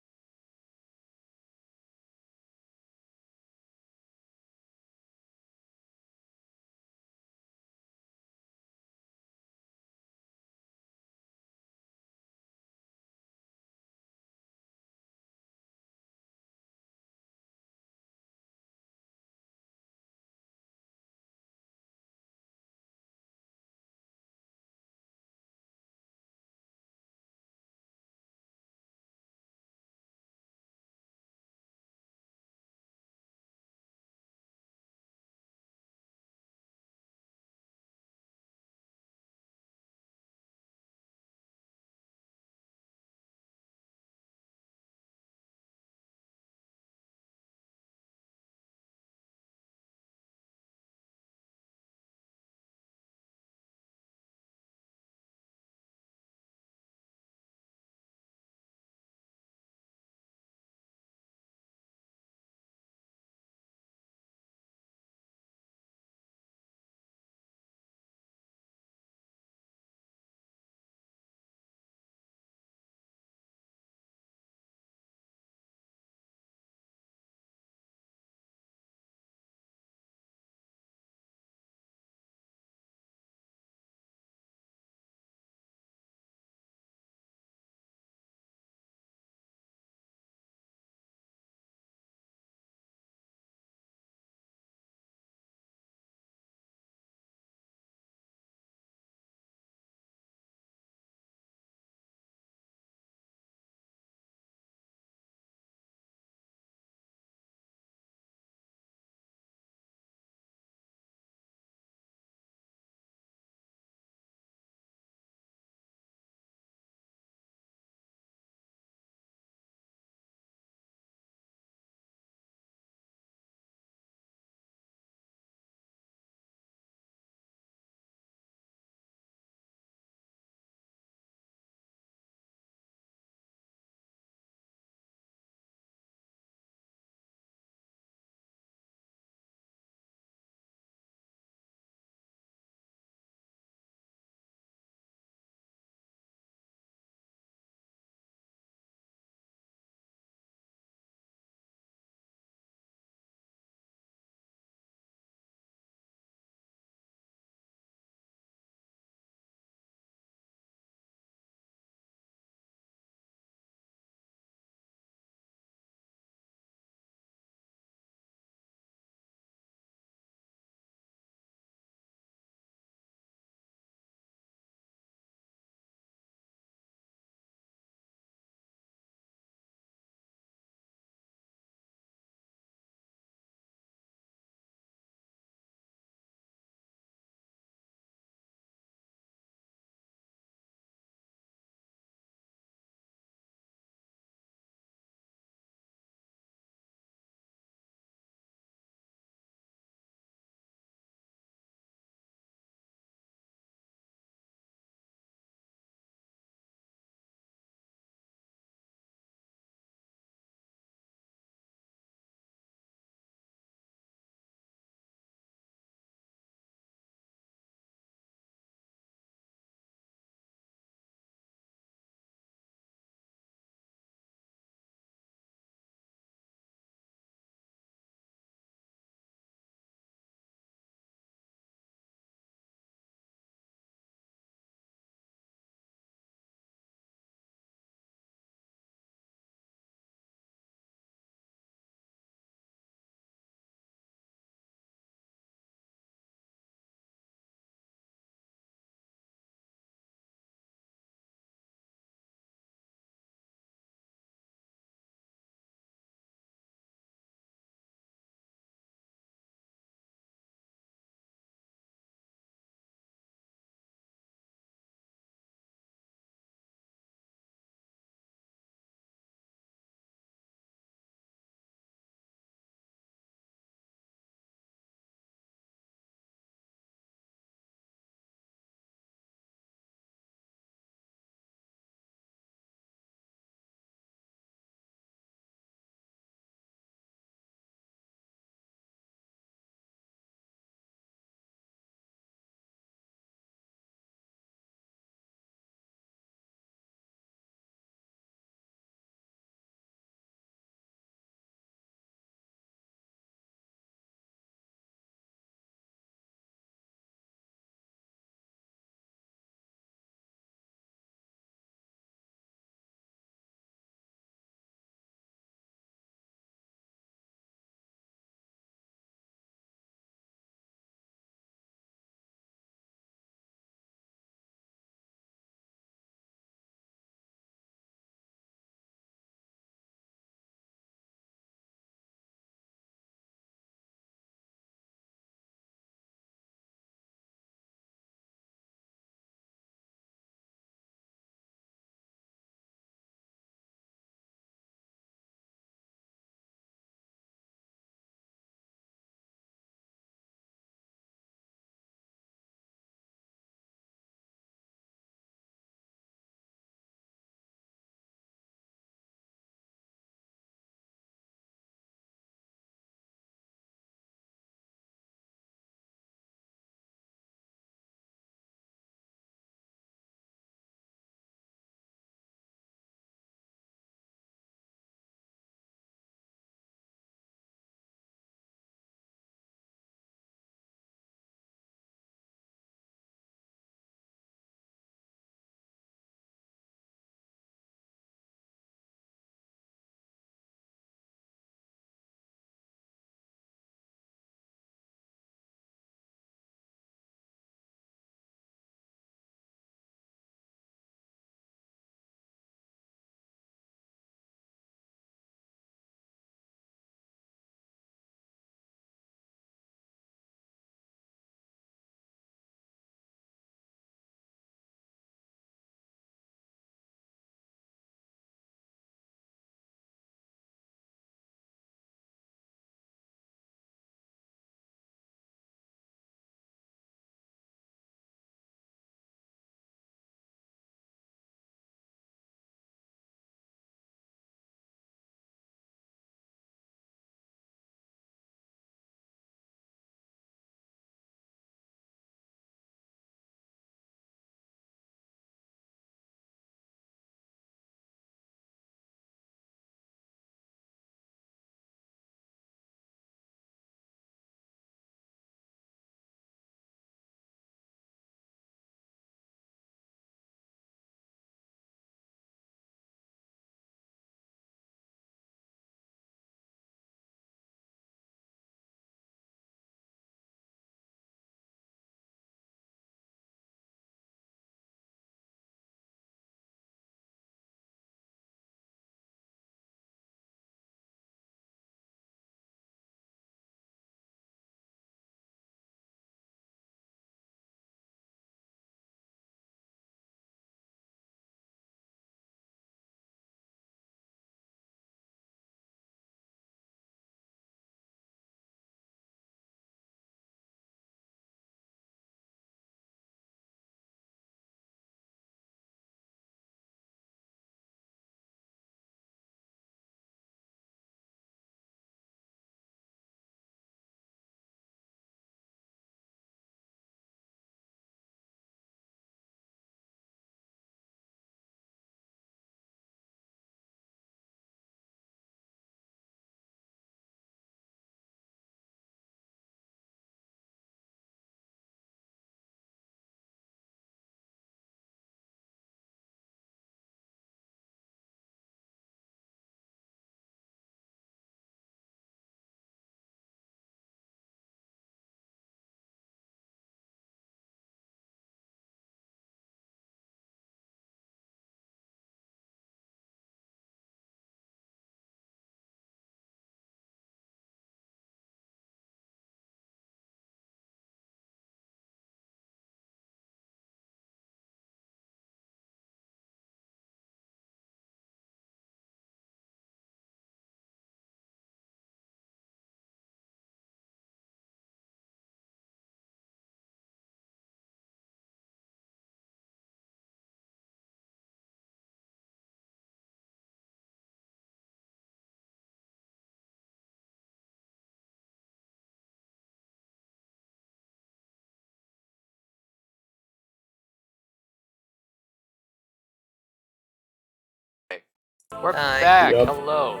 We're Hi. back. Yup. Hello.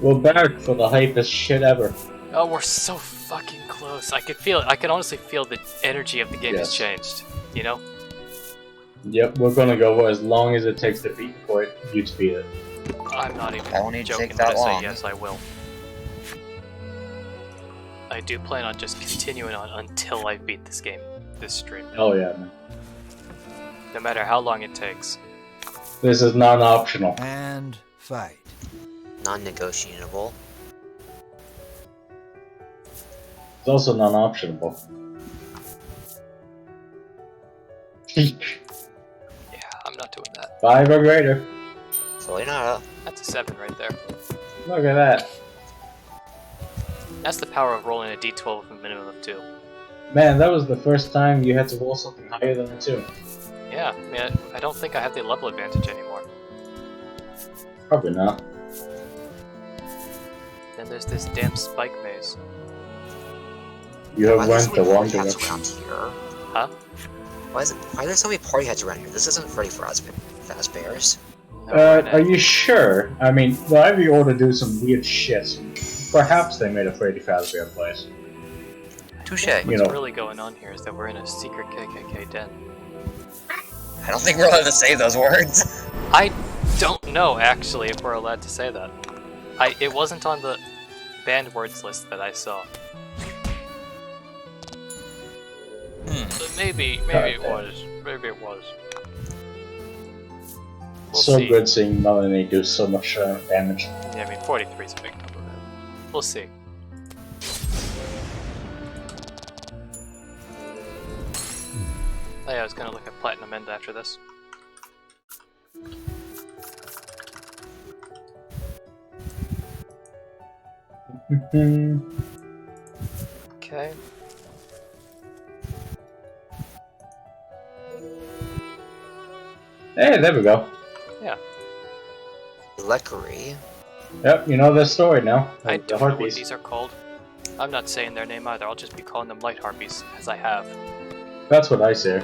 We're back for the hypest shit ever. Oh, we're so fucking close. I could feel it. I can honestly feel the energy of the game has Yes. changed. You know? Yep, we're gonna go for as long as it takes to beat for you to beat it. I'm not even I won't need to joking take when I that say long. yes, I will. I do plan on just continuing on until I beat this game, this stream, Oh yeah, man. no matter how long it takes. This is non-optional. And fight. Non-negotiable. It's also non-optionable. Yeah, I'm not doing that. 5 or greater. So you're not That's a 7 right there. Look at that. That's the power of rolling a d12 with a minimum of 2. Man, that was the first time you had to roll something higher than a 2. Yeah, I mean, I don't think I have the level advantage anymore. Probably not. Then there's this damn spike maze. You have Why there's went so the many wrong party hats direction. around here? Huh? Why are there so many party hats around here? This isn't Freddy Fazbear's. No, we're in Are it. you sure? I mean, the Ivy Order do some weird shit. Perhaps they made a Freddy Fazbear place. Touche. What's you know. really going on here is that we're in a secret KKK den. I don't think we're allowed to say those words. I don't know, actually, if we're allowed to say that. It wasn't on the banned words list that I saw. But maybe it was. Maybe it was. We'll So see. good seeing Melanie do so much damage. Yeah, I mean, 43 is a big number. We'll see. Oh yeah, I was gonna look at Platinum End after this. Okay. Hey, there we go. Leckery. Yep, you know the story now. I The don't know what harpies. these are called. I'm not saying their name either, I'll just be calling them light harpies, as I have. That's what I say.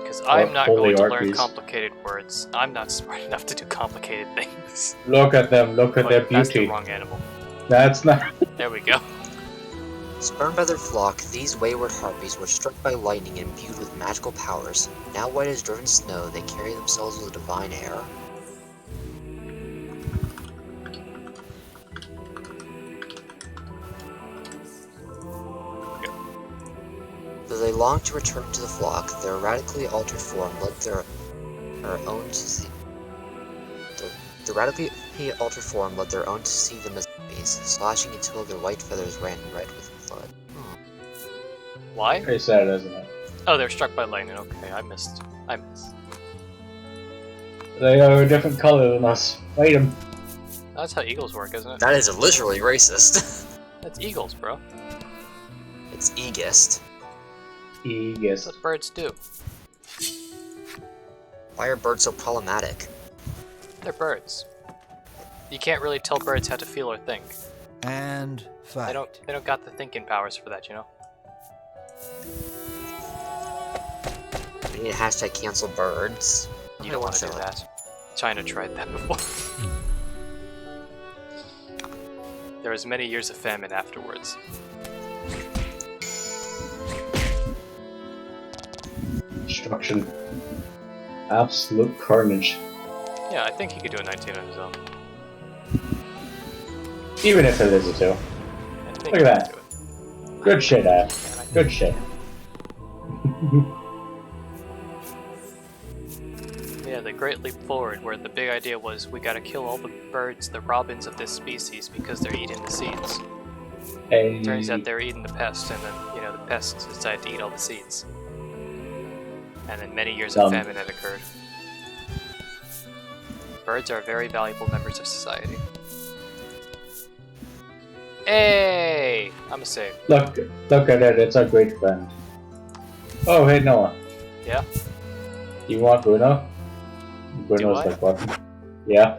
Because I'm not holy going to learn harpies. complicated words. I'm not smart enough to do complicated things. Look at them, look at But their that's the beauty. wrong animal. That's not. There we go. Spurned by their flock, these wayward harpies were struck by lightning and imbued with magical powers. Now white as driven snow, they carry themselves with a divine air. Though they long to return to the flock, their radically altered form led their own to see. The radically altered form led their own to see them as enemies, slashing until their white feathers ran red with blood. Why? Very sad, isn't it? Oh, they're struck by lightning. Okay, I missed. They are a different color than us. Fight them. That's how eagles work, isn't it? That is literally racist. That's eagles, bro. It's Aegist. Yes. That's what birds do. Why are birds so problematic? They're birds. You can't really tell birds how to feel or think. And fight. They don't got the thinking powers for that, you know? We need to hashtag cancel birds. You don't want to do that. China tried that before. There was many years of famine afterwards. Destruction. Absolute carnage. Yeah, I think he could do a 19 on his own. Even if it is a 2. I think Look at he that. could do it. Good shit, Ash. Man, Good shit. Yeah, the Great Leap Forward, where the big idea was we gotta kill all the birds, the robins of this species, because they're eating the seeds. Hey. Turns out they're eating the pest, and then, you know, the pests decided to eat all the seeds. And then many years of Dumb. famine had occurred. Birds are very valuable members of society. Hey! I'm a save. Look at it, it's our great friend. Oh, hey Noah. Yeah? You want Bruno? Bruno's I? like what? Yeah.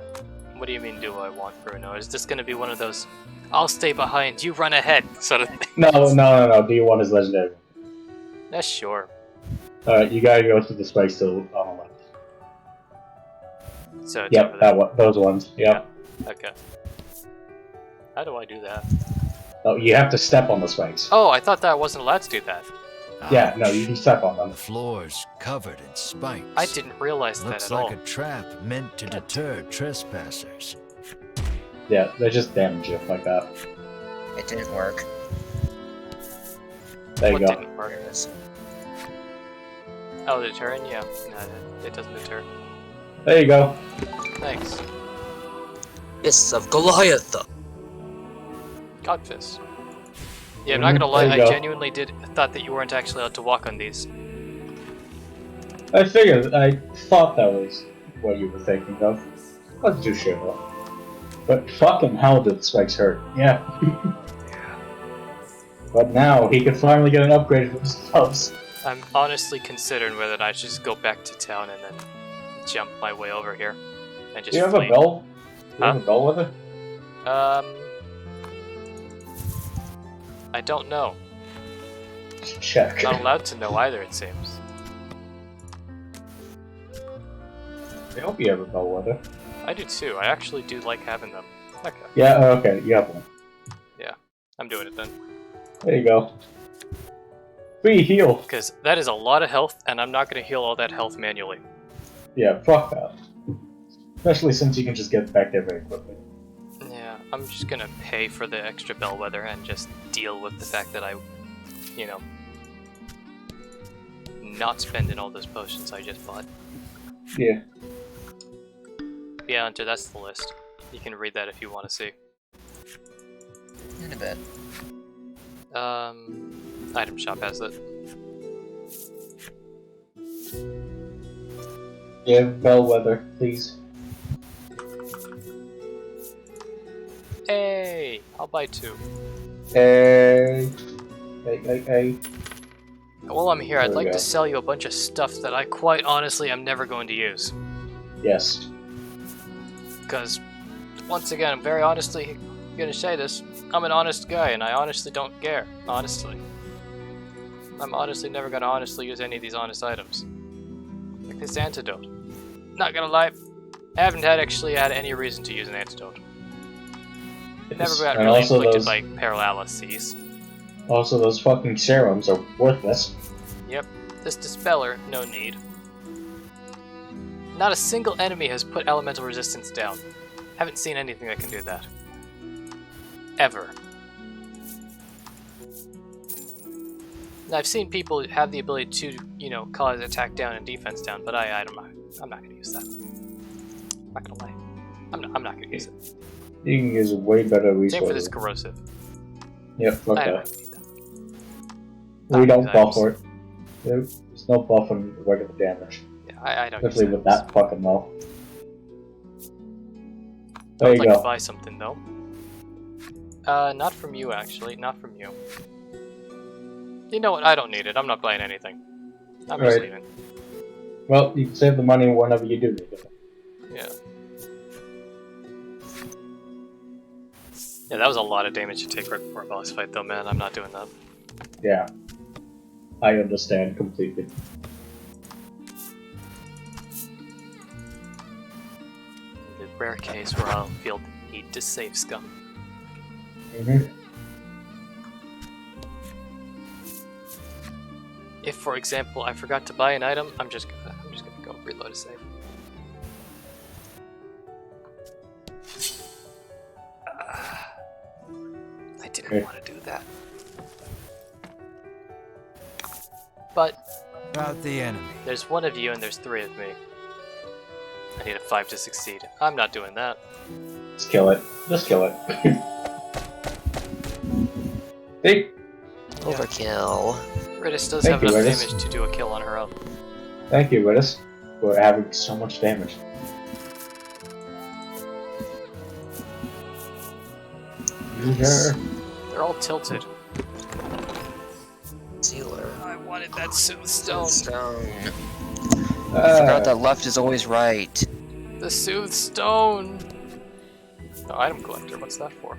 What do you mean, do I want Bruno? Is this gonna be one of those, I'll stay behind, you run ahead sort of thing? No. Do you want his legendary? Yeah, sure. Alright, you gotta go to the spike still on the left. So it's over Yep, there. those ones. Yep. Okay. How do I do that? Oh, you have to step on the spikes. Oh, I thought that I wasn't allowed to do that. Yeah, no, you can step on them. The floor's covered in spikes. I didn't realize that Looks at like all. a trap meant to deter trespassers. Yeah, they just damage you like that. It didn't work. There you What go. didn't work? There it is. Oh, the deterrent? Yeah. No, it doesn't deter. There you go. Thanks. Fists of Goliath. Godfist. Yeah, I'm not gonna Mhm, lie, there I you go. genuinely thought that you weren't actually allowed to walk on these. I thought that was what you were thinking of. Let's do shit up. But fucking hell did the spikes hurt. Yeah. But now he can finally get an upgrade for his gloves. I'm honestly considering whether I should just go back to town and then jump my way over here and just Do you have a flee. bell? Do you Huh? have a bell with it? I don't know. Check. Not allowed to know either, it seems. I hope you have a bell with it. I do too. I actually do like having them. Okay, Yeah, okay, you have one. I'm doing it then. There you go. Free heal. Because that is a lot of health, and I'm not going to heal all that health manually. Yeah, fuck that. Especially since you can just get back there very quickly. Yeah, I'm just going to pay for the extra bellwether and just deal with the fact that I, you know, not spending all those potions I just bought. Yeah. Yeah, Hunter, that's the list. You can read that if you want to see. In a bit. Item shop has it. Yeah, bellwether, please. Hey, I'll buy 2. Hey. Hey. While I'm here, I'd There we like go. to sell you a bunch of stuff that I quite honestly am never going to use. Yes. Because, once again, I'm very honestly gonna say this. I'm an honest guy, and I honestly don't care. Honestly. I'm honestly never gonna honestly use any of these honest items. Like this antidote. Not gonna lie, I haven't actually had any reason to use an antidote. Never got And really also inflicted those, by paralyses. also those fucking serums are worthless. Yep, this dispeller, no need. Not a single enemy has put elemental resistance down. Haven't seen anything that can do that. Ever. Now, I've seen people have the ability to, you know, cause attack down and defense down, but I'm not gonna use that. I'm not gonna lie. I'm not gonna use it. You can use way better Same for this resources. corrosive. Yep, fuck I that. don't need that. We don't These buff items. for it. There's no buff on regular damage. Yeah, I don't Especially use with items. that fucking low. I There would you like to go. buy something though. Not from you actually, not from you. You know what? I don't need it. I'm not buying anything. I'm just Right. leaving. Well, you can save the money whenever you do need it. Yeah. Yeah, that was a lot of damage to take right before a boss fight though, man. I'm not doing that. Yeah. I understand completely. The rare case where I'll feel the need to save scum. Mm-hmm. If, for example, I forgot to buy an item, I'm just gonna go reload a save. I didn't Okay. want to do that. But About the enemy. there's one of you and there's 3 of me. I need a 5 to succeed. I'm not doing that. Just kill it. Just kill it. See? Overkill. Ritis does Thank have you, enough Ritis. damage to do a kill on her own. Thank you, Ritis, for having so much damage. Nice. They're all tilted. Sealer. I wanted that Sooth Stone. Stone. Forgot that left is always right. The Sooth Stone! No, item collector, what's that for?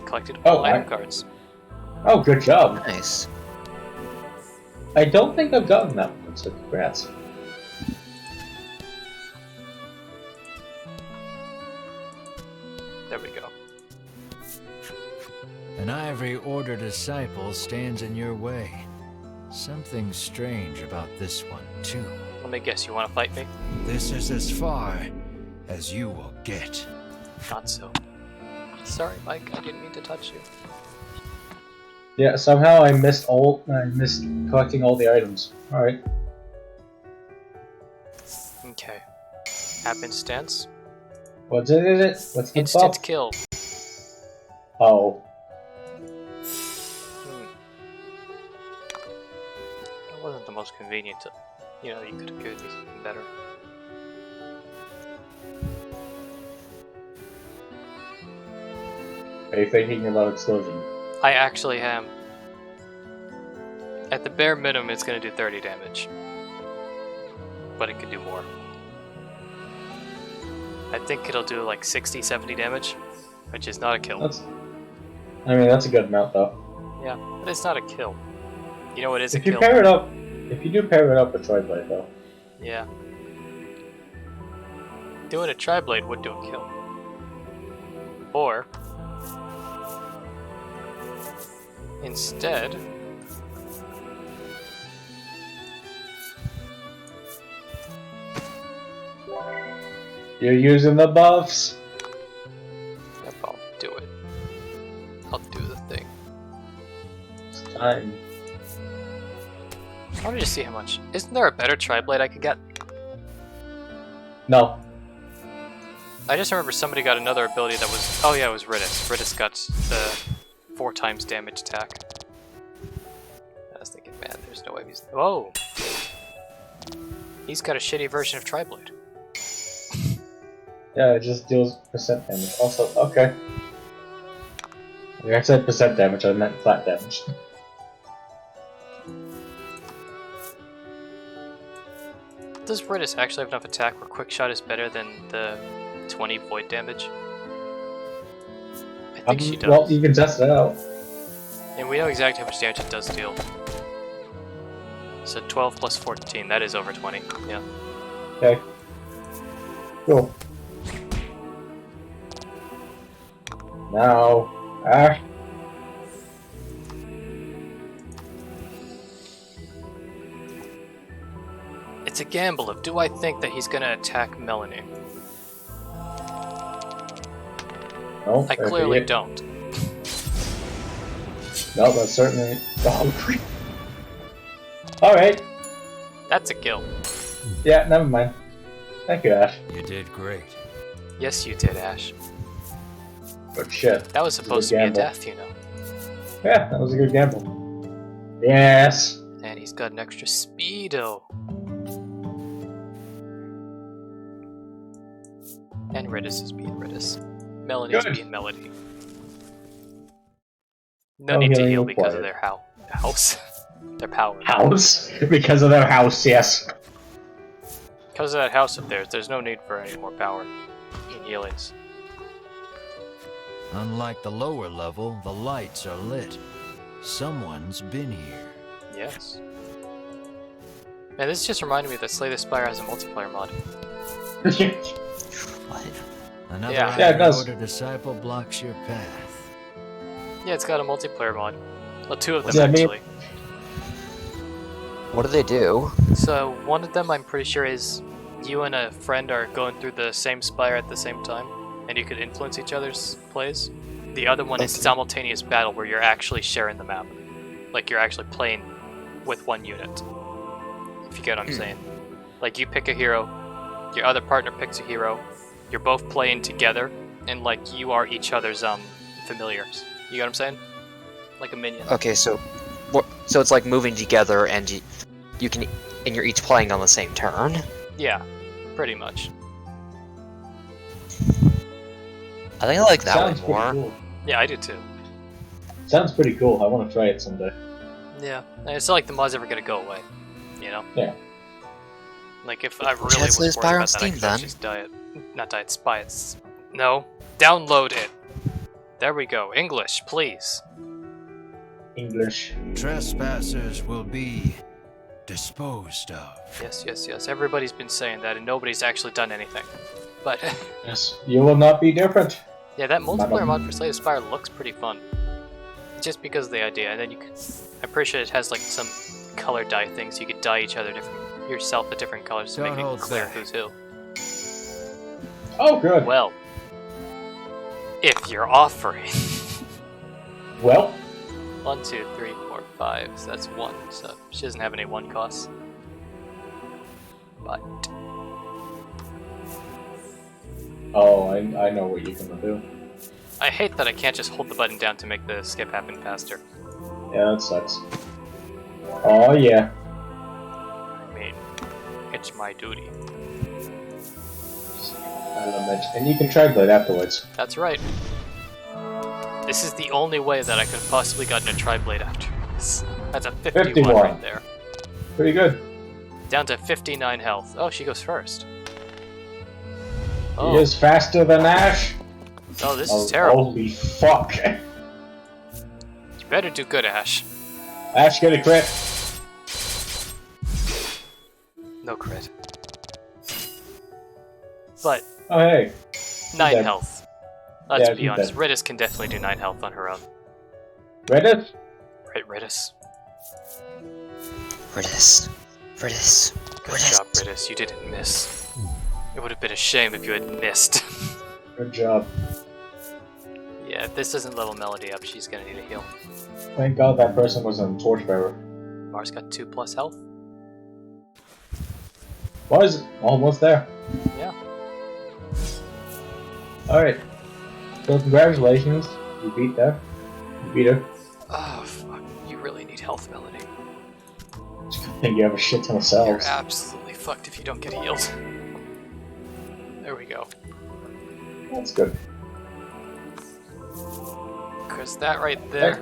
Collected all Oh, item cards. Oh, good job. An Ivory Order disciple stands in your way. Something strange about this one, too. Let me guess, you want to fight me? This is as far as you will get. Not so. Sorry, Mike, I didn't mean to touch you. Yeah, somehow I missed collecting all the items. Alright. Okay. Happenstance. What's it? What's the Instant buff? kill. Oh. That wasn't the most convenient. You know, you could have given me something better. Are you thinking about explosion? I actually am. At the bare minimum, it's going to do 30 damage. But it could do more. I think it'll do like 60, 70 damage, which is not a kill. That's a good amount though. Yeah, but it's not a kill. You know what is a If you kill? pair it up, if you do pair it up with Triblade though. Yeah. Doing a Tri-Blade would do a kill. Or, instead, You're using the buffs. yep, I'll do it. I'll do the thing. It's time. I wanted to see how much. Isn't there a better Tri-Blade I could get? No. I just remember somebody got another ability that was. Oh yeah, it was Ridis. Ridis got the 4 times damage attack. I was thinking, man, there's no way he's. Whoa! He's got a shitty version of Tri-Blade. Yeah, it just deals percent damage. Also, okay. When I said percent damage, I meant flat damage. Does Ridis actually have enough attack where Quick Shot is better than the 20 void damage? I think she does. Well, you can test it out. And we know exactly how much damage it does deal. So 12 plus 14, that is over 20. Yeah. Okay. Cool. Now, Ash. It's a gamble of do I think that he's gonna attack Melanie? No, I that'd clearly be it. don't. No, that's certainly. Oh. Alright. That's a kill. Yeah, never mind. Thank you, Ash. You did great. Yes, you did, Ash. But shit. That was supposed to be a death, you know. Yeah, that was a good gamble. Yes. And he's got an extra speedo. And Ridis is being Ridis. Melody's Good. being Melody. No No need to healing heal because of required. their house. Their power. House? Because of their house, yes. Because of that house of theirs, there's no need for any more power in healings. Unlike the lower level, the lights are lit. Someone's been here. Yes. Man, this just reminded me that Slay the Spire has a multiplayer mod. What? Another Yeah. Yeah, it Ivory does. Order disciple blocks your path. Yeah, it's got a multiplayer mod. Well, 2 of them Yeah, me- actually. What do they do? So one of them I'm pretty sure is you and a friend are going through the same spire at the same time, and you could influence each other's plays. The other one is Okay. simultaneous battle where you're actually sharing the map. Like you're actually playing with one unit. If you get what I'm saying. Like you pick a hero, your other partner picks a hero, you're both playing together, and like you are each other's familiars. You get what I'm saying? Like a minion. Okay, so so it's like moving together, and you can, and you're each playing on the same turn. Yeah, pretty much. I think I like that Sounds one more. pretty cool. Yeah, I do too. Sounds pretty cool. I want to try it someday. Yeah, and it's not like the mod's ever gonna go away, you know? Yeah. Like if I really should was Slay worried the Spire on about that, I Steam, could then. just not diet, spy it. No, download it. There we go. English, please. English. Trespassers will be disposed of. Yes, yes, yes. Everybody's been saying that, and nobody's actually done anything. But Yes. You will not be different. yeah, that multiplayer Madam. mod for Slay the Spire looks pretty fun. just because of the idea, and then you could. I'm pretty sure it has like some color dye things. You could dye each other yourself a different colors to Don't make it hold clear back. who's who. Oh, good. Well, if you're offering. Well, 1, 2, 3, 4, 5. So that's 1. So she doesn't have any 1 costs. But oh, I know what you're gonna do. I hate that I can't just hold the button down to make the skip happen faster. Yeah, that sucks. Oh yeah. I mean, it's my duty. And you can try blade afterwards. That's right. This is the only way that I could have possibly gotten a tri-blade after this. That's a 51, 51. right there. Pretty good. Down to 59 health. Oh, she goes first. He Oh, is faster than Ash. oh this is terrible. Holy fuck. You better do good, Ash. Ash, get a crit. No crit. But Oh hey. 9 dead. health. Let's Yeah, be he's honest, dead. Ridis can definitely do 9 health on her own. Reddit? Right, Ridis? Ridis. Ridis. Good Ridis. job, Ridis. You didn't miss. It would have been a shame if you had missed. Good job. Yeah, if this doesn't level Melody up, she's gonna need a heal. Thank God that person was a torchbearer. Mars got 2+ health. Why is it almost there? Yeah. Alright. So congratulations. You beat that. You beat her. Oh, fuck. You really need health, Melody. I think you have a shit ton of You're cells. absolutely fucked if you don't get healed. There we go. That's good. Because that right there,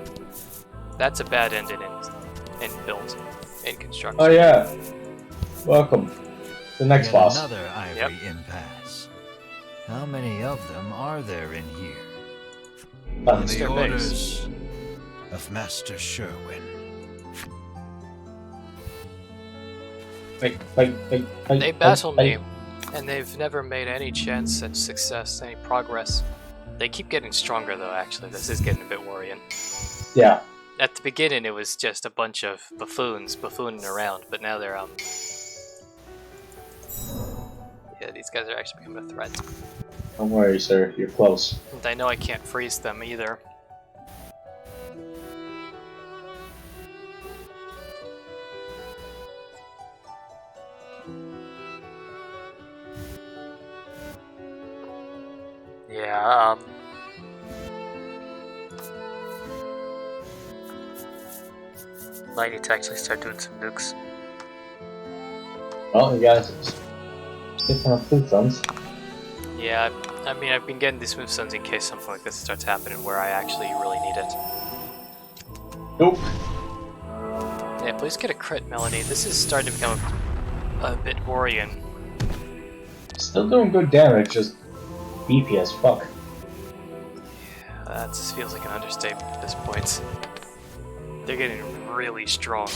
that's a bad ending in build, in construction. Oh yeah. Welcome. The next Yet boss. another ivory impasse. How many of them are there in here? On Tons. the their base. orders of Master Sherwin. They battle me, and they've never made any chance at success, any progress. They keep getting stronger though, actually. This is getting a bit worrying. Yeah. At the beginning, it was just a bunch of buffoons buffooning around, but now they're, yeah, these guys are actually becoming a threat. Don't worry, sir. You're close. And I know I can't freeze them either. Yeah, might need to actually start doing some nukes. Well, you guys get some food zones. Yeah, I mean, I've been getting these move zones in case something like this starts happening where I actually really need it. Nope. Yeah, please get a crit, Melanie. This is starting to become a bit worrying. Still doing good damage, just BP as fuck. That just feels like an understatement at this point. They're getting really strong.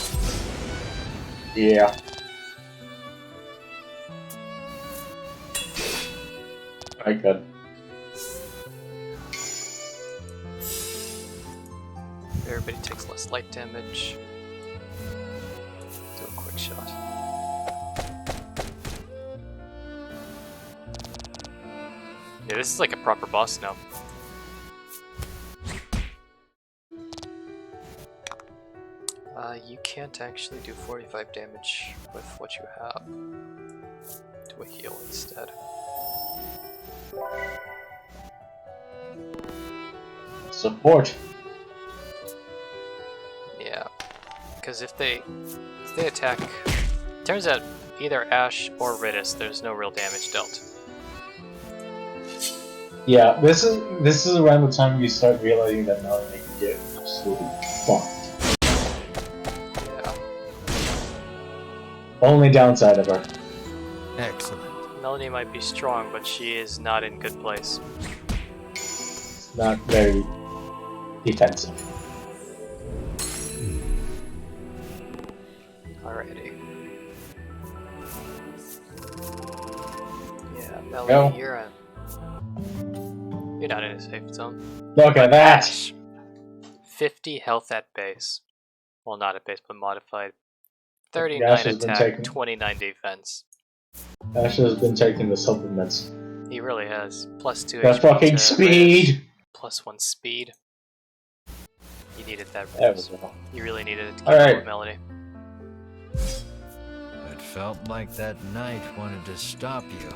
Yeah. Alright, good. Everybody takes less light damage. Do a quick shot. Yeah, this is like a proper boss now. You can't actually do 45 damage with what you have. Do a heal instead. Support. Yeah, because if they attack, turns out either Ash or Ridis, there's no real damage dealt. Yeah, this is around the time you start realizing that Melanie can get absolutely fucked. Yeah, Only downside of her. Excellent. Melanie might be strong, but she is not in good place. It's not very defensive. Alrighty. Yeah, Go. Melanie, you're not in a safe zone. Look at that! Ash, 50 health at base. Well, not at base, but modified. 39 Dash has been attack, taken. 29 defense. Ash has been taking the supplements. He really has. Plus 2 The HP fucking to speed! Reyes, plus 1 speed. You needed that. There Reyes. we go. You really needed it to All keep right. up with Melody. It felt like that night wanted to stop you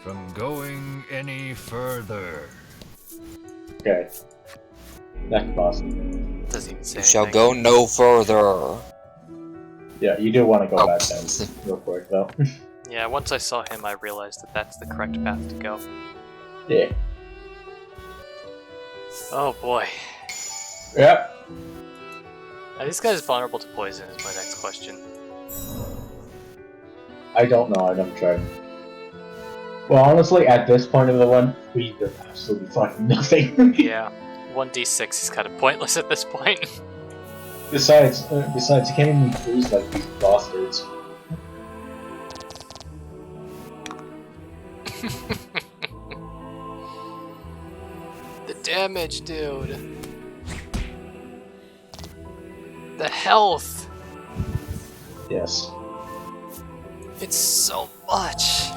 from going any further. Okay. Next boss. Doesn't even say You shall anything. go no further. Yeah, you do want to go Oh. back then, real quick though. Yeah, once I saw him, I realized that that's the correct path to go. Yeah. Oh boy. Yep. This guy's vulnerable to poison is my next question. I don't know, I never tried. Well, honestly, at this point of the run, we did absolutely fucking nothing. Yeah, 1d6 is kind of pointless at this point. Besides, you can't even lose like these bastards. The damage, dude. The health. Yes. It's so much.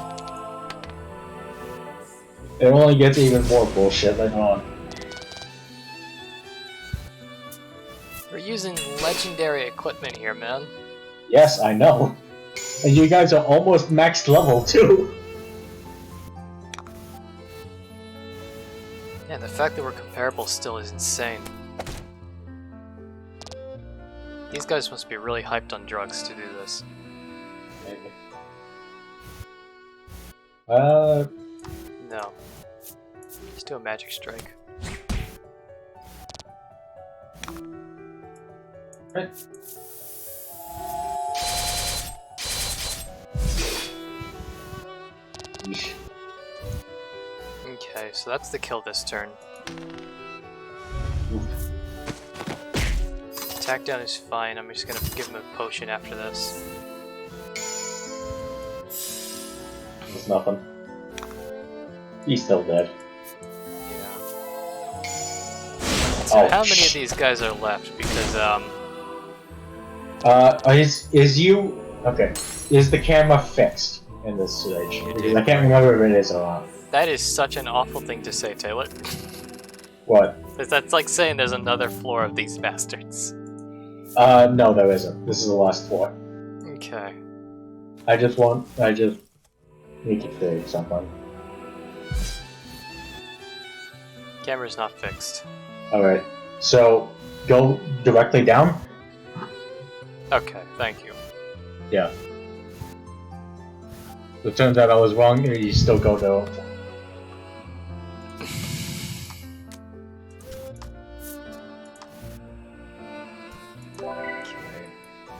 It only gets even more bullshit later on. We're using legendary equipment here, man. Yes, I know. And you guys are almost max level too. Yeah, the fact that we're comparable still is insane. These guys must be really hyped on drugs to do this. Maybe. No. Just do a magic strike. Right. Yeesh. Okay, so that's the kill this turn. Oof. Attack down is fine, I'm just gonna give him a potion after this. It's nothing. He's still dead. Yeah. So Oh, how many of these guys are left? Because, is you... Okay. Is the camera fixed in this stage? It Because is. I can't remember if it is or not. that is such an awful thing to say, Taylor. What? That's like saying there's another floor of these bastards. No, there isn't. This is the last floor. Okay. I just need to figure something. Camera's not fixed. Alright. So, go directly down? Okay, thank you. Yeah. It turns out I was wrong, and you still go down.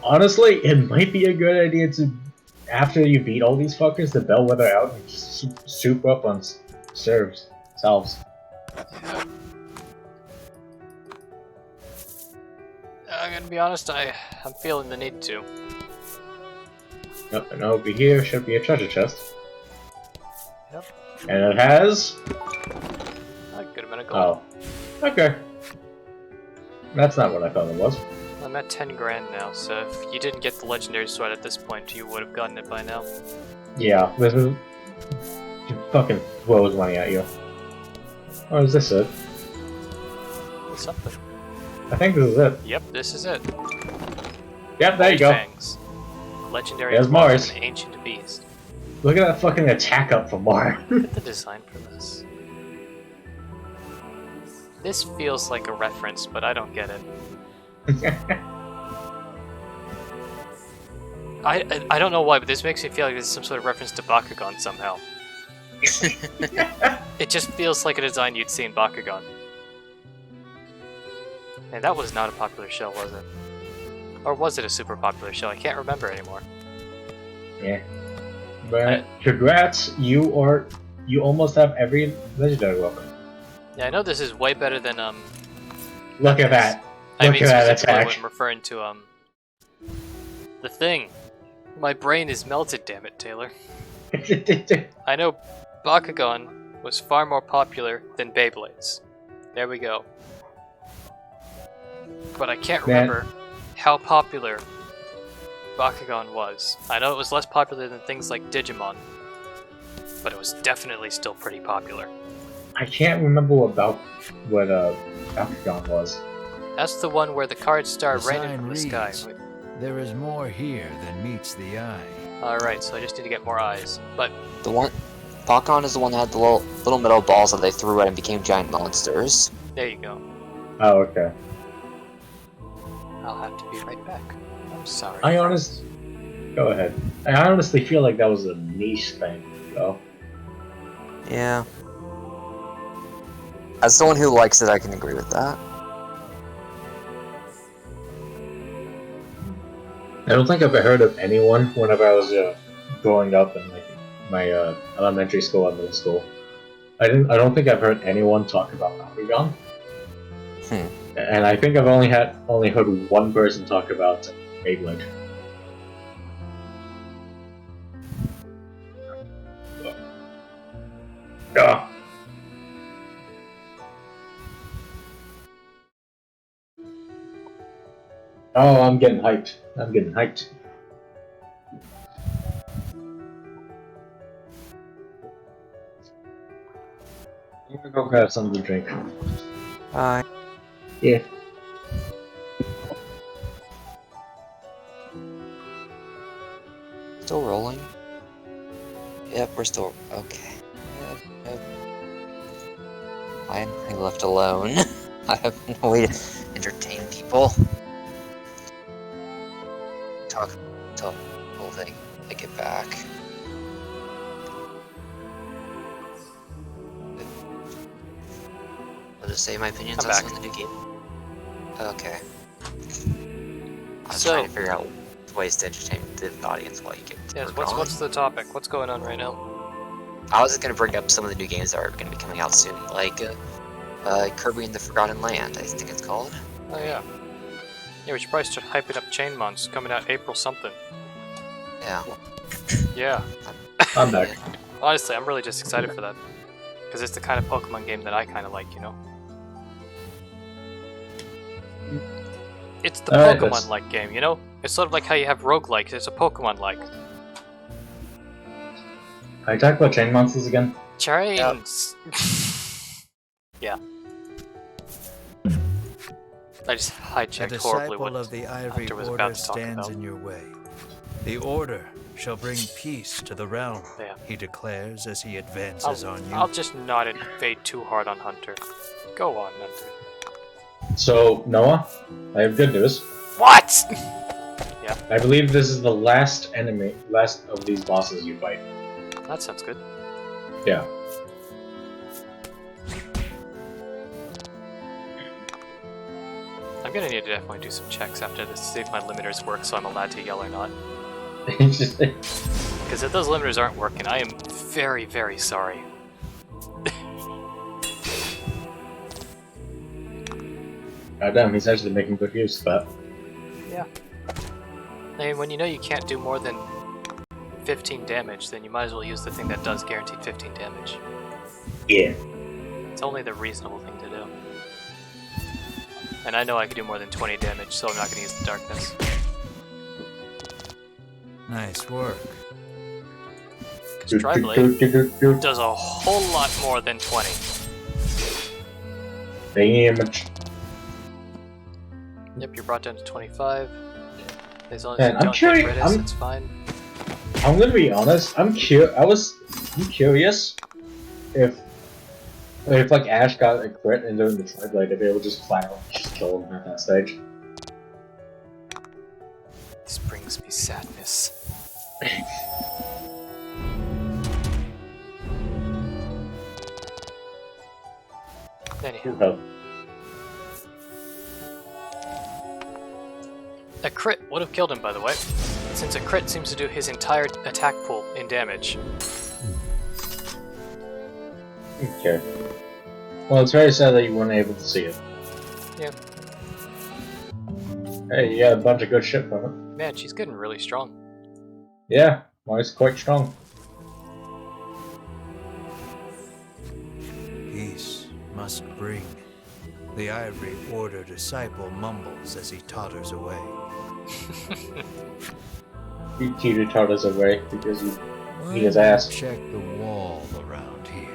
Honestly, it might be a good idea to, after you beat all these fuckers, to bellwether out and just soup up on selves. I'm gonna be honest, I'm feeling the need to. Yep, and over here should be a treasure chest. Yep. And it has... A good amount of gold. Oh. Okay. That's not what I thought it was. I'm at 10 grand now, so if you didn't get the legendary sword at this point, you would have gotten it by now. Yeah, this is... She fucking throws money at you. Oh, is this it? Something. I think this is it. Yep, this is it. Yep, there you go. Fangs. Legendary There's claw Mars. of an ancient beast. Look at that fucking attack up from Mar. Look at the design for this. This feels like a reference, but I don't get it. I don't know why, but this makes me feel like this is some sort of reference to Bakugan somehow. It just feels like a design you'd see in Bakugan. And that was not a popular show, was it? Or was it a super popular show? I can't remember anymore. Yeah. But congrats, you almost have every legendary weapon. Yeah, I know this is way better than Look at that. I Look mean at that specifically attack. when I'm referring to The Thing. My brain is melted, damn it, Taylor. I know Bakugan was far more popular than Beyblades. There we go. but I can't Man. remember how popular Bakugan was. I know it was less popular than things like Digimon, but it was definitely still pretty popular. I can't remember what Bakugan was. That's the one where the cards start The raining sign from the sky. reads, "There is more here than meets the eye." Alright, so I just need to get more eyes. But The one, Bakon is the one that had the little metal balls that they threw at and became giant monsters. there you go. Oh, okay. I'll have to be right back. I'm sorry. Go ahead. I honestly feel like that was a niche thing, though. Yeah. As someone who likes it, I can agree with that. I don't think I've ever heard of anyone whenever I was growing up in like my elementary school and middle school. I don't think I've heard anyone talk about Bakugan. And I think I've only heard one person talk about Beyblade. Ah. Oh, I'm getting hyped. I'm gonna go grab something to drink. Yeah. Still rolling? Yep, we're still... okay. Yep. Why am I left alone? I have no way to entertain people. Talk until the whole thing. I get back. I'll just say my opinions I'm on back. some of the new game. Okay. I was So- trying to figure out ways to entertain the audience while you get Yes, work what's on. the topic? What's going on right now? I was going to bring up some of the new games that are going to be coming out soon, like Kirby and the Forgotten Land, I think it's called. Oh yeah. Yeah, we should probably start hyping up Chain Mons coming out April something. Yeah. Yeah. I'm back. Honestly, I'm really just excited for that. Because it's the kind of Pokemon game that I kind of like, you know? It's the Alright, that's- Pokemon-like game, you know? It's sort of like how you have roguelikes, it's a Pokemon-like. Can I talk about Chain Monsters again? Chains! Yeah. I just A hijacked horribly disciple what of the Ivory Hunter was Order about to talk stands about. in your way. The Order shall bring peace to the realm, Yeah. he declares as he advances on you. I'll just not invade too hard on Hunter. Go on, Hunter. So, Noah, I have good news. What?! I believe this is the last of these bosses you fight. That sounds good. Yeah. I'm gonna need to definitely do some checks after this to see if my limiters work so I'm allowed to yell or not. Because if those limiters aren't working, I am very, very sorry. Goddamn, he's actually making good use of that. Yeah. I mean, when you know you can't do more than 15 damage, then you might as well use the thing that does guaranteed 15 damage. Yeah. It's only the reasonable thing to do. And I know I can do more than 20 damage, so I'm not gonna use the darkness. Nice work. Because Triblade does a whole lot more than 20. Damage. Yep, you're brought down to 25. As long as Man, you I'm don't curious- get Britus, it's fine. I'm gonna be honest. I'm curious if like Ash got a crit and doing the Triblade, if it would just flat out just kill him at that stage. This brings me sadness. Anyhow, Oh, a crit would have killed him, by the way, since a crit seems to do his entire attack pool in damage. okay. Well, it's very sad that you weren't able to see it. Yeah. Hey, you got a bunch of good shit from it. Man, she's getting really strong. Yeah, well, it's quite strong. Peace must bring The Ivory Order disciple mumbles as he totters away. He teeter totters away because he Why his don't ass. you check the wall around here?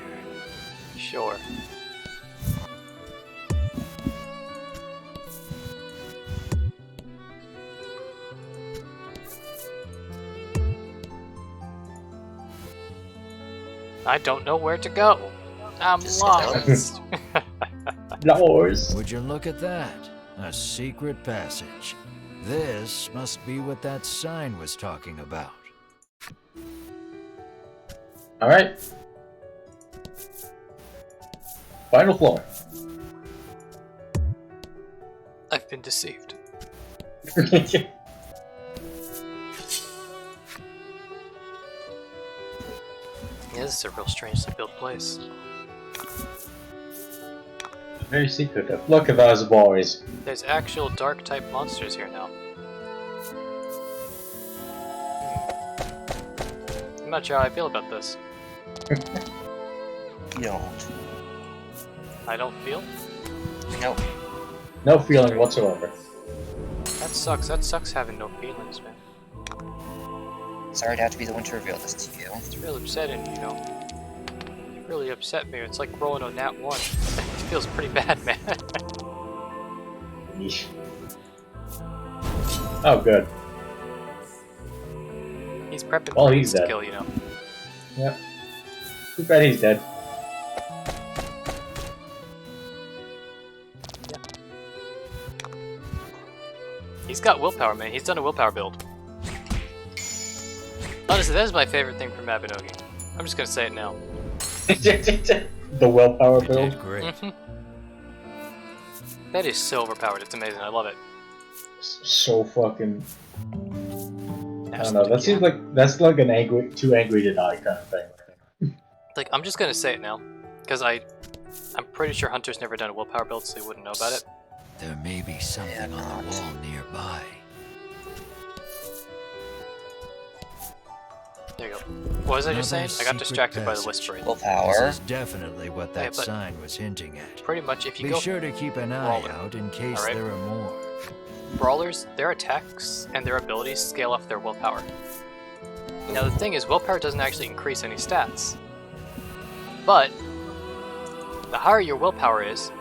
Sure. I don't know where to go. I'm Just sit down. lost. Lors. Would you look at that? A secret passage. This must be what that sign was talking about. Alright. Final floor. I've been deceived. Yeah, this is a real strangely built place. Very secretive. Look at those boys. There's actual dark type monsters here now. I'm not sure how I feel about this. You don't. I don't feel? No. No feeling whatsoever. That sucks. That sucks having no feelings, man. Sorry to have to be the one to reveal this to you. It's real upsetting, you know. You really upset me. It's like rolling a nat 1. It feels pretty bad, man. Yeesh. Oh, good. He's prepping Well, for he's dead. kill, you know. Yep. Too bad he's dead. He's got willpower, man. He's done a willpower build. Honestly, that is my favorite thing from Mabinogi. I'm just gonna say it now. The willpower You build. did great. That is so overpowered. It's amazing. I love it. So fucking. I don't know. That Yeah. seems like that's like an angry, too angry to die kind of thing. Like, I'm just gonna say it now, because I'm pretty sure Hunter's never done a willpower build, so he wouldn't know about it. There may be something on the wall nearby. There you go. What was I just saying? Another I got secret distracted by the passage. whispering. Willpower. This is definitely what that Yeah, but- sign was hinting at. Pretty much, if you Be go sure to keep an eye Brawler. out in case Alright. there are more. brawlers, their attacks and their abilities scale off their willpower. Now the thing is, willpower doesn't actually increase any stats. But the higher your willpower is,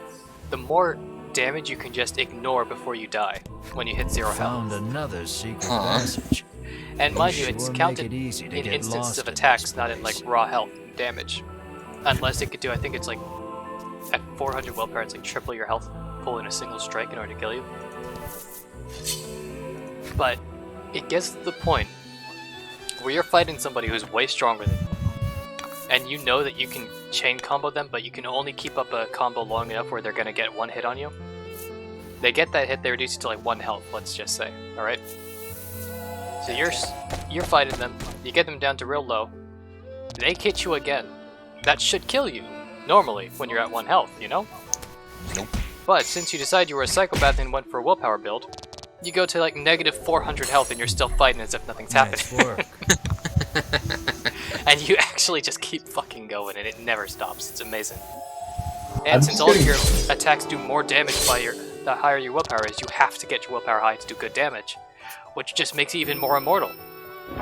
the more damage you can just ignore before you die when you hit 0 Found health. another secret Huh. passage. And mind you, Sure it's make counted it easy to in get instances lost of in attacks, this not in like place. raw health damage. Unless it could do, I think it's like at 400 willpower, it's like triple your health, pull in a single strike in order to kill you. But it gets to the point where you're fighting somebody who's way stronger than you, and you know that you can chain combo them, but you can only keep up a combo long enough where they're gonna get one hit on you. They get that hit, they reduce it to like 1 health, let's just say, alright? So you're fighting them, you get them down to real low, they hit you again. That should kill you, normally, when you're at 1 health, you know? Nope. But since you decided you were a psychopath and went for a willpower build, you go to like negative 400 health and you're still fighting as if nothing's Nice happening. work. And you actually just keep fucking going and it never stops. It's amazing. I'm And since just all of getting- your attacks do more damage the higher your willpower is, you have to get your willpower high to do good damage. Which just makes you even more immortal.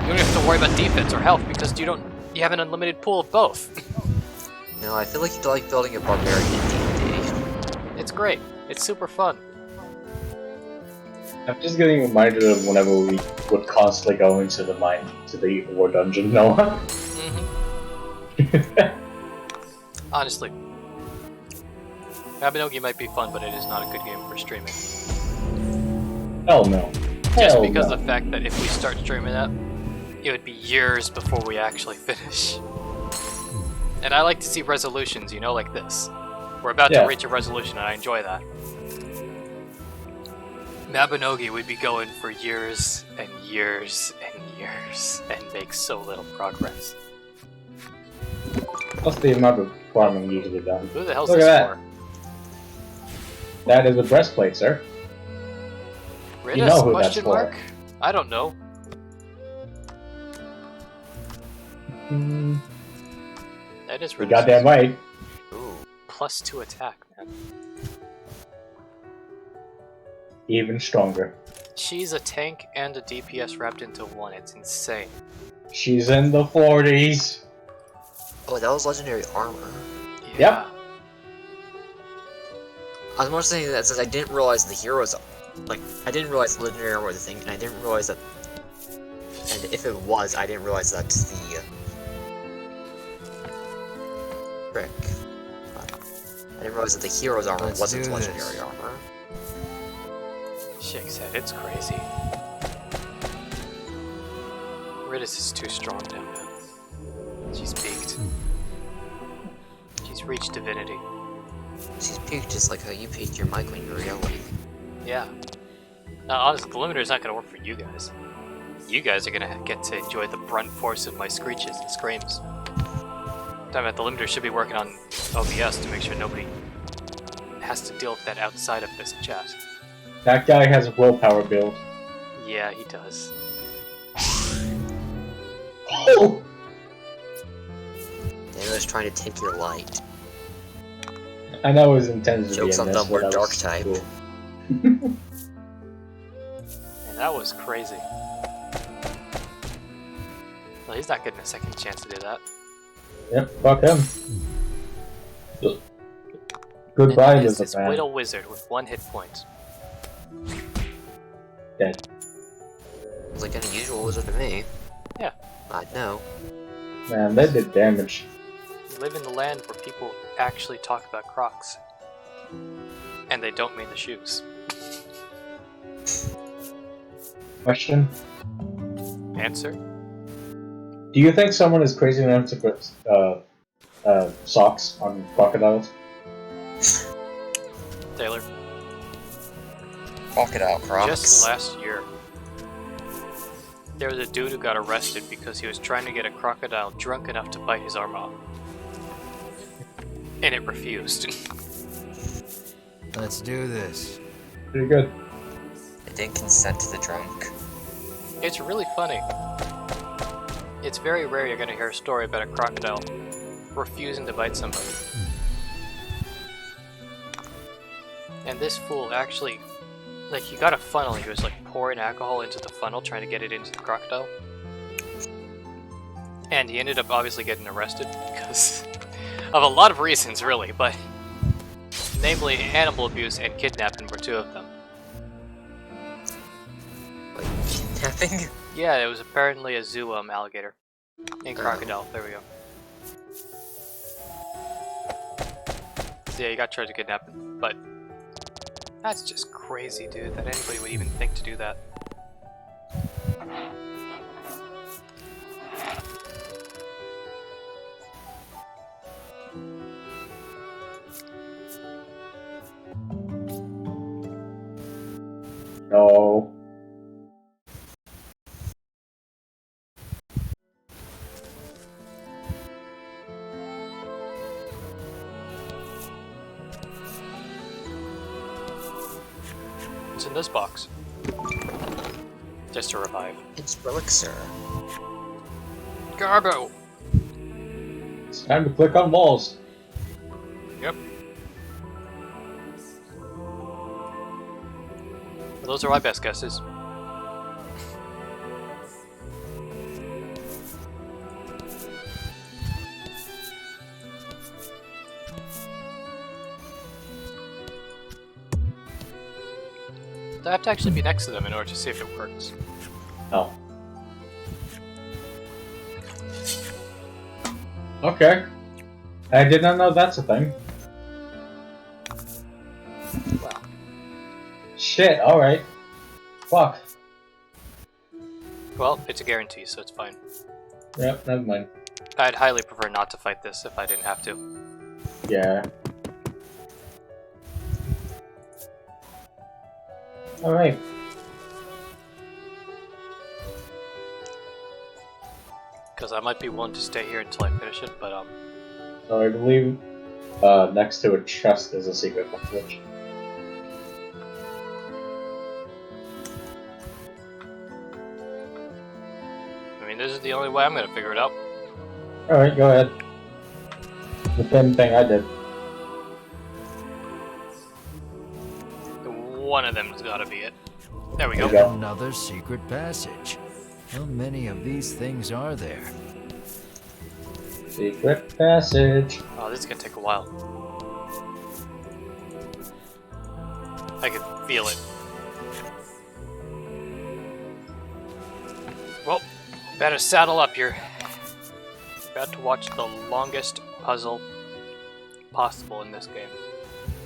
You don't have to worry about defense or health because you have an unlimited pool of both. No, I feel like you like building a barbarian in D&D. It's great. It's super fun. I'm just getting reminded of whenever we would constantly go into the war dungeon. Noah. Honestly. Mabinogi might be fun, but it is not a good game for streaming. Hell no. Just Hell because no. of the fact that if we start streaming that, it would be years before we actually finish. And I like to see resolutions, you know, like this. We're about Yeah. to reach a resolution, and I enjoy that. Mabinogi would be going for years and years and years and make so little progress. What's the amount of farming usually done? Who the hell's Look this at for? That is a breastplate, sir. Riddus, You know who that's question for. mark? I don't know. That is You're Riddus. goddamn right. Ooh. +2 attack, man. even stronger. She's a tank and a DPS wrapped into one. It's insane. She's in the 40s. Oh, that was legendary armor. Yep. I was more saying that since I didn't realize the heroes, like, I didn't realize the legendary armor was the thing, and I didn't realize that, and if it was, I didn't realize that the, frick. I didn't realize that the hero's armor Let's wasn't do legendary this. armor. Shake said it's crazy. Ridis is too strong now, man. She's peaked. She's reached divinity. She's peaked just like how you peaked your mic when you were yelling. Yeah. Honestly, the limiter is not gonna work for you guys. You guys are gonna get to enjoy the brunt force of my screeches and screams. Damn it, the limiter should be working on OBS to make sure nobody has to deal with that outside of this chat. That guy has a willpower build. Yeah, he does. Oh! They was trying to take your light. I know it was intended to Jokes be on in them, this, we're but that dark was type. cool. And that was crazy. Well, he's not getting a second chance to do that. Yep, fuck him. Goodbye, And that is lizard this man. Widow Wizard with 1 hit point. Dead. It's like an unusual wizard to me. Yeah. I'd know. Man, they did damage. We live in the land where people actually talk about Crocs. And they don't mean the shoes. Question? Answer? Do you think someone is crazy enough to put socks on crocodiles? Taylor? Crocodile Crocs. Just last year, there was a dude who got arrested because he was trying to get a crocodile drunk enough to bite his arm off. And it refused. Let's do this. Pretty good. It didn't consent to the drunk. It's really funny. It's very rare you're gonna hear a story about a crocodile refusing to bite somebody. And this fool actually, like, he got a funnel, he was like pouring alcohol into the funnel trying to get it into the crocodile. And he ended up obviously getting arrested because of a lot of reasons, really, but namely animal abuse and kidnapping were 2 of them. Like, kidnapping? Yeah, it was apparently a zoo alligator. And crocodile, there we go. So yeah, he got charged with kidnapping, but that's just crazy, dude, that anybody would even think to do that. No. What's in this box? Just to revive. It's Relixir. Garbo! It's time to click on walls. Yep. Those are my best guesses. I have to actually be next to them in order to see if it works. Oh. Okay. I did not know that's a thing. Wow. Shit, alright. Fuck. Well, it's a guarantee, so it's fine. Yep, never mind. I'd highly prefer not to fight this if I didn't have to. Yeah. Alright. Because I might be willing to stay here until I finish it, but So I believe next to a chest is a secret passage. I mean, this is the only way I'm gonna figure it out. Alright, go ahead. The same thing I did. One of them's gotta be it. There we There go. you go. Another secret passage. How many of these things are there? Secret passage. Oh, this is gonna take a while. I can feel it. Well, better saddle up. You're about to watch the longest puzzle possible in this game.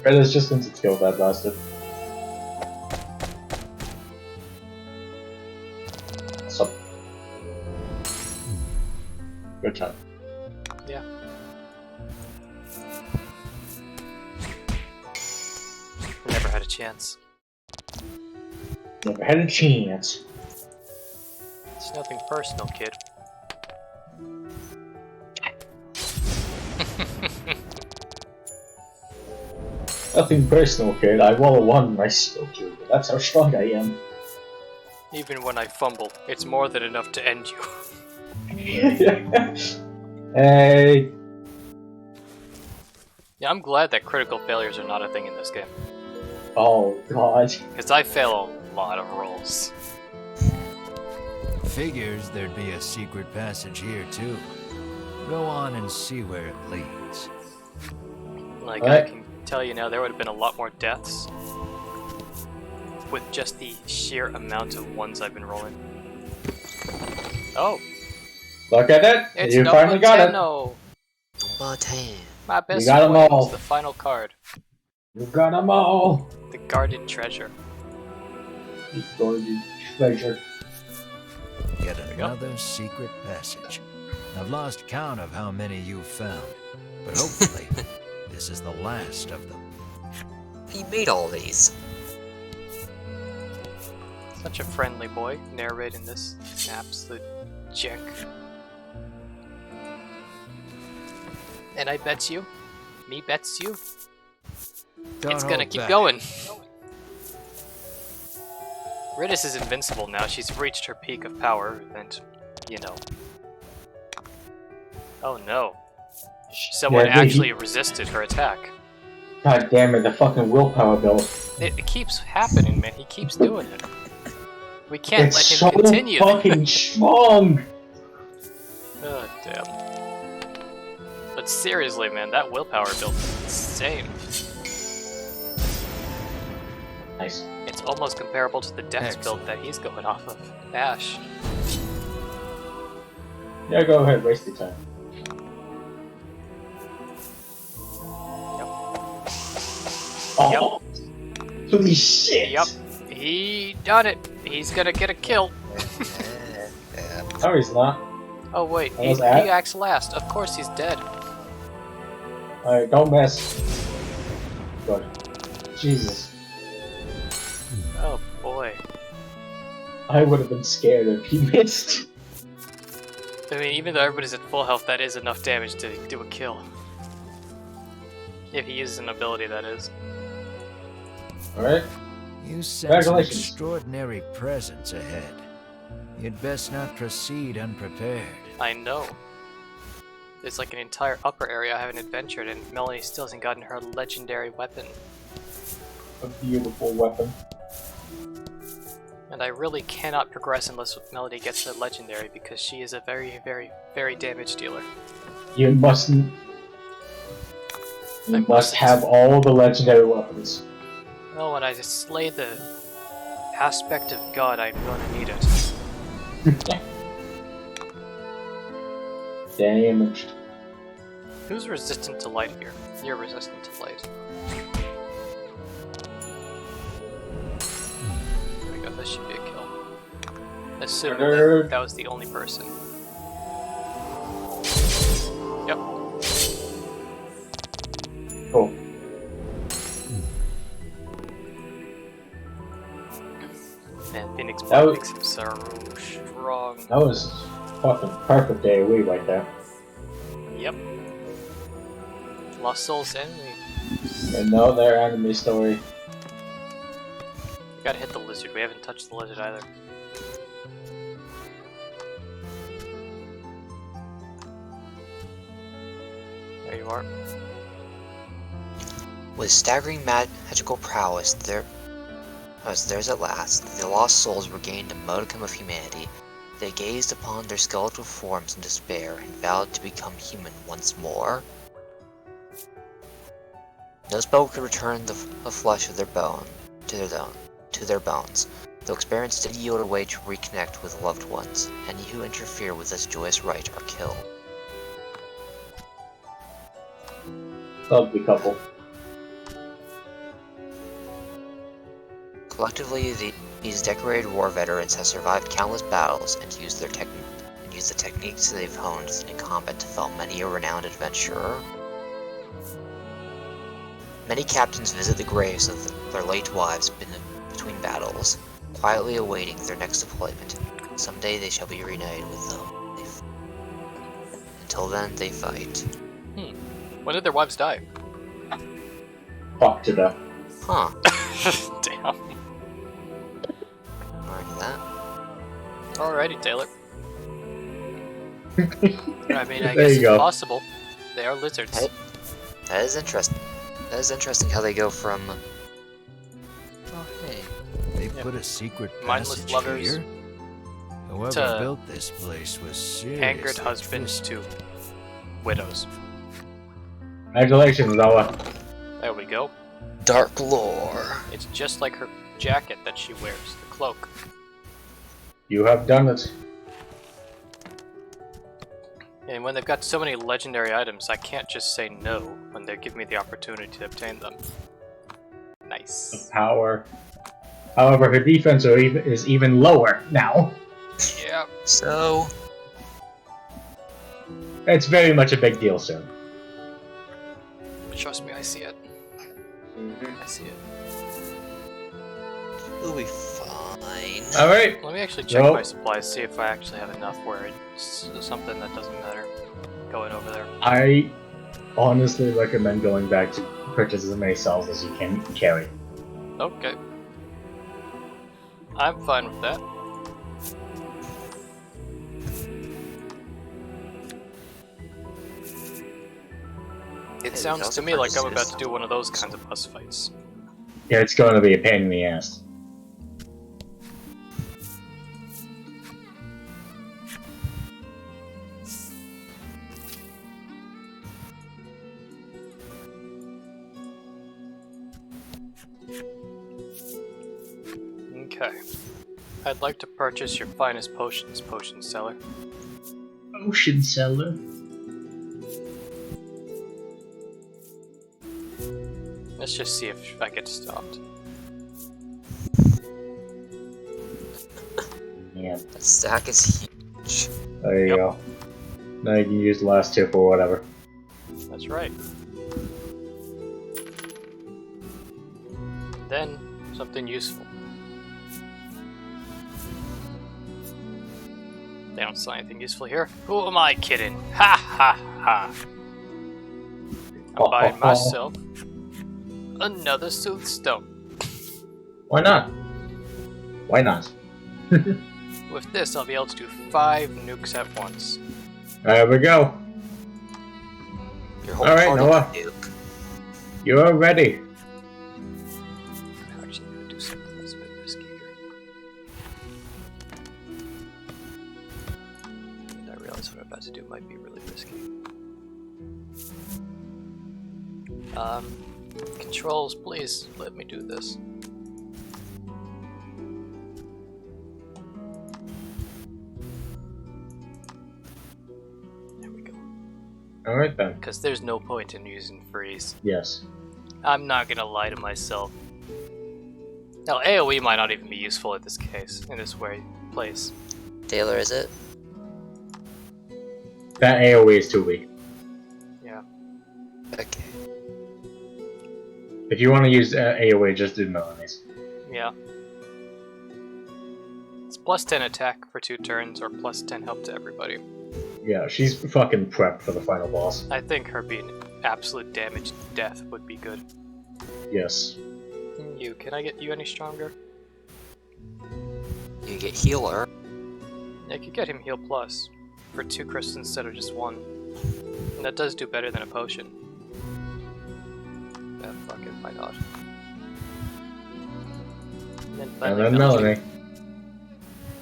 Red is just instant skill that bastard. So. Good job. Yeah. Never had a chance. Never had a chance. It's nothing personal, kid. Nothing personal, kid. I roll a 1 my skill cube. That's how strong I am. Even when I fumble, it's more than enough to end you. Hey. Yeah, I'm glad that critical failures are not a thing in this game. Oh god. Because I fail a lot of rolls. Figures there'd be a secret passage here too. Go on and see where it leads. Like, Alright. I can tell you now, there would have been a lot more deaths with just the sheer amount of ones I've been rolling. Oh, Look at it. it's You number finally got 10. it. No, Number 10. my best got 'em friend all. is the final card, You got them all. the guarded treasure. You guarded treasure. Yet we go. another secret passage. I've lost count of how many you've found, but hopefully this is the last of them. He made all these. Such a friendly boy, narrating this absolute jank. And I bets you, me bets you, Don't it's gonna hold keep back. going. Ridis is invincible now. She's reached her peak of power, and you know. Oh no! Someone Yeah, dude, actually resisted her attack. God damn it, the fucking willpower build. It keeps happening, man. He keeps doing it. We can't It's let so him continue. fucking strong. Oh damn! But seriously, man, that willpower build is insane. Nice. It's almost comparable to the dex build that he's going off of. Ash. Yeah, go ahead, waste your time. Oh, holy shit! Yep. He done it. He's gonna get a kill. No, he's not. Oh wait, What he was that? acts last. Of course he's dead. Alright, don't mess. Good. Jesus. Oh boy. I would have been scared if he missed. I mean, even though everybody's at full health, that is enough damage to do a kill. If he uses an ability, that is. Alright? You sense an Congratulations. extraordinary presence ahead. You'd best not proceed unprepared. I know. There's like an entire upper area I haven't adventured, and Melanie still hasn't gotten her legendary weapon. A beautiful weapon. And I really cannot progress unless Melody gets her legendary, because she is a very, very, very damage dealer. You mustn't. You I must mustn't. have all the legendary weapons. Oh, when I just slay the aspect of God, I'm going to need it. Damaged. Who's resistant to light here? You're resistant to light. There we go, this should be a kill. Assuming Nerd. that was the only person. Yep. Cool. Man, Phoenix That Black was- makes him so strong. That was fucking perfect AoE right there. Yep. Lost Souls enemy. And no, their enemy story. We gotta hit the lizard. We haven't touched the lizard either. There you are. With staggering magical prowess, As theirs at last, the lost souls regained a modicum of humanity. They gazed upon their skeletal forms in despair and vowed to become human once more. No spell could return the flesh of their bone to their bones. Though experience did yield a way to reconnect with loved ones. Any who interfere with this joyous rite are killed. Lovely couple. Collectively, these decorated war veterans have survived countless battles and used the techniques they've honed in combat to fell many a renowned adventurer. Many captains visit the graves of their late wives between battles, quietly awaiting their next deployment. Someday they shall be reunited with them. Until then, they fight. When did their wives die? Fuck to death. Huh. Damn. Learning that. Alrighty, Taylor. I mean, I There guess you it's go. possible. They are lizards. Hey. That is interesting. That is interesting how they go from... Oh, hey. They Yep. put a secret Mindless passage lovers here? Whoever to built this place was seriously Angered husbands to widows. Congratulations, Noah. There we go. Dark lore. It's just like her jacket that she wears, the cloak. You have done it. And when they've got so many legendary items, I can't just say no when they give me the opportunity to obtain them. Nice. Power. However, her defense is even lower now. Yeah. So... It's very much a big deal soon. Trust me, I see it. I see it. We'll be fine. Alright. Let me actually check Well- my supplies, see if I actually have enough where it's something that doesn't matter going over there. I honestly recommend going back to purchase as many cells as you can carry. Okay. I'm fine with that. It Hey, sounds those to me like I'm about purchases. to do one of those kinds of boss fights. Yeah, it's going to be a pain in the ass. Okay. I'd like to purchase your finest potions, potion seller. Ocean seller. Let's just see if I get stopped. Yeah, That stack is huge. there you Yep. go. Now you can use the last two for whatever. That's right. Then, something useful. They don't sell anything useful here. Who am I kidding? Ha ha ha! I'm buying myself another Soothstone. Why not? Why not? With this, I'll be able to do 5 nukes at once. There we go. Your whole Alright, party Noah. can nuke. You're ready. I'm actually going to do something that's a bit risky here. And I realize what I'm about to do might be really risky. Controls, please let me do this. There we go. Alright then. Because there's no point in using freeze. Yes. I'm not gonna lie to myself. Now, AoE might not even be useful in this case, in this place. Taylor, is it? That AoE is too weak. Yeah. Okay. If you want to use AoE, just do melodies. Yeah. It's plus 10 attack for 2 turns, or plus 10 help to everybody. Yeah, she's fucking prepped for the final boss. I think her being absolute damage to death would be good. Yes. You, can I get you any stronger? You get healer. I could get him heal plus, for 2 crystals instead of just 1. And that does do better than a potion. Fuck it, why not? And then Melanie.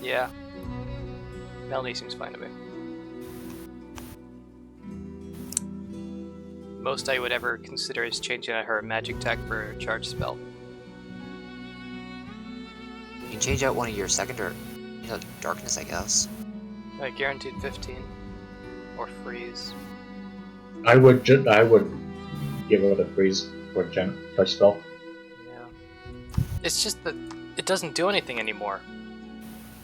Yeah. Melanie seems fine to me. Most I would ever consider is changing out her magic tag for a charge spell. You can change out one of your second or darkness, I guess. Guaranteed 15. Or freeze. I would give her the freeze for touch spell. Yeah. It's just that it doesn't do anything anymore.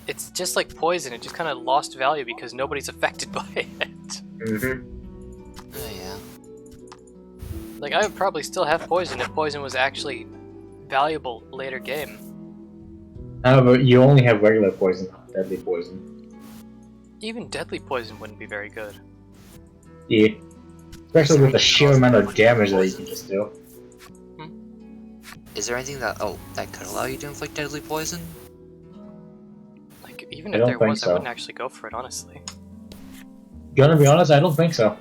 It's just like poison, it just kind of lost value because nobody's affected by it. Oh yeah. Like, I would probably still have poison if poison was actually valuable later game. However, you only have regular poison, not deadly poison. Even deadly poison wouldn't be very good. Yeah. Especially with the sheer amount of damage that you can just do. Is there anything that that could allow you to inflict deadly poison? Like, even I if don't there think was, I so. wouldn't actually go for it, honestly. Gonna be honest, I don't think so.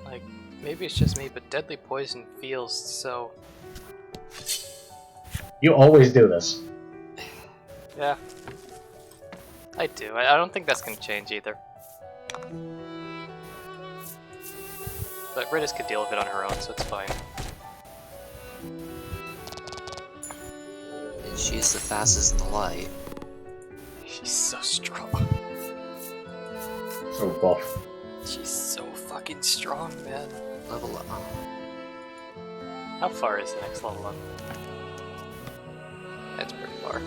Like, maybe it's just me, but deadly poison feels so... You always do this. Yeah. I do. I don't think that's gonna change either. But Ritis could deal with it on her own, so it's fine. And she's the fastest in the light. She's so strong. So buff. She's so fucking strong, man. Level up. How far is the next level up? That's pretty far.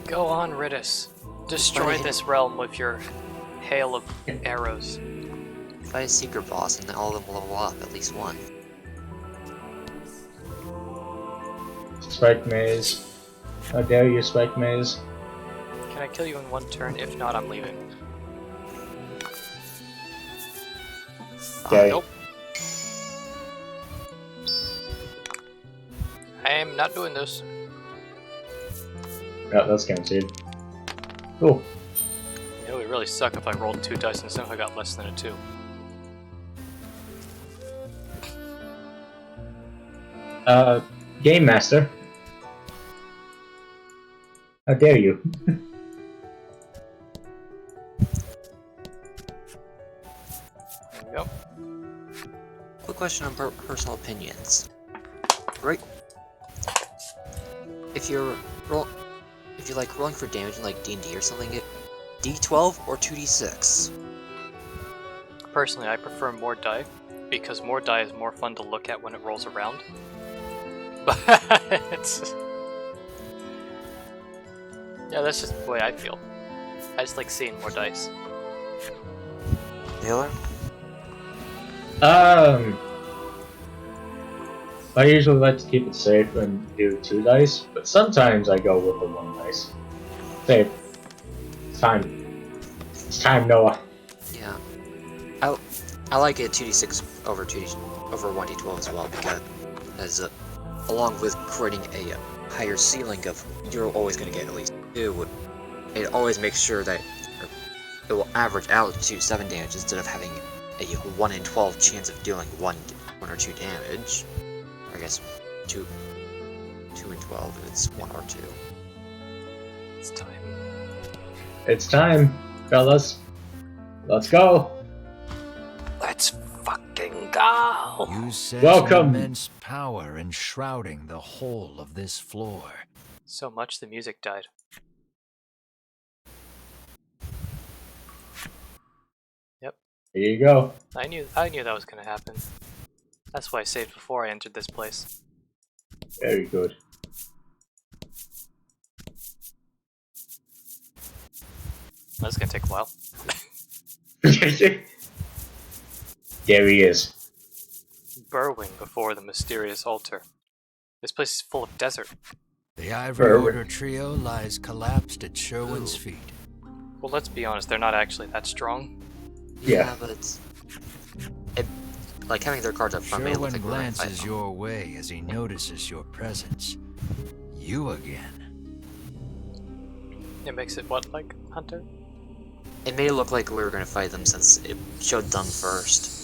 Go on, Ritis. Destroy this realm with your hail of arrows. Fight a secret boss and all of them will level up at least one. Spike Maze. How dare you, Spike Maze? Can I kill you in one turn? If not, I'm leaving. Okay. Nope. I am not doing this. Yeah, that's guaranteed. Cool. It would really suck if I rolled 2 dice and somehow got less than a 2. Game Master. How dare you? There we go. Quick question on personal opinions. Right? If you like rolling for damage in like D&D or something, get D12 or 2D6. Personally, I prefer more die, because more die is more fun to look at when it rolls around. But yeah, that's just the way I feel. I just like seeing more dice. Taylor? I usually like to keep it safe and do 2 dice, but sometimes I go with the 1 dice. Safe. It's time. It's time, Noah. Yeah. I like it 2D6 over 1D12 as well, because along with creating a higher ceiling of you're always going to get at least 2, it always makes sure that it will average out to 7 damage instead of having a 1 in 12 chance of dealing 1 or 2 damage. I guess 2 in 12 if it's 1 or 2. It's time. It's time, fellas. Let's go. Let's fucking go! You sense Welcome. immense power enshrouding the whole of this floor. So much the music died. Yep. Here you go. I knew that was gonna happen. That's why I saved before I entered this place. Very good. That's gonna take a while. There he is. Burrowing before the mysterious altar. This place is full of desert. The Ivory Perfect. Order trio lies collapsed at Sherwin's feet. Well, let's be honest, they're not actually that strong. Yeah. But like having their cards up front made it look Sherwin like we're gonna fight glances them. your way as he notices your presence. You again. It makes it what, like, Hunter? It made it look like we were gonna fight them since it showed them first.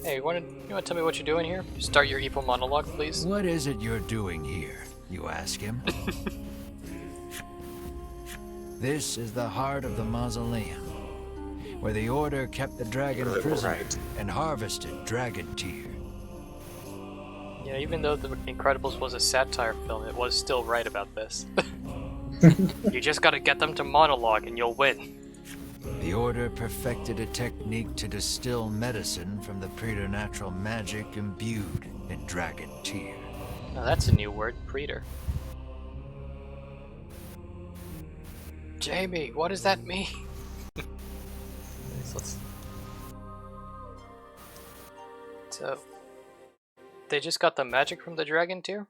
Hey, you wanna tell me what you're doing here? Start your evil monologue, please. What is it you're doing here? You ask him. This is the heart of the mausoleum, where the Order kept the dragon prisoner and harvested dragon tear. Yeah, even though The Incredibles was a satire film, it was still right about this. You just gotta get them to monologue and you'll win. The Order perfected a technique to distill medicine from the preternatural magic imbued in dragon tear. Now that's a new word, Preter. Jamie, what does that mean? So, they just got the magic from the dragon tear?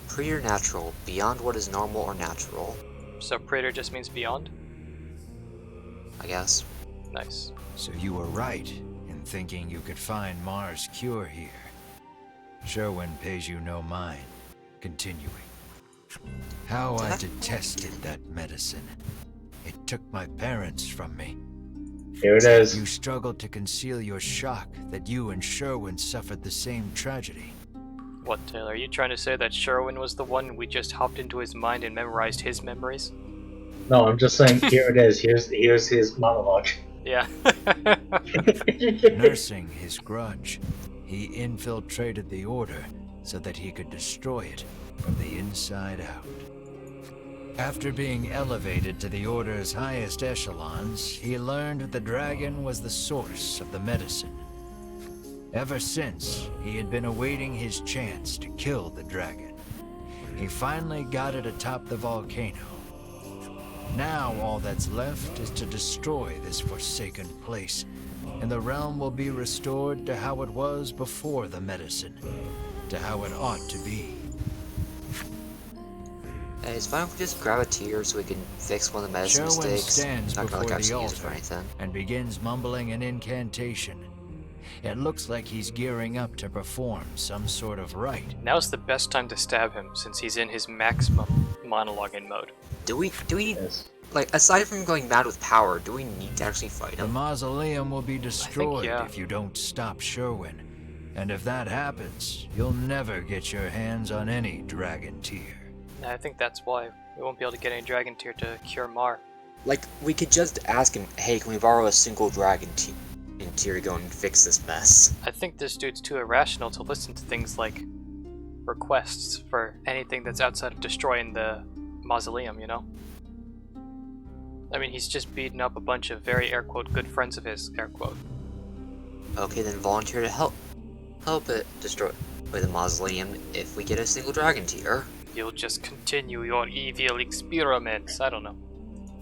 Preternatural, beyond what is normal or natural, So Praetor just means beyond? I guess. Nice. So you were right in thinking you could find Mars' cure here. Sherwin pays you no mind. Continuing. How I detested that medicine. It took my parents from me. Here it is. You struggled to conceal your shock that you and Sherwin suffered the same tragedy. What, Taylor? Are you trying to say that Sherwin was the one we just hopped into his mind and memorized his memories? No, I'm just saying, here it is. Here's his monologue. Yeah. Nursing his grudge, he infiltrated the Order so that he could destroy it from the inside out. After being elevated to the Order's highest echelons, he learned the dragon was the source of the medicine. Ever since, he had been awaiting his chance to kill the dragon. He finally got it atop the volcano. Now all that's left is to destroy this forsaken place, and the realm will be restored to how it was before the medicine, to how it ought to be. Hey, it's fine if we just grab a tear so we can fix one of the medicine Sherwin mistakes. stands Not gonna before actually the use it for altar anything. and begins mumbling an incantation. It looks like he's gearing up to perform some sort of rite. Now's the best time to stab him, since he's in his maximum monologuing mode. Do we, Yes. like, aside from going mad with power, do we need to actually fight The him? mausoleum will be destroyed yeah. if you don't stop Sherwin. And if that happens, you'll never get your hands on any dragon tear. And I think that's why we won't be able to get any dragon tear to cure Mar. Like, we could just ask him, hey, can we borrow a single dragon tear to go and fix this mess? I think this dude's too irrational to listen to things like requests for anything that's outside of destroying the mausoleum, you know? I mean, he's just beating up a bunch of very air quote good friends of his, air quote. Okay, then volunteer to help it destroy the mausoleum if we get a single dragon tear. You'll just continue your evil experiments. I don't know.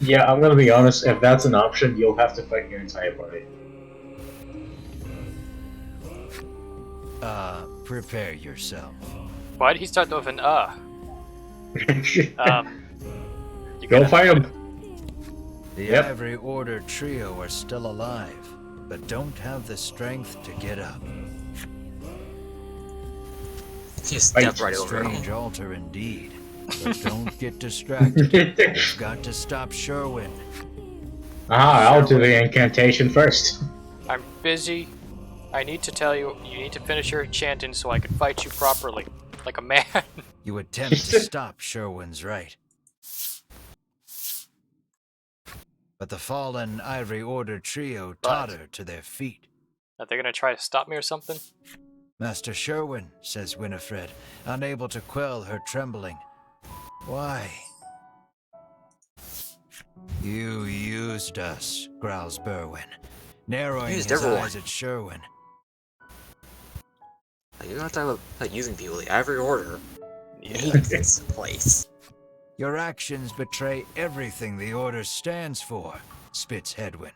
Yeah, I'm gonna be honest, if that's an option, you'll have to fight your entire party. Prepare yourself. Why did he start with an You Go gonna- fight him! The Yep. Ivory Order trio are still alive, but don't have the strength to get up. Just Right. step right over him. Strange altar indeed, but don't get distracted. You've got to stop Sherwin. I'll do the incantation first. I'm busy. I need to tell you, you need to finish your chanting so I can fight you properly. Like a man. You attempt to stop Sherwin's right. But the fallen Ivory Order trio totter to their feet. Are they gonna try to stop me or something? Master Sherwin, says Winifred, unable to quell her trembling. Why? You used us, growls Berwin, narrowing Used his everyone. eyes at Sherwin. Like, you're not talking about using people. The Ivory Order Yeah. needs this place. Your actions betray everything the Order stands for, spits Hedwin.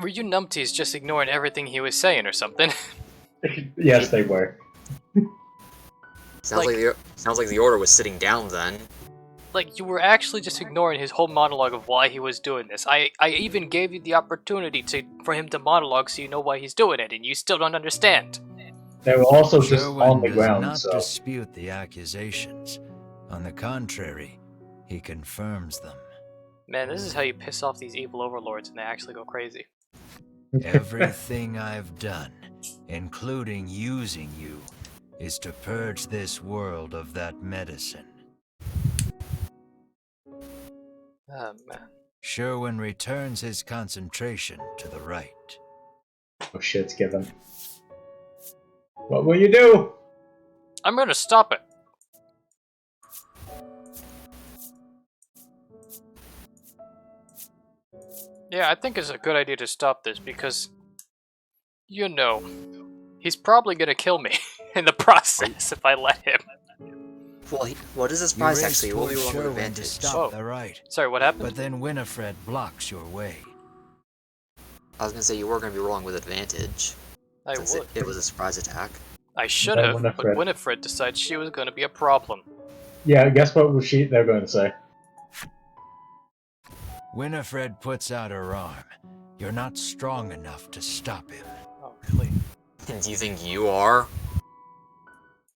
Were you numpties just ignoring everything he was saying or something? Yes, they were. Sounds like the Order was sitting down then. Like, you were actually just ignoring his whole monologue of why he was doing this. I even gave you the opportunity for him to monologue so you know why he's doing it, and you still don't understand. They were also just Sherwin on the does ground, not so... dispute the accusations. On the contrary, he confirms them. Man, this is how you piss off these evil overlords and they actually go crazy. Everything I've done including using you, is to purge this world of that medicine. Oh man. Sherwin returns his concentration to the right. Oh shit's given. What will you do? I'm gonna stop it. Yeah, I think it's a good idea to stop this because, you know, he's probably gonna kill me in the process if I let him. Well, what is this You prize race actually? What will be towards wrong with Sherwin to advantage? stop Oh. the right, Sorry, what happened? but then Winifred blocks your way. I was gonna say you were gonna be wrong with advantage. I Since would. it was a surprise attack. I should Then have, but Winifred. Winifred decided she was gonna be a problem. Yeah, guess what they're going to say? Winifred puts out her arm. You're not strong enough to stop him. Oh, really? Do you think you are?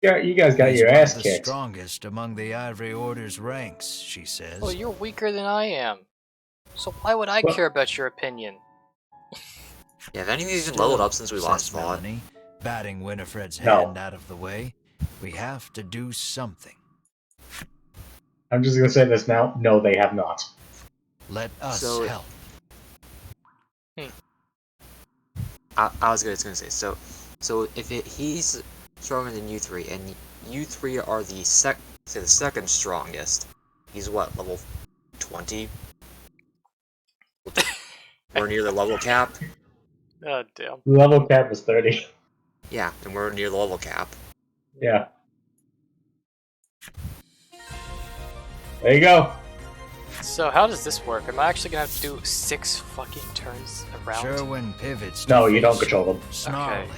Yeah, you guys got He's your one of ass the kicked. strongest among the Ivory Order's ranks, she says. Well, you're weaker than I am. So why would I Well- care about your opinion? Yeah, if any of you even Still, leveled up since we says last fought. Melanie, batting Winifred's No. hand out of the way. We have to do something. I'm just gonna say this now. No, they have not. Let us So- help. I was gonna say so if he's stronger than you three, and you three are the second strongest. He's what, level 20? We're near the level cap. God damn. The level cap is 30. Yeah, and we're near the level cap. Yeah. There you go. So how does this work? Am I actually gonna have to do 6 fucking turns around? Sherwin pivots. No, to you don't face control them. Snarling.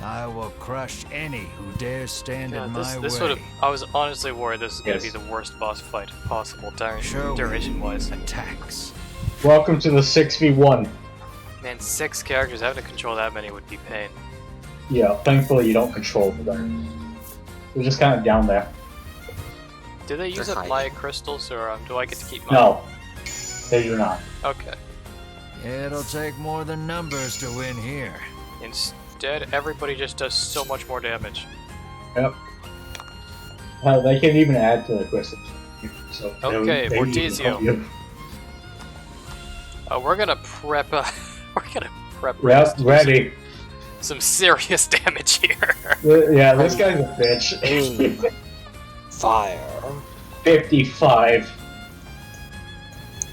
I will crush any who dare stand Yeah, in this my this way. would have. I was honestly worried this is gonna Yes. be the worst boss fight possible Sherwin duration-wise. attacks. Welcome to the 6v1. Man, 6 characters, having to control that many would be pain. Yeah, thankfully you don't control them. They're just kind of down there. Do they use They're up my crystals, or do I get to keep mine? No, they do not. Okay. It'll take more than numbers to win here. Instead, everybody just does so much more damage. Yep. They can even add to the crystals. So Okay, they even Mortizio. help you. We're gonna prep. We're gonna prep. Yep, Reyes to do ready. Some serious damage here. Yeah, this guy's a bitch. Fire. 55.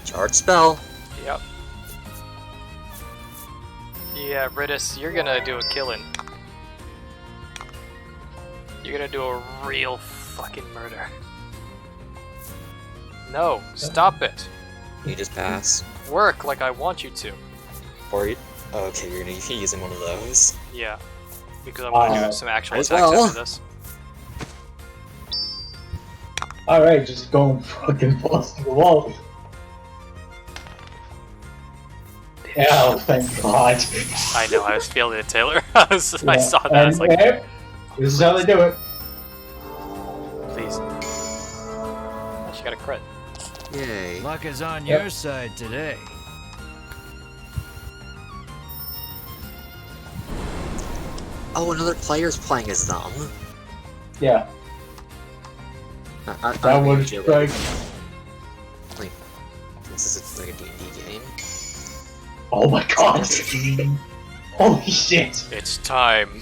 Charge spell. Yep. Yeah, Ridis, you're gonna do a killing. You're gonna do a real fucking murder. No, stop it. You just pass. Work like I want you to. Or you... Oh, okay, you're gonna be using one of those. Yeah, because I'm gonna do some actual as attacks well. after this. Alright, just going fucking balls to the wall. Yeah, thank God. I know, I was feeling it, Taylor. I saw that. I was like, Yep, this is how they do it. please. Oh, she got a crit. Yay. Luck is on Yep. your side today. Oh, another player's playing as them. Yeah, I that would strike. Like, this is like a D&D game. Oh my God! Holy shit! It's time.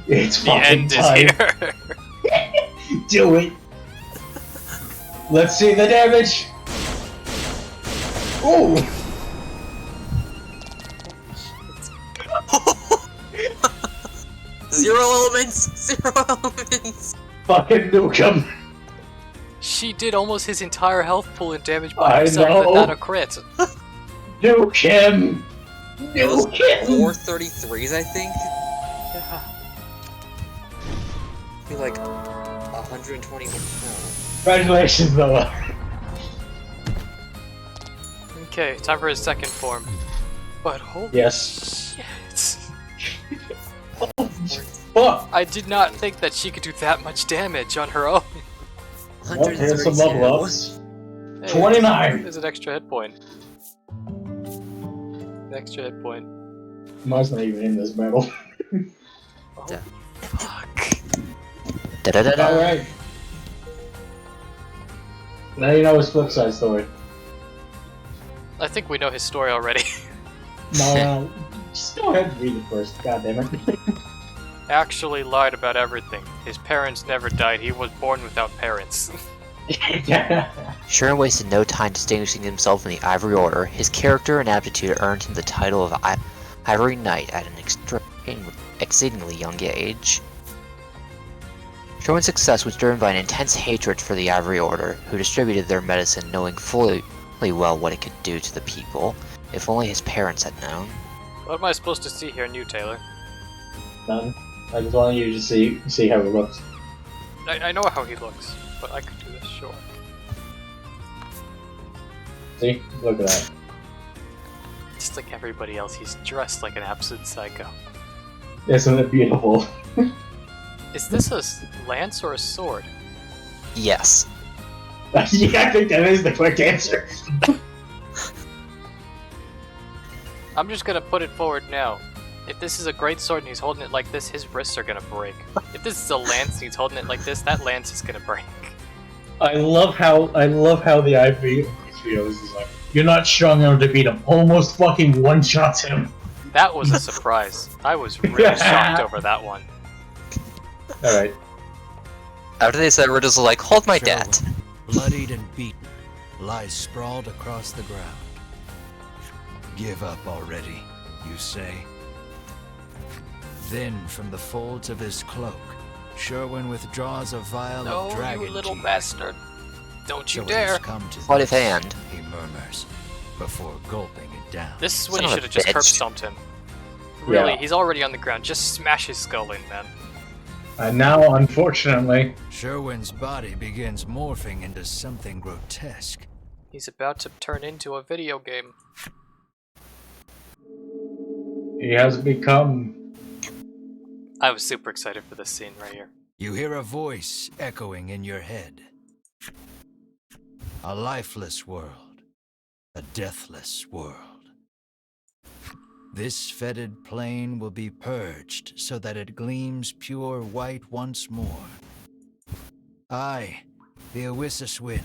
It's The fucking end is time. here. Do it! Let's see the damage! Ooh! Zero elements! Zero elements! Fucking nuke him! She did almost his entire health pool and damage I by herself know. without a crit. Nuke him! Nuke him! 433s, I think? Yeah. Be like 120. Congratulations, Noah. Okay, time for his second form. But holy Yes. shit. Fuck! I did not think that she could do that much damage on her own. Well, here's some level ups. Hey, 29! There's an extra hit point. An extra hit point. Mine's not even in this medal. Yeah. Fuck. Da-da-da-da. Alright. Now you know his flip side story. I think we know his story already. No, just go ahead and read it first. God damn it. Actually lied about everything. His parents never died. He was born without parents. Sherwin wasted no time distinguishing himself in the Ivory Order. His character and aptitude earned him the title of Ivory Knight at an exceedingly young age. Sherwin's success was driven by an intense hatred for the Ivory Order, who distributed their medicine knowing fully well what it could do to the people. If only his parents had known. What am I supposed to see here, new Taylor? None. I just wanted you to see how it looks. I know how he looks, but I could do this, sure. See? Look at that. Just like everybody else, he's dressed like an absolute psycho. Isn't it beautiful? Is this a lance or a sword? Yes. Yeah, I think that is the quick answer. I'm just gonna put it forward now. If this is a great sword and he's holding it like this, his wrists are gonna break. If this is a lance and he's holding it like this, that lance is gonna break. I love how the Ivory Trio is like, you're not strong enough to beat him. Almost fucking one-shots him. That was a surprise. I was really shocked over that one. Alright. After they said, we're just like, hold my Sherwin, debt. bloodied and beaten, lies sprawled across the ground. Give up already, you say? Then, from the folds of his cloak, Sherwin withdraws a vial of No, dragon you little tea. bastard. Don't you So dare. he's come to Sleight of this, hand. he murmurs, before gulping it down. This is when Son you of a should have just bitch. curb stomped him. Really, Yeah. he's already on the ground. Just smash his skull in, man. And now, unfortunately, Sherwin's body begins morphing into something grotesque. He's about to turn into a video game. he has become... I was super excited for this scene right here. You hear a voice echoing in your head. A lifeless world. A deathless world. This fetid plain will be purged so that it gleams pure white once more. I, the Awisaswin,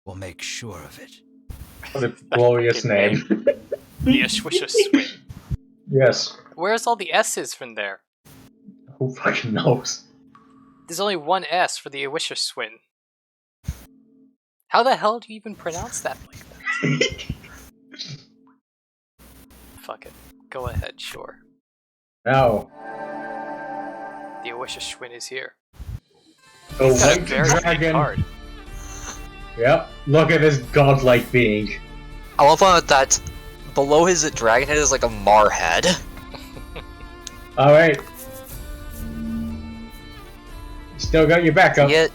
will make sure of it. What a glorious fucking name. The Ashwisha Swing. Yes. Where's all the S's from there? Who fucking knows? There's only one S for the Awisha Swin. How the hell do you even pronounce that like that? Fuck it. Go ahead, sure. Now, The Awisha Swin is here. the He's got a white very unique dragon. card. Yep. Look at this godlike being. I love that below his dragon head is like a Mar head. Alright. Still got your backup. Yeah,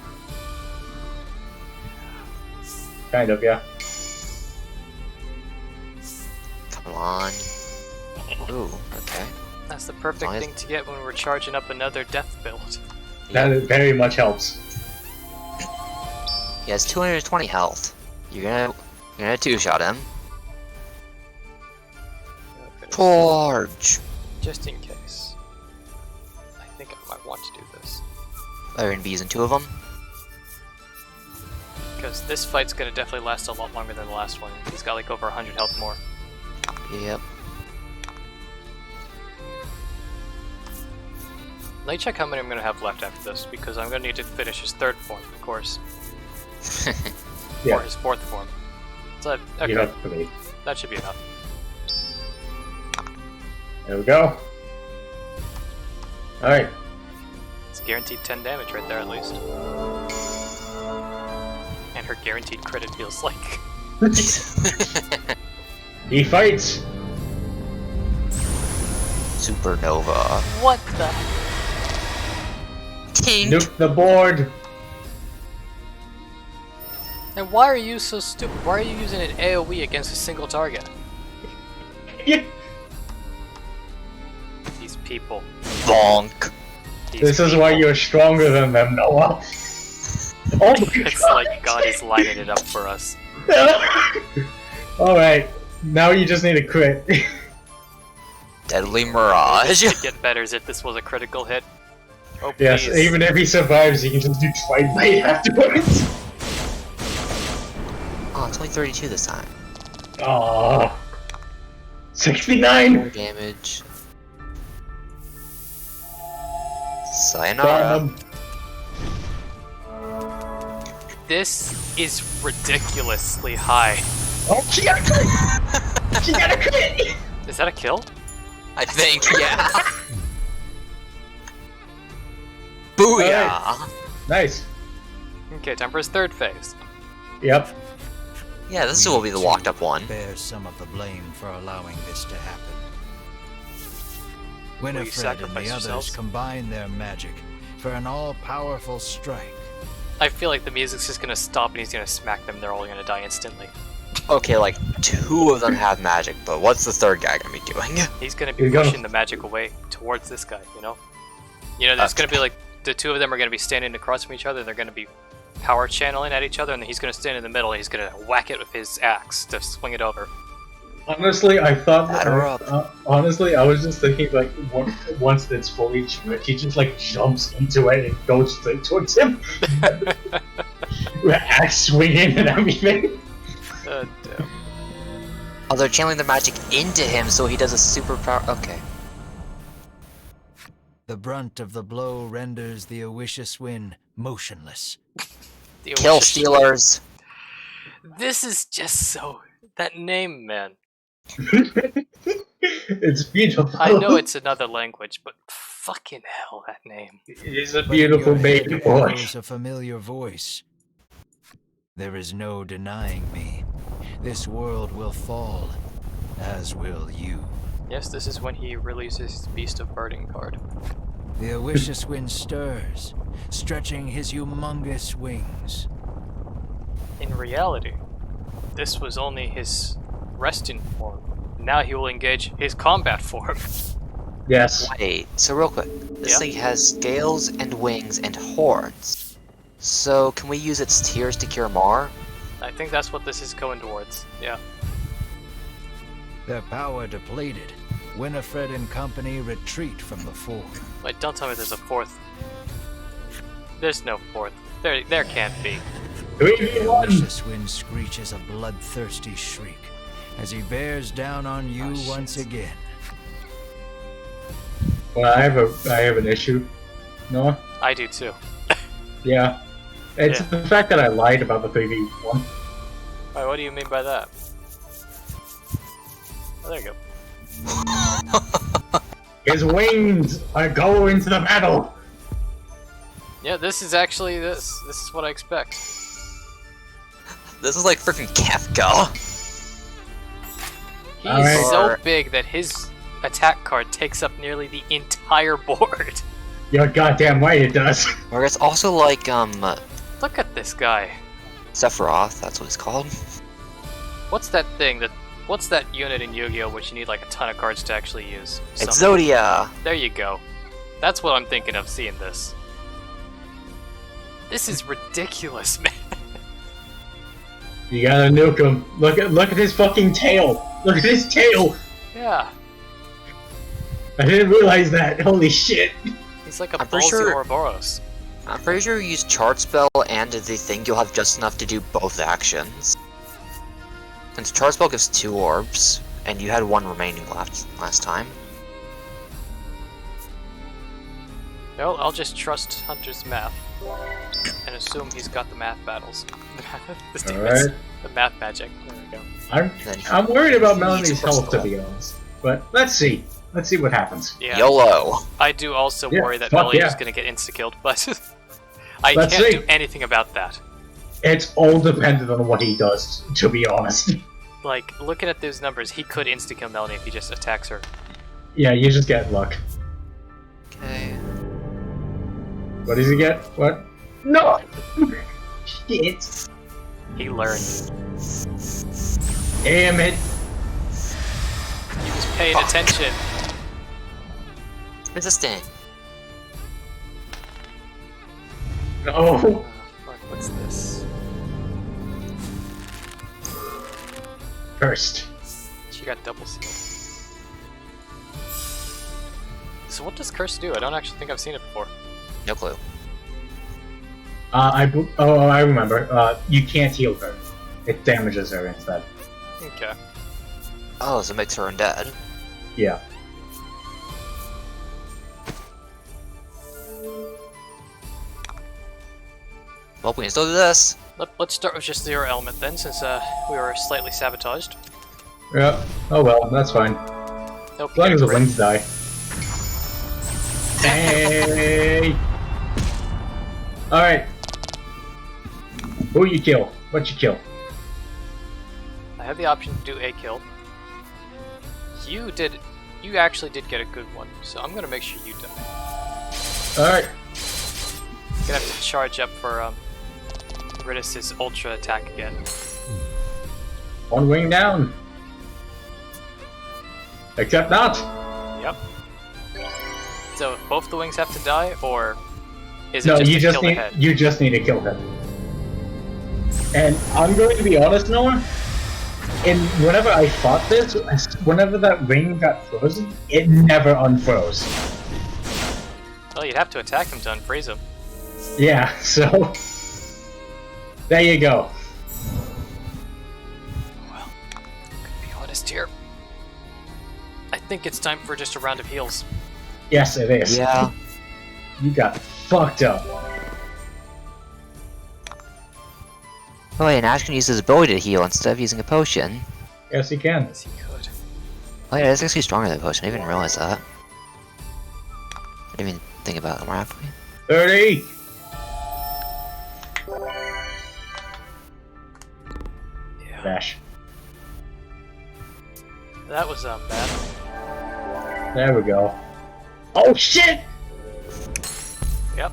Kind of, yeah. come on. Ooh, okay. That's the perfect Nice. thing to get when we're charging up another death build. That very much helps. He has 220 health. You're gonna two-shot him. Charge! Just in case. I think I might want to do this. Iron Bees and two of them. Because this fight's gonna definitely last a lot longer than the last one. He's got like over 100 health more. Yep. Let me check how many I'm gonna have left after this, because I'm gonna need to finish his third form, of course. Yeah. Or his fourth form. So, okay, You have 3. that should be enough. There we go. Alright. It's guaranteed 10 damage right there at least. And her guaranteed crit, it feels like. He fights! Supernova. What the? Tink! Nuke the board! And why are you so stupid? Why are you using an AoE against a single target? These people. Bonk! These This is people. why you're stronger than them, Noah. Oh my It's like God is lining it up for us. Alright, now you just need a crit. Deadly Mirage. It'd get better as if this was a critical hit. Oh, Yes, please. even if he survives, he can just do Twilight afterwards. Oh, it's only 32 this time. Aww. 69! More damage. Sayonara. Damn. This is ridiculously high. Oh, she got a crit! She got a crit! Is that a kill? I think, yeah. Booyah! Nice. Okay, time for his third phase. Yep. Yeah, this will be the locked up one. Bear some of the blame for allowing this to happen. you Winifred and sacrifice the others yourselves? combine their magic for an all-powerful strike. I feel like the music's just gonna stop and he's gonna smack them. They're all gonna die instantly. Okay, like 2 of them have magic, but what's the third guy gonna be doing? He's gonna be Here you go. pushing the magic away towards this guy, you know? You know, there's gonna be like, the two of them are gonna be standing across from each other, they're gonna be power channeling at each other, and then he's gonna stand in the middle and he's gonna whack it with his axe to swing it over. Honestly, I thought Batter up. honestly, I was just thinking like once it's fully charged, he just like jumps into it and goes straight towards him. With axe swinging and everything. Damn. Oh, they're channeling the magic into him, so he does a super power. Okay. The brunt of the blow renders the Owishiswin motionless. The Kill Owishiswin. Stealers. This is just so... That name, man. It's beautiful. I know it's another language, but fucking hell, that name. He's a But in beautiful your baby head boy. echoes a familiar voice. There is no denying me. This world will fall, as will you. Yes, this is when he releases his Beast of Burden card. The Owishiswin stirs, stretching his humongous wings. In reality, this was only his resting form. Now he will engage his combat form. Yes. Wait, so real quick. This Yeah. thing has scales and wings and horns. So can we use its tears to cure Mar? I think that's what this is going towards. Yeah. Their power depleted, Winifred and company retreat from the fort. Wait, don't tell me there's a fourth. There's no fourth. There can't be. 3v1! Owishiswin screeches a bloodthirsty shriek as he bears down on you Oh, once shit. again. Well, I have an issue. Noah? I do too. Yeah. It's Yeah. the fact that I lied about the 3v1. Wait, what do you mean by that? Oh, there you go. His wings are go into the battle! Yeah, this is actually this. This is what I expect. This is like freaking Kefka. He's Alright. so big that his attack card takes up nearly the entire board. You're goddamn right it does. Or it's also like, Look at this guy. Sephiroth, that's what it's called. What's that thing that? What's that unit in Yu-Gi-Oh which you need like a ton of cards to actually use? It's Something. Zodia. There you go. That's what I'm thinking of seeing this. This is ridiculous, man. You gotta nuke him. Look at his fucking tail. Look at his tail. Yeah, I didn't realize that. Holy shit. he's like a I'm pretty ballsy sure- Ouroboros. I'm pretty sure you use Chart Spell and the thing, you'll have just enough to do both actions. Since Chart Spell gives 2 orbs, and you had 1 remaining last time. No, I'll just trust Hunter's math and assume he's got the math battles. the statements, Alright. the math magic. There we go. I'm worried about He Melanie's needs health, to crystal. be honest. But let's see. Let's see what happens. Yeah, YOLO. I do also Yeah, worry that fuck Melanie yeah. is going to get insta-killed, but I Let's can't see. do anything about that. It's all dependent on what he does, to be honest. Like, looking at those numbers, he could insta-kill Melanie if he just attacks her. Yeah, you just get luck. Okay. What does he get? What? No! Shit. He learned. Damn it. He was paying Fuck. attention. Resistant. No. Fuck, what's this? Cursed. She got double sealed. So what does Curse do? I don't actually think I've seen it before. No clue. I remember. You can't heal her. It damages her instead. Okay. Oh, so it makes her undead. Yeah. Well, we can still do this. Let's start with just Zero Element then, since we were slightly sabotaged. Yeah. Oh well, that's fine. Nope. As long as the great. wings die. Hey! Alright. Who you kill? What you kill? I have the option to do a kill. You actually did get a good one, so I'm gonna make sure you die. Alright. Gonna have to charge up for Ridis' ultra attack again. One wing down. Except not. Yep. So if both the wings have to die, or is it No, just you to just kill need the head? you just need to kill him. And I'm going to be honest, Noah. Whenever I fought this, whenever that ring got frozen, it never unfroze. Well, you'd have to attack him to unfreeze him. Yeah, so there you go. Well, I'm gonna be honest here. I think it's time for just a round of heals. Yes, it is. Yeah. You got fucked up. Oh, wait, and Ash can use his ability to heal instead of using a potion. Yes, you can. Yes, he could. Oh, yeah, that's actually stronger than a potion. I didn't even realize that. I didn't even think about it more halfway. 30. Yeah. Bash. That was bad. There we go. Oh shit! Yep.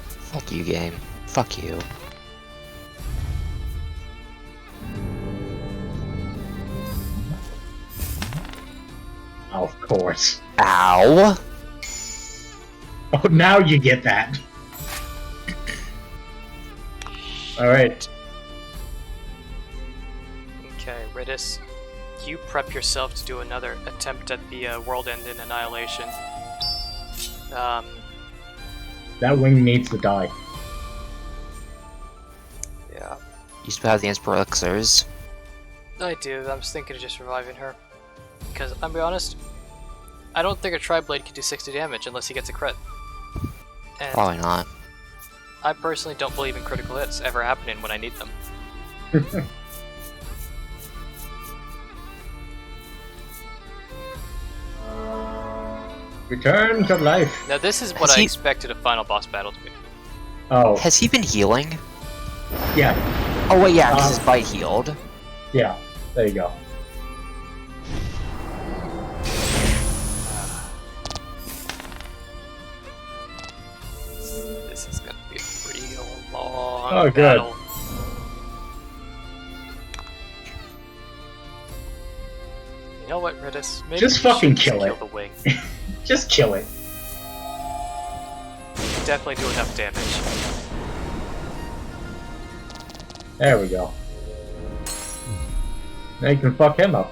Fuck you, game. Fuck you. Of course. Ow! Oh, now you get that. Alright. Okay, Ridis, you prep yourself to do another attempt at the World End in Annihilation. That wing needs to die. Yeah. You still have the Inspire Elixirs. I do. I was thinking of just reviving her. Because, I'll be honest, I don't think a Tri-Blade can do 60 damage unless he gets a crit. And Probably not. I personally don't believe in critical hits ever happening when I need them. Return to life. Now this is what Has I he- expected a final boss battle to be. Oh, Has he been healing? yeah. Oh, wait, yeah, because his bite healed. Yeah. There you go. This is gonna be a real long Oh, good. battle. You know what, Ridis? Maybe Just you fucking should kill it. the wing. Just kill it. Definitely do enough damage. There we go. Now you can fuck him up.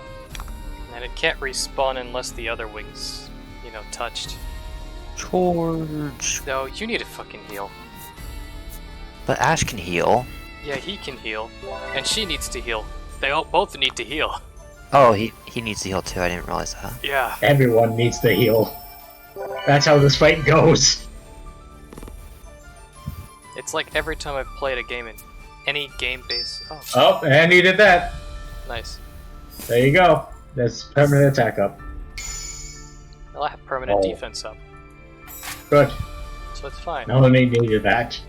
And it can't respawn unless the other wings, you know, touched. George. No, you need to fucking heal. But Ash can heal. Yeah, he can heal. And she needs to heal. They all both need to heal. Oh, he needs to heal too, I didn't realize that. Yeah. Everyone needs to heal. That's how this fight goes. It's like every time I've played a game in any game base. Oh, Oh, and he did that. nice. There you go. That's permanent attack up. I'll have permanent Oh. defense up. Good. So it's fine. No one needed that.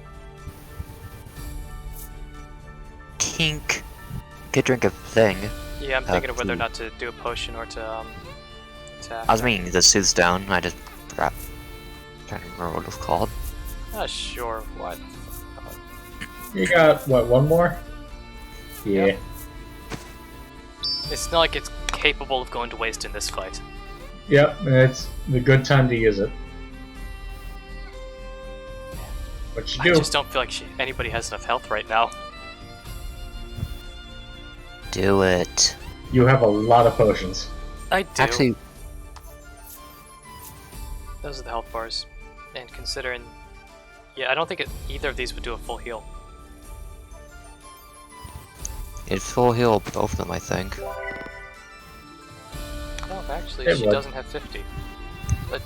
Tink. Good drink of thing. Yeah, I'm thinking of whether or Absolutely. not to do a potion or to attack. I was meaning the Soothstone, I just forgot. I'm trying to remember what it was called. Ah, sure. What? You got, what, one more? Yeah. Yep. It's not like it's capable of going to waste in this fight. Yep, it's the good time to use it. What you I do? just don't feel like anybody has enough health right now. Do it. You have a lot of potions. I do. Actually, Those are the health bars. And considering... Yeah, I don't think either of these would do a full heal. It'd full heal both of them, I think. No, actually, It she would. doesn't have 50. But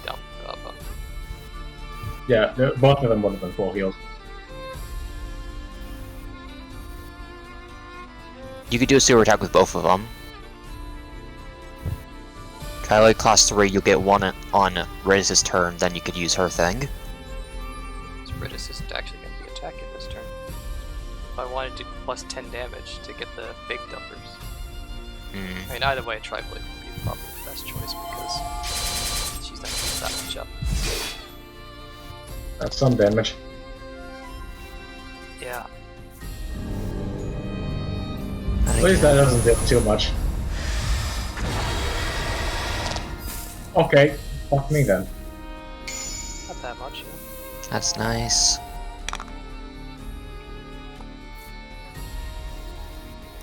Yeah, both of them would have been full heals. You could do a super attack with both of them. Twilight class 3, you'll get one on Riz's turn, then you could use her thing. so Britus isn't actually going to be attacking this turn. If I wanted to plus 10 damage to get the big dumpers. I mean, either way, Triblade would be probably the best choice because she's not going to use that much up. That's some damage. Yeah. At least that doesn't do too much. Okay, fuck me then. Not that much, yeah. That's nice.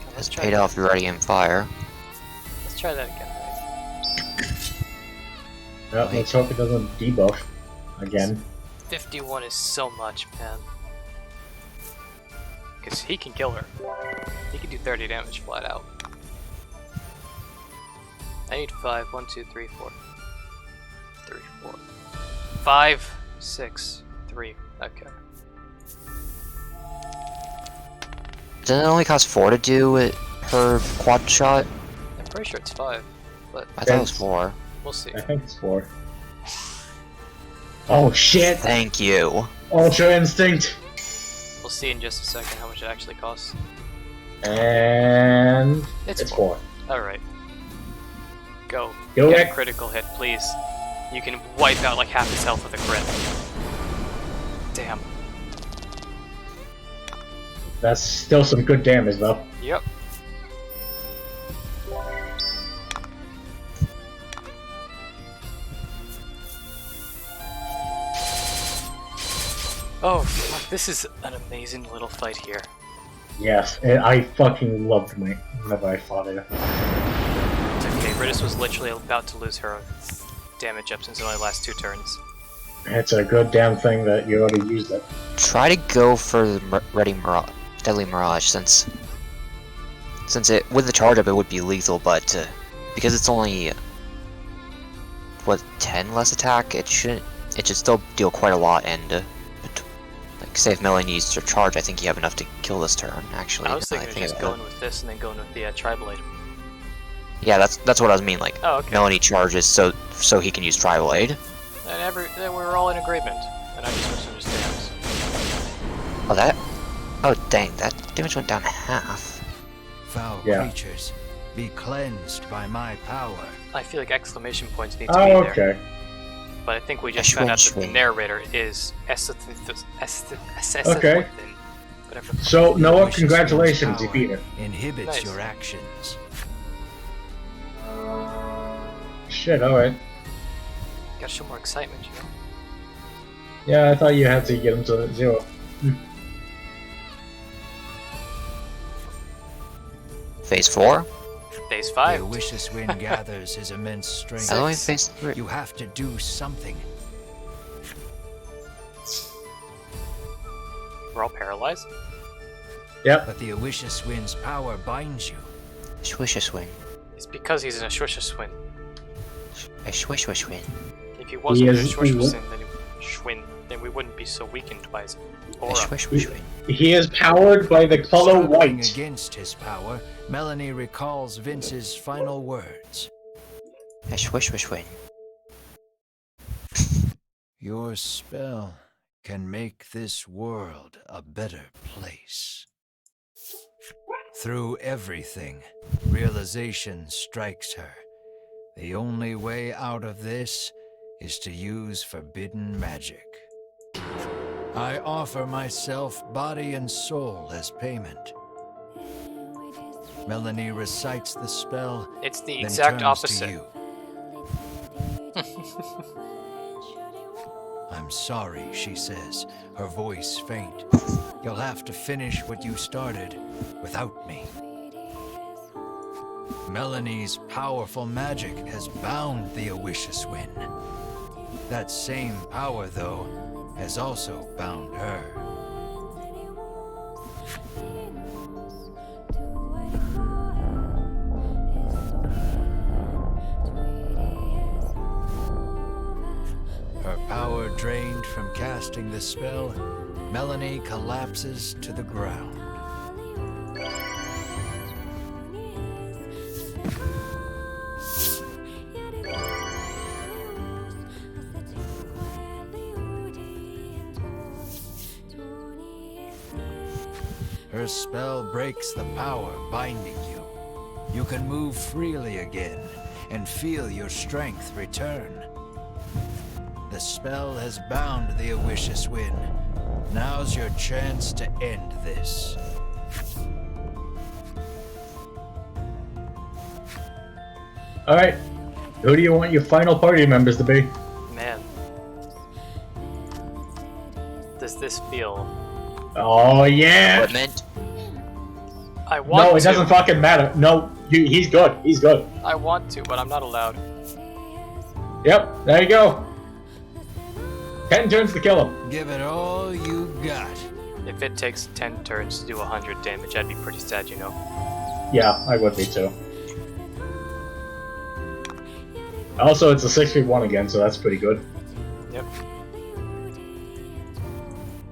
Let's Has try paid that. off already in fire. Let's try that again, right? Well, let's hope it doesn't debuff again. 51 is so much, man. Because he can kill her. He can do 30 damage flat out. I need 5. 1, 2, 3, 4. 3, 4. 5, 6, 3. Okay. Doesn't it only cost 4 to do it per quad shot? I'm pretty sure it's 5, but I thought it was Yes. 4. we'll see. I think it's 4. Oh shit! Thank you. Ultra Instinct! We'll see in just a second how much it actually costs. And... It's it's 4. 4. Alright. Go. Do Get it. a critical hit, please. You can wipe out like half his health with a crit. Damn. That's still some good damage though. Yep. Oh, fuck, this is an amazing little fight here. Yes, and I fucking loved me whenever I fought it. It's okay, Britus was literally about to lose her damage up since it only lasts 2 turns. It's a good damn thing that you already used it. Try to go for the Deadly Mirage, since it with the charge up it would be lethal, but because it's only what 10 less attack, it should still deal quite a lot. And like, say if Melanie needs to charge, I think you have enough to kill this turn. Actually, I was thinking of think just about going with this and then going with the Triblade. it. Yeah, that's what I was mean. Like Oh, okay. Melanie charges so he can use Triblade. And then we were all in agreement, and I just misunderstand. Oh dang, that damage went down half. Foul Yeah. creatures, be cleansed by my power. I feel like exclamation points need to Oh, be there. okay. But I think we just Ashwin, found out that the Ashwin. narrator is Okay. whatever. So, The Noah, Wish's congratulations, you power beat it. Inhibits Nice. your actions. Shit, alright. Gotta show more excitement, you know? Yeah, I thought you had to get him to 0. Phase 4? Phase The 5. Owishus Wind gathers his immense strength. I only phase 3. You have to do something. We're all paralyzed? Yep. But the Owishus Wind's power binds you. Swish a swing. It's because he's in a Shwishaswin. A swish swish swing. If he wasn't in a is- Shwishaswin, then we wouldn't be so weakened by his A aura. swish swish swing. He is powered by the color Struggling white. against his power, Melanie recalls Vince's final words. A swish swish swing. Your spell can make this world a better place. Through everything, realization strikes her. The only way out of this is to use forbidden magic. I offer myself body and soul as payment. Melanie recites the spell, It's the then exact turns opposite. to you. I'm sorry, she says, her voice faint. You'll have to finish what you started without me. Melanie's powerful magic has bound the Owishus Wind. That same power, though, has also bound her. Her power drained from casting the spell, Melanie collapses to the ground. Her spell breaks the power binding you. You can move freely again and feel your strength return. The spell has bound the Awishus Wind. Now's your chance to end this. Alright. Who do you want your final party members to be? Man. Does this feel... Oh, yeah! Equipment. I want No, it to. doesn't fucking matter. No, he's good. He's good. I want to, but I'm not allowed. Yep, there you go. 10 turns to kill him. Give it all you got. If it takes 10 turns to do 100 damage, I'd be pretty sad, you know. Yeah, I would be too. Also, it's a 6v1 again, so that's pretty good. Yep.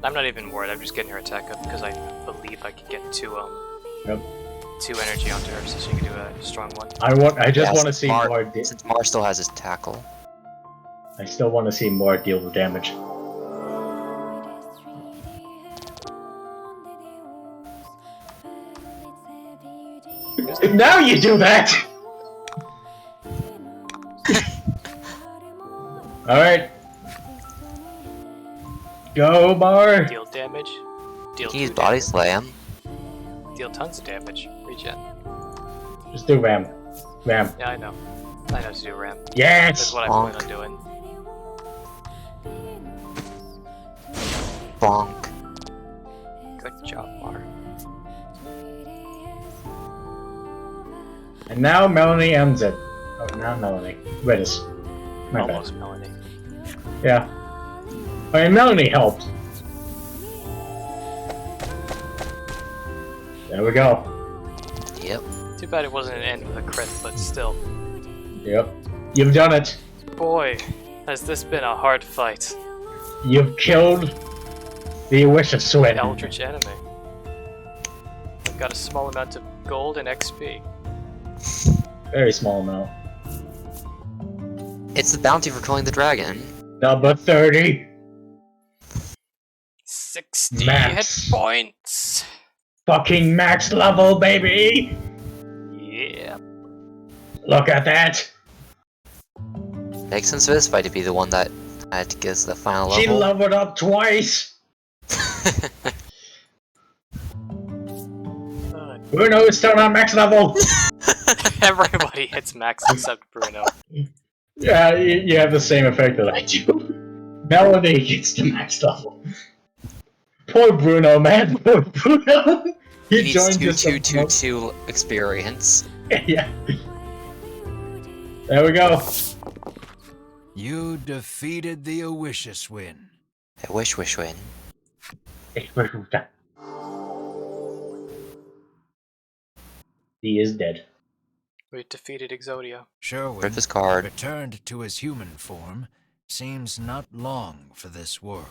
I'm not even worried, I'm just getting her attack up because I believe I can get two energy onto her so she can do a strong one. I just Yeah, want to see more. Since Mar still has his tackle. I still want to see more deal the damage. Now you do that. All right. Go, Bar. Deal damage. Deal Can you use 2 body damage. slam? Deal tons of damage. Regen. Just do Ram. Ram. Yeah, I know. I know to do ram. That's Yes. what I plan on doing. Bonk. Good job, Mar. And now Melanie ends it. Oh, not Melanie. Redis. My bad. Almost Melanie. Yeah. I mean, Melanie helped. There we go. Yep. Too bad it wasn't an end with a crit, but still. Yep. You've done it. Boy, has this been a hard fight. You've killed the Awishus Wind. Eldritch enemy. I've got a small amount of gold and XP. Very small amount. It's the bounty for killing the dragon. Number 30. 60 Max. hit points! Fucking max level, baby! Yeah. Look at that! Makes sense for this fight to be the one that had to get us the final She level. leveled up twice! Bruno is still not max level! Everybody hits max except Bruno. Yeah, you have the same effect that I do. Melanie gets to max level. Poor Bruno, man. Poor Bruno. He needs joined just a- 2 experience. Yeah. There we go. You defeated the Awishus Wind. I wish win. He is dead. We defeated Exodia. Sherwin, Rip his card. returned to his human form, seems not long for this world.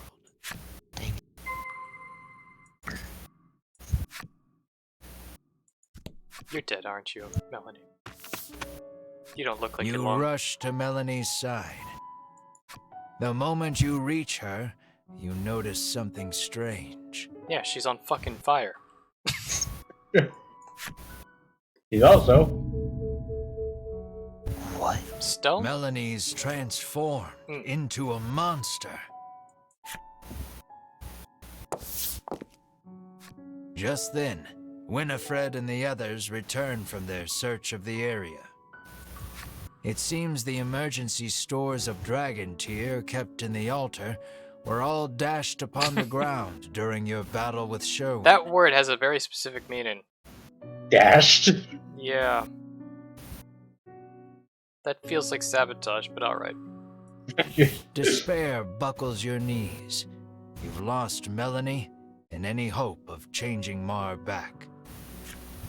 You're dead, aren't you, Melanie? You don't look like You you're long. rush to Melanie's side. The moment you reach her, you notice something strange. Yeah, she's on fucking fire. He's also What? Stone? Melanie's transformed into a monster. Just then, Winifred and the others return from their search of the area. It seems the emergency stores of dragon tear kept in the altar were all dashed upon the ground during your battle with Sherwin. That word has a very specific meaning. dashed. Yeah. That feels like sabotage, but alright. Despair buckles your knees. You've lost Melanie and any hope of changing Mar back.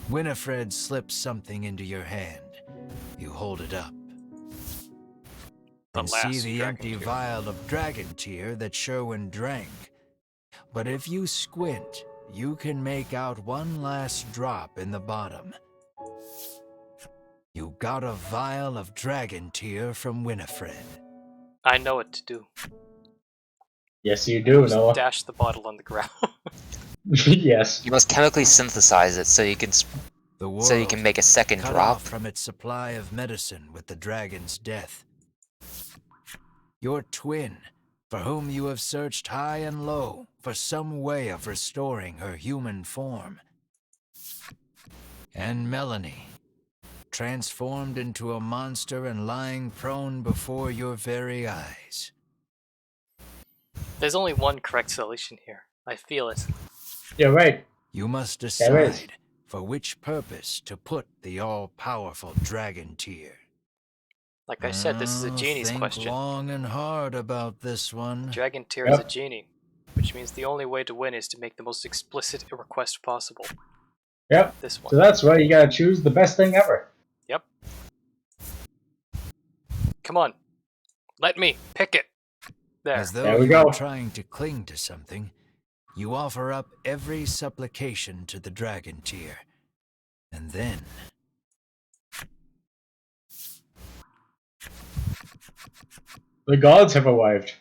Winifred slips something into your hand. You hold it up. The And see last the dragon empty tear. vial of dragon tear that Sherwin drank. But if you squint, you can make out one last drop in the bottom. You got a vial of dragon tear from Winifred. I know what to do. Yes, you do, Just Noah. dash the bottle on the ground. Yes. You must chemically synthesize it so you can The world so you can make a second cut drop. off from its supply of medicine with the dragon's death. Your twin, for whom you have searched high and low for some way of restoring her human form. And Melanie, transformed into a monster and lying prone before your very eyes. There's only one correct solution here. I feel it. You're right. You must There is. decide for which purpose to put the all-powerful dragon tear. Like I said, this is a genie's Think question. long and hard about this one. Dragon Tear is a Yep. genie, which means the only way to win is to make the most explicit request possible. Yep. This So one. that's why you gotta choose the best thing ever. Yep. Come on. Let me pick it. There. As though There we you go. were trying to cling to something, you offer up every supplication to the dragon tear. And then, The gods have arrived.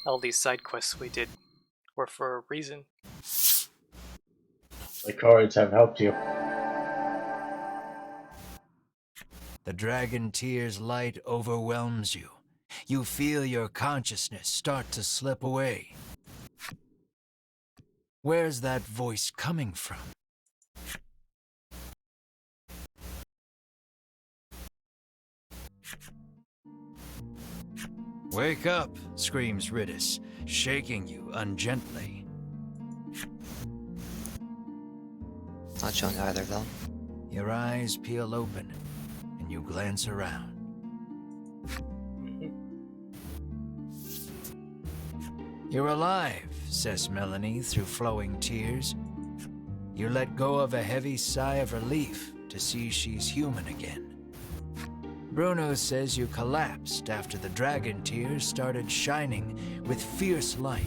All these side quests we did were for a reason. The cards have helped you. the dragon tear's light overwhelms you. You feel your consciousness start to slip away. Where's that voice coming from? Wake up, screams Ridis, shaking you ungently. Not showing either of them. Your eyes peel open, and you glance around. You're alive, says Melanie through flowing tears. You let go of a heavy sigh of relief to see she's human again. Bruno says you collapsed after the dragon tears started shining with fierce light,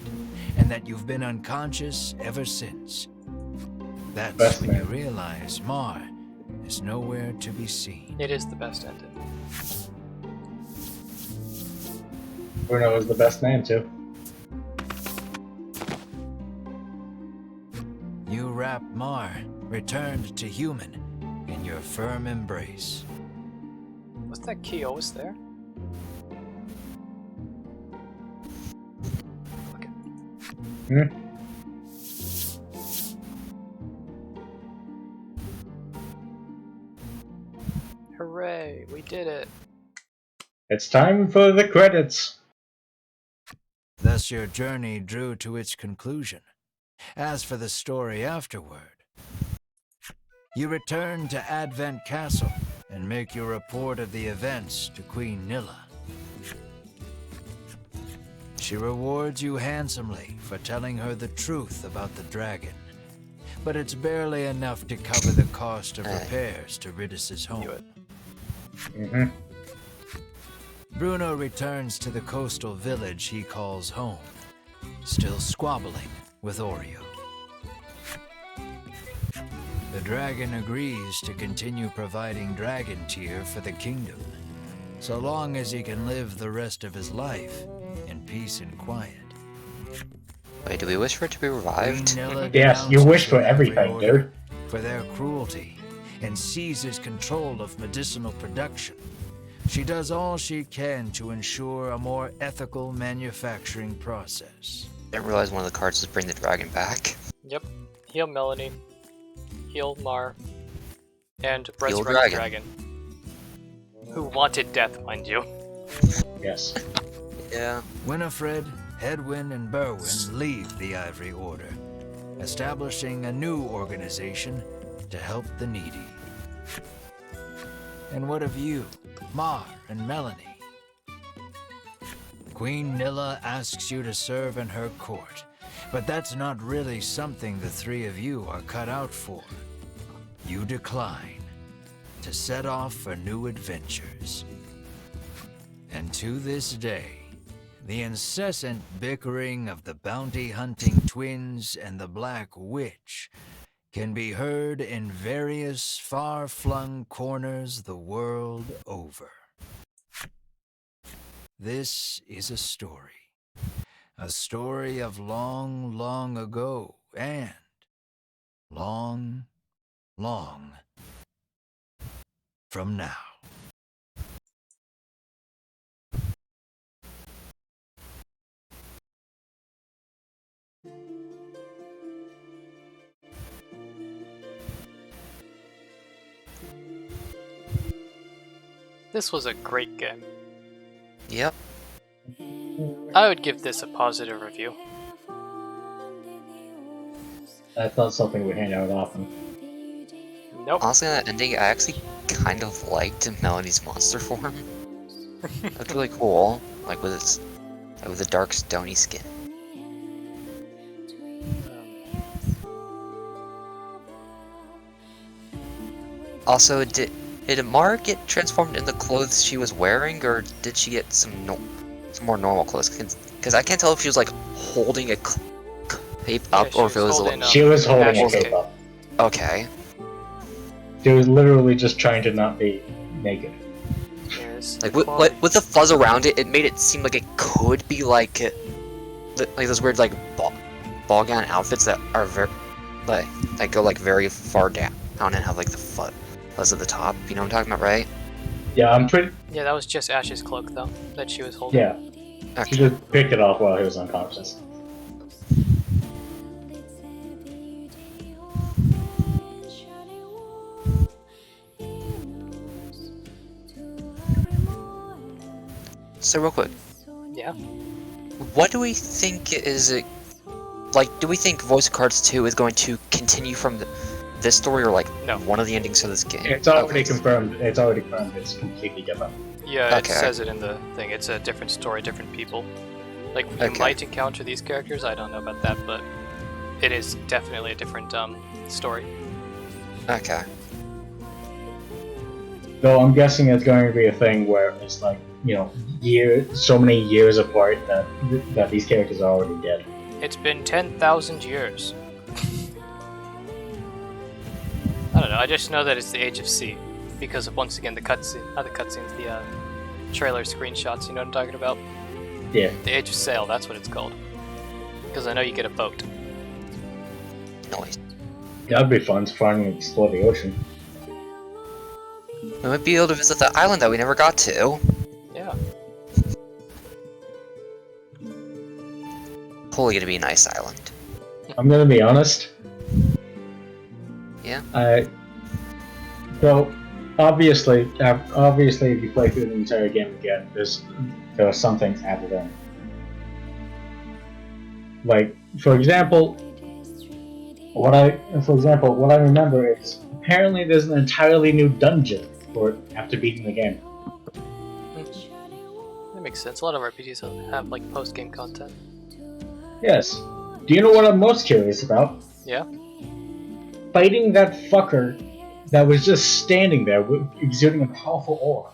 and that you've been unconscious ever since. That's Best when man. you realize Mar is nowhere to be seen. It is the best ending. Bruno is the best man too. You wrap Mar, returned to human, in your firm embrace. Was that key always there? Okay. Hmm? Hooray, we did it. It's time for the credits. Thus your journey drew to its conclusion. As for the story afterward, you return to Advent Castle and make your report of the events to Queen Nilla. She rewards you handsomely for telling her the truth about the dragon, but it's barely enough to cover the cost of repairs to Ridis's home. Knew it. Mm-hmm. Bruno returns to the coastal village he calls home, still squabbling with Oreo. The dragon agrees to continue providing dragon tear for the kingdom, so long as he can live the rest of his life in peace and quiet. Wait, do we wish for it to be revived? Queen Nilla Yes, you denounces wish for the Ivory everything, Order dude. for their cruelty and seizes control of medicinal production. She does all she can to ensure a more ethical manufacturing process. Didn't realize one of the cards was bring the dragon back. Yep. Heal Melanie. Heal Mar. And Heal resurrect the Dragon. dragon. Who wanted death, mind you. Yes. Yeah. Winifred, Hedwyn, and Berwyn leave the Ivory Order, establishing a new organization to help the needy. And what of you, Mar and Melanie? Queen Nilla asks you to serve in her court, but that's not really something the three of you are cut out for. You decline to set off for new adventures. And to this day, the incessant bickering of the bounty-hunting twins and the Black Witch can be heard in various far-flung corners the world over. This is a story of long, long ago and long, long from now. This was a great game. Yep. I would give this a positive review. That's not something we hand out often. Nope. Honestly, that ending, I actually kind of liked Melody's monster form. That's really cool. Like with the dark stony skin. Also, did Mar get transformed in the clothes she was wearing, or did she get some more normal clothes? Because I can't tell if she was like holding a cape up she or if it was was holding She was holding a Ashes cape cape. up. okay. She was literally just trying to not be naked. Here's Like the quality. with the fuzz around it, it made it seem like it could be like those weird like ball gown outfits that are very that go like very far down and have like the fuzz at the top. You know what I'm talking about, right? Yeah, I'm pretty. Yeah, that was just Ash's cloak, though, that she was holding. Yeah, she Okay. just picked it off while he was unconscious. So real quick, Yeah. what do we think is it? Like, do we think Voice of Cards 2 is going to continue from this story, or like No. one of the endings of this game? It's already Okay. confirmed. It's already confirmed. It's completely different. Yeah, Okay. it says it in the thing. It's a different story, different people. Like, you Okay. might encounter these characters, I don't know about that, but it is definitely a different story. Okay. Though I'm guessing it's going to be a thing where it's like, so many years apart that these characters are already dead. It's been 10,000 years. I don't know, I just know that it's the Age of C, because of, once again, the cutscene, not the cutscenes, the trailer screenshots, you know what I'm talking about? Yeah. The Age of Sail, that's what it's called. Because I know you get a boat. Nice. That'd be fun to finally explore the ocean. We might be able to visit the island that we never got to. Yeah. Totally gonna be a nice island. I'm gonna be honest. Yeah. So obviously, if you play through the entire game again, there are some things added in. Like, for example, what I remember is apparently there's an entirely new dungeon after beating the game. That makes sense. A lot of RPGs have like post-game content. Yes. Do you know what I'm most curious about? Yeah. Fighting that fucker that was just standing there, exuding a powerful aura.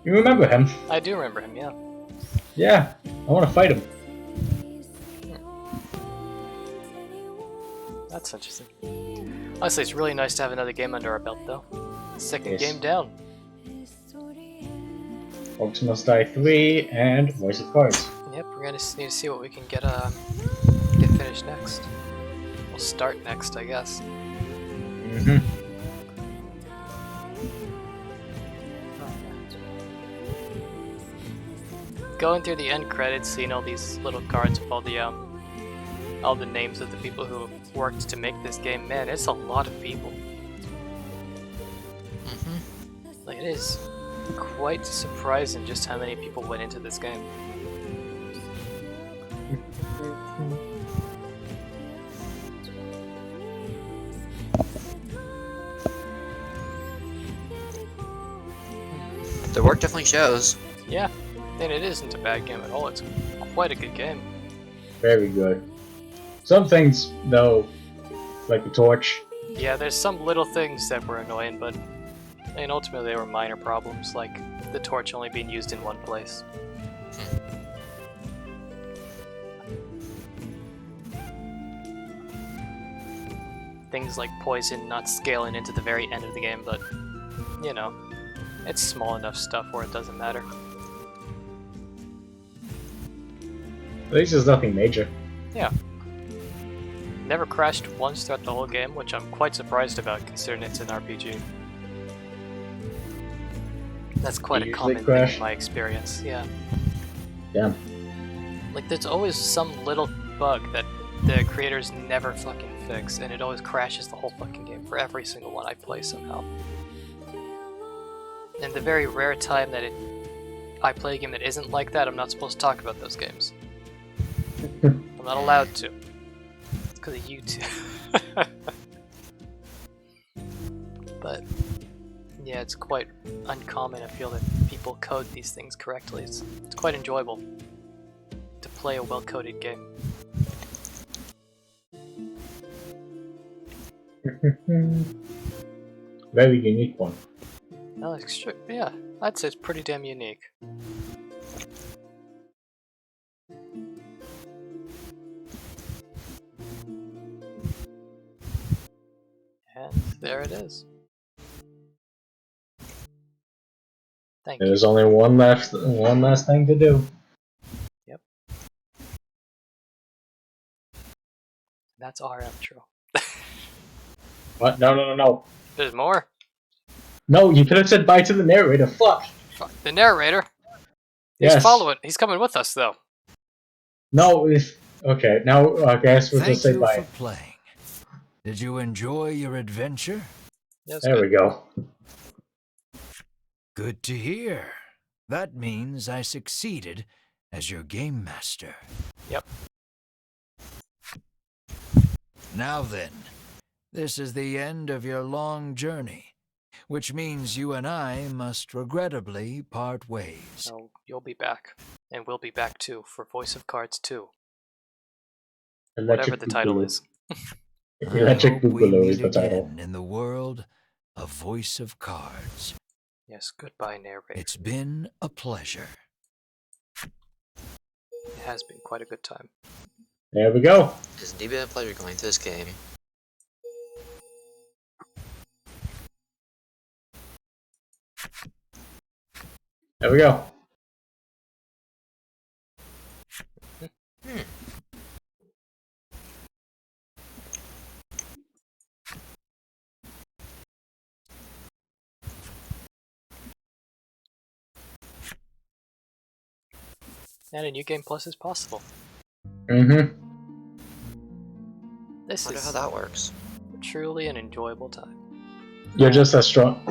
You remember him? I do remember him. Yeah. Yeah. I want to fight him. That's interesting. Honestly, it's really nice to have another game under our belt, though. Second Yes. game down. Orcs Must Die 3 and Voice of Cards. Yep, we're gonna need to see what we can get finished next. We'll start next, I guess. Mm-hmm. Going through the end credits, seeing all these little cards with all the names of the people who worked to make this game, man, it's a lot of people. Like, it is quite surprising just how many people went into this game. The work definitely shows. Yeah, and it isn't a bad game at all. It's quite a good game. Very good. Some things, though, like the torch. Yeah, there's some little things that were annoying, but I mean, ultimately they were minor problems, like the torch only being used in one place. Things like poison not scaling into the very end of the game, but you know, it's small enough stuff where it doesn't matter. At least there's nothing major. Yeah. Never crashed once throughout the whole game, which I'm quite surprised about considering it's an RPG. That's quite a Usually common crash. thing in my experience, yeah. Damn. Like, there's always some little bug that the creators never fucking fix, and it always crashes the whole fucking game for every single one I play somehow. And the very rare time that I play a game that isn't like that, I'm not supposed to talk about those games. I'm not allowed to. It's because of you two. But yeah, it's quite uncommon, I feel, that people code these things correctly. It's quite enjoyable to play a well-coded game. Very unique one. No, yeah, I'd say it's pretty damn unique. And there it is. Thank you. There's only one last thing to do. Yep. That's our outro. What? No. There's more? No, you could have said bye to the narrator. Fuck. Fuck. The narrator? He's Yes. following. He's coming with us, though. No, okay, now I guess we'll Thank just say you bye. for playing. Did you enjoy your adventure? Yeah, it's There good. we go. Good to hear. That means I succeeded as your game master. Yep. Now then, this is the end of your long journey, which means you and I must regrettably part ways. So you'll be back. And we'll be back, too, for Voice of Cards 2. Whatever the title is. Electric I hope we Boogaloo meet is the title. again in the world of Voice of Cards. Yes, goodbye, narrator. It's been a pleasure. It has been quite a good time. There we go. It's indeed been a pleasure going through this game. There we go. And a new game plus is possible. Mm-hmm. This Wonder how is that works. truly an enjoyable time. You're just as strong.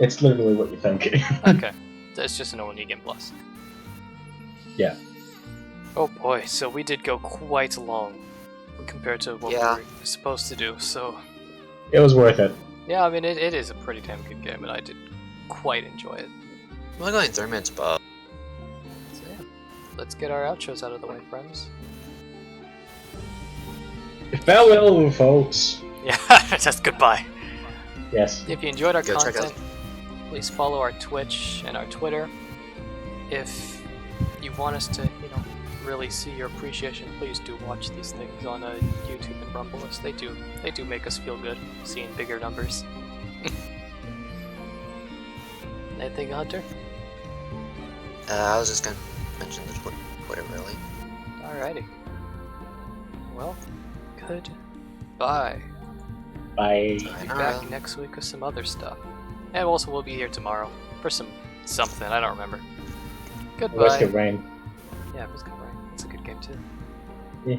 It's literally what you think. Okay, that's just a normal new game plus. Yeah. Oh boy, so we did go quite long compared to what Yeah. we were supposed to do, so It was worth it. yeah, I mean, it is a pretty damn good game, and I did quite enjoy it. I'm only going 3 minutes above. So yeah, let's get our outros out of the way, friends. Farewell, folks. Yeah, just goodbye. Yes. If you enjoyed our Go check content, please follow our Twitch and our Twitter. If you want us to, really see your appreciation, please do watch these things on YouTube and Rumblelist. They do make us feel good seeing bigger numbers. Anything, Hunter? I was just gonna mention the Twitter really. Alrighty. Well, goodbye. Bye. We'll be back next week with some other stuff. And also we'll be here tomorrow for something, I don't remember. Risk Goodbye. of Rain. Yeah, Risk of Rain. It's a good game too. Yeah.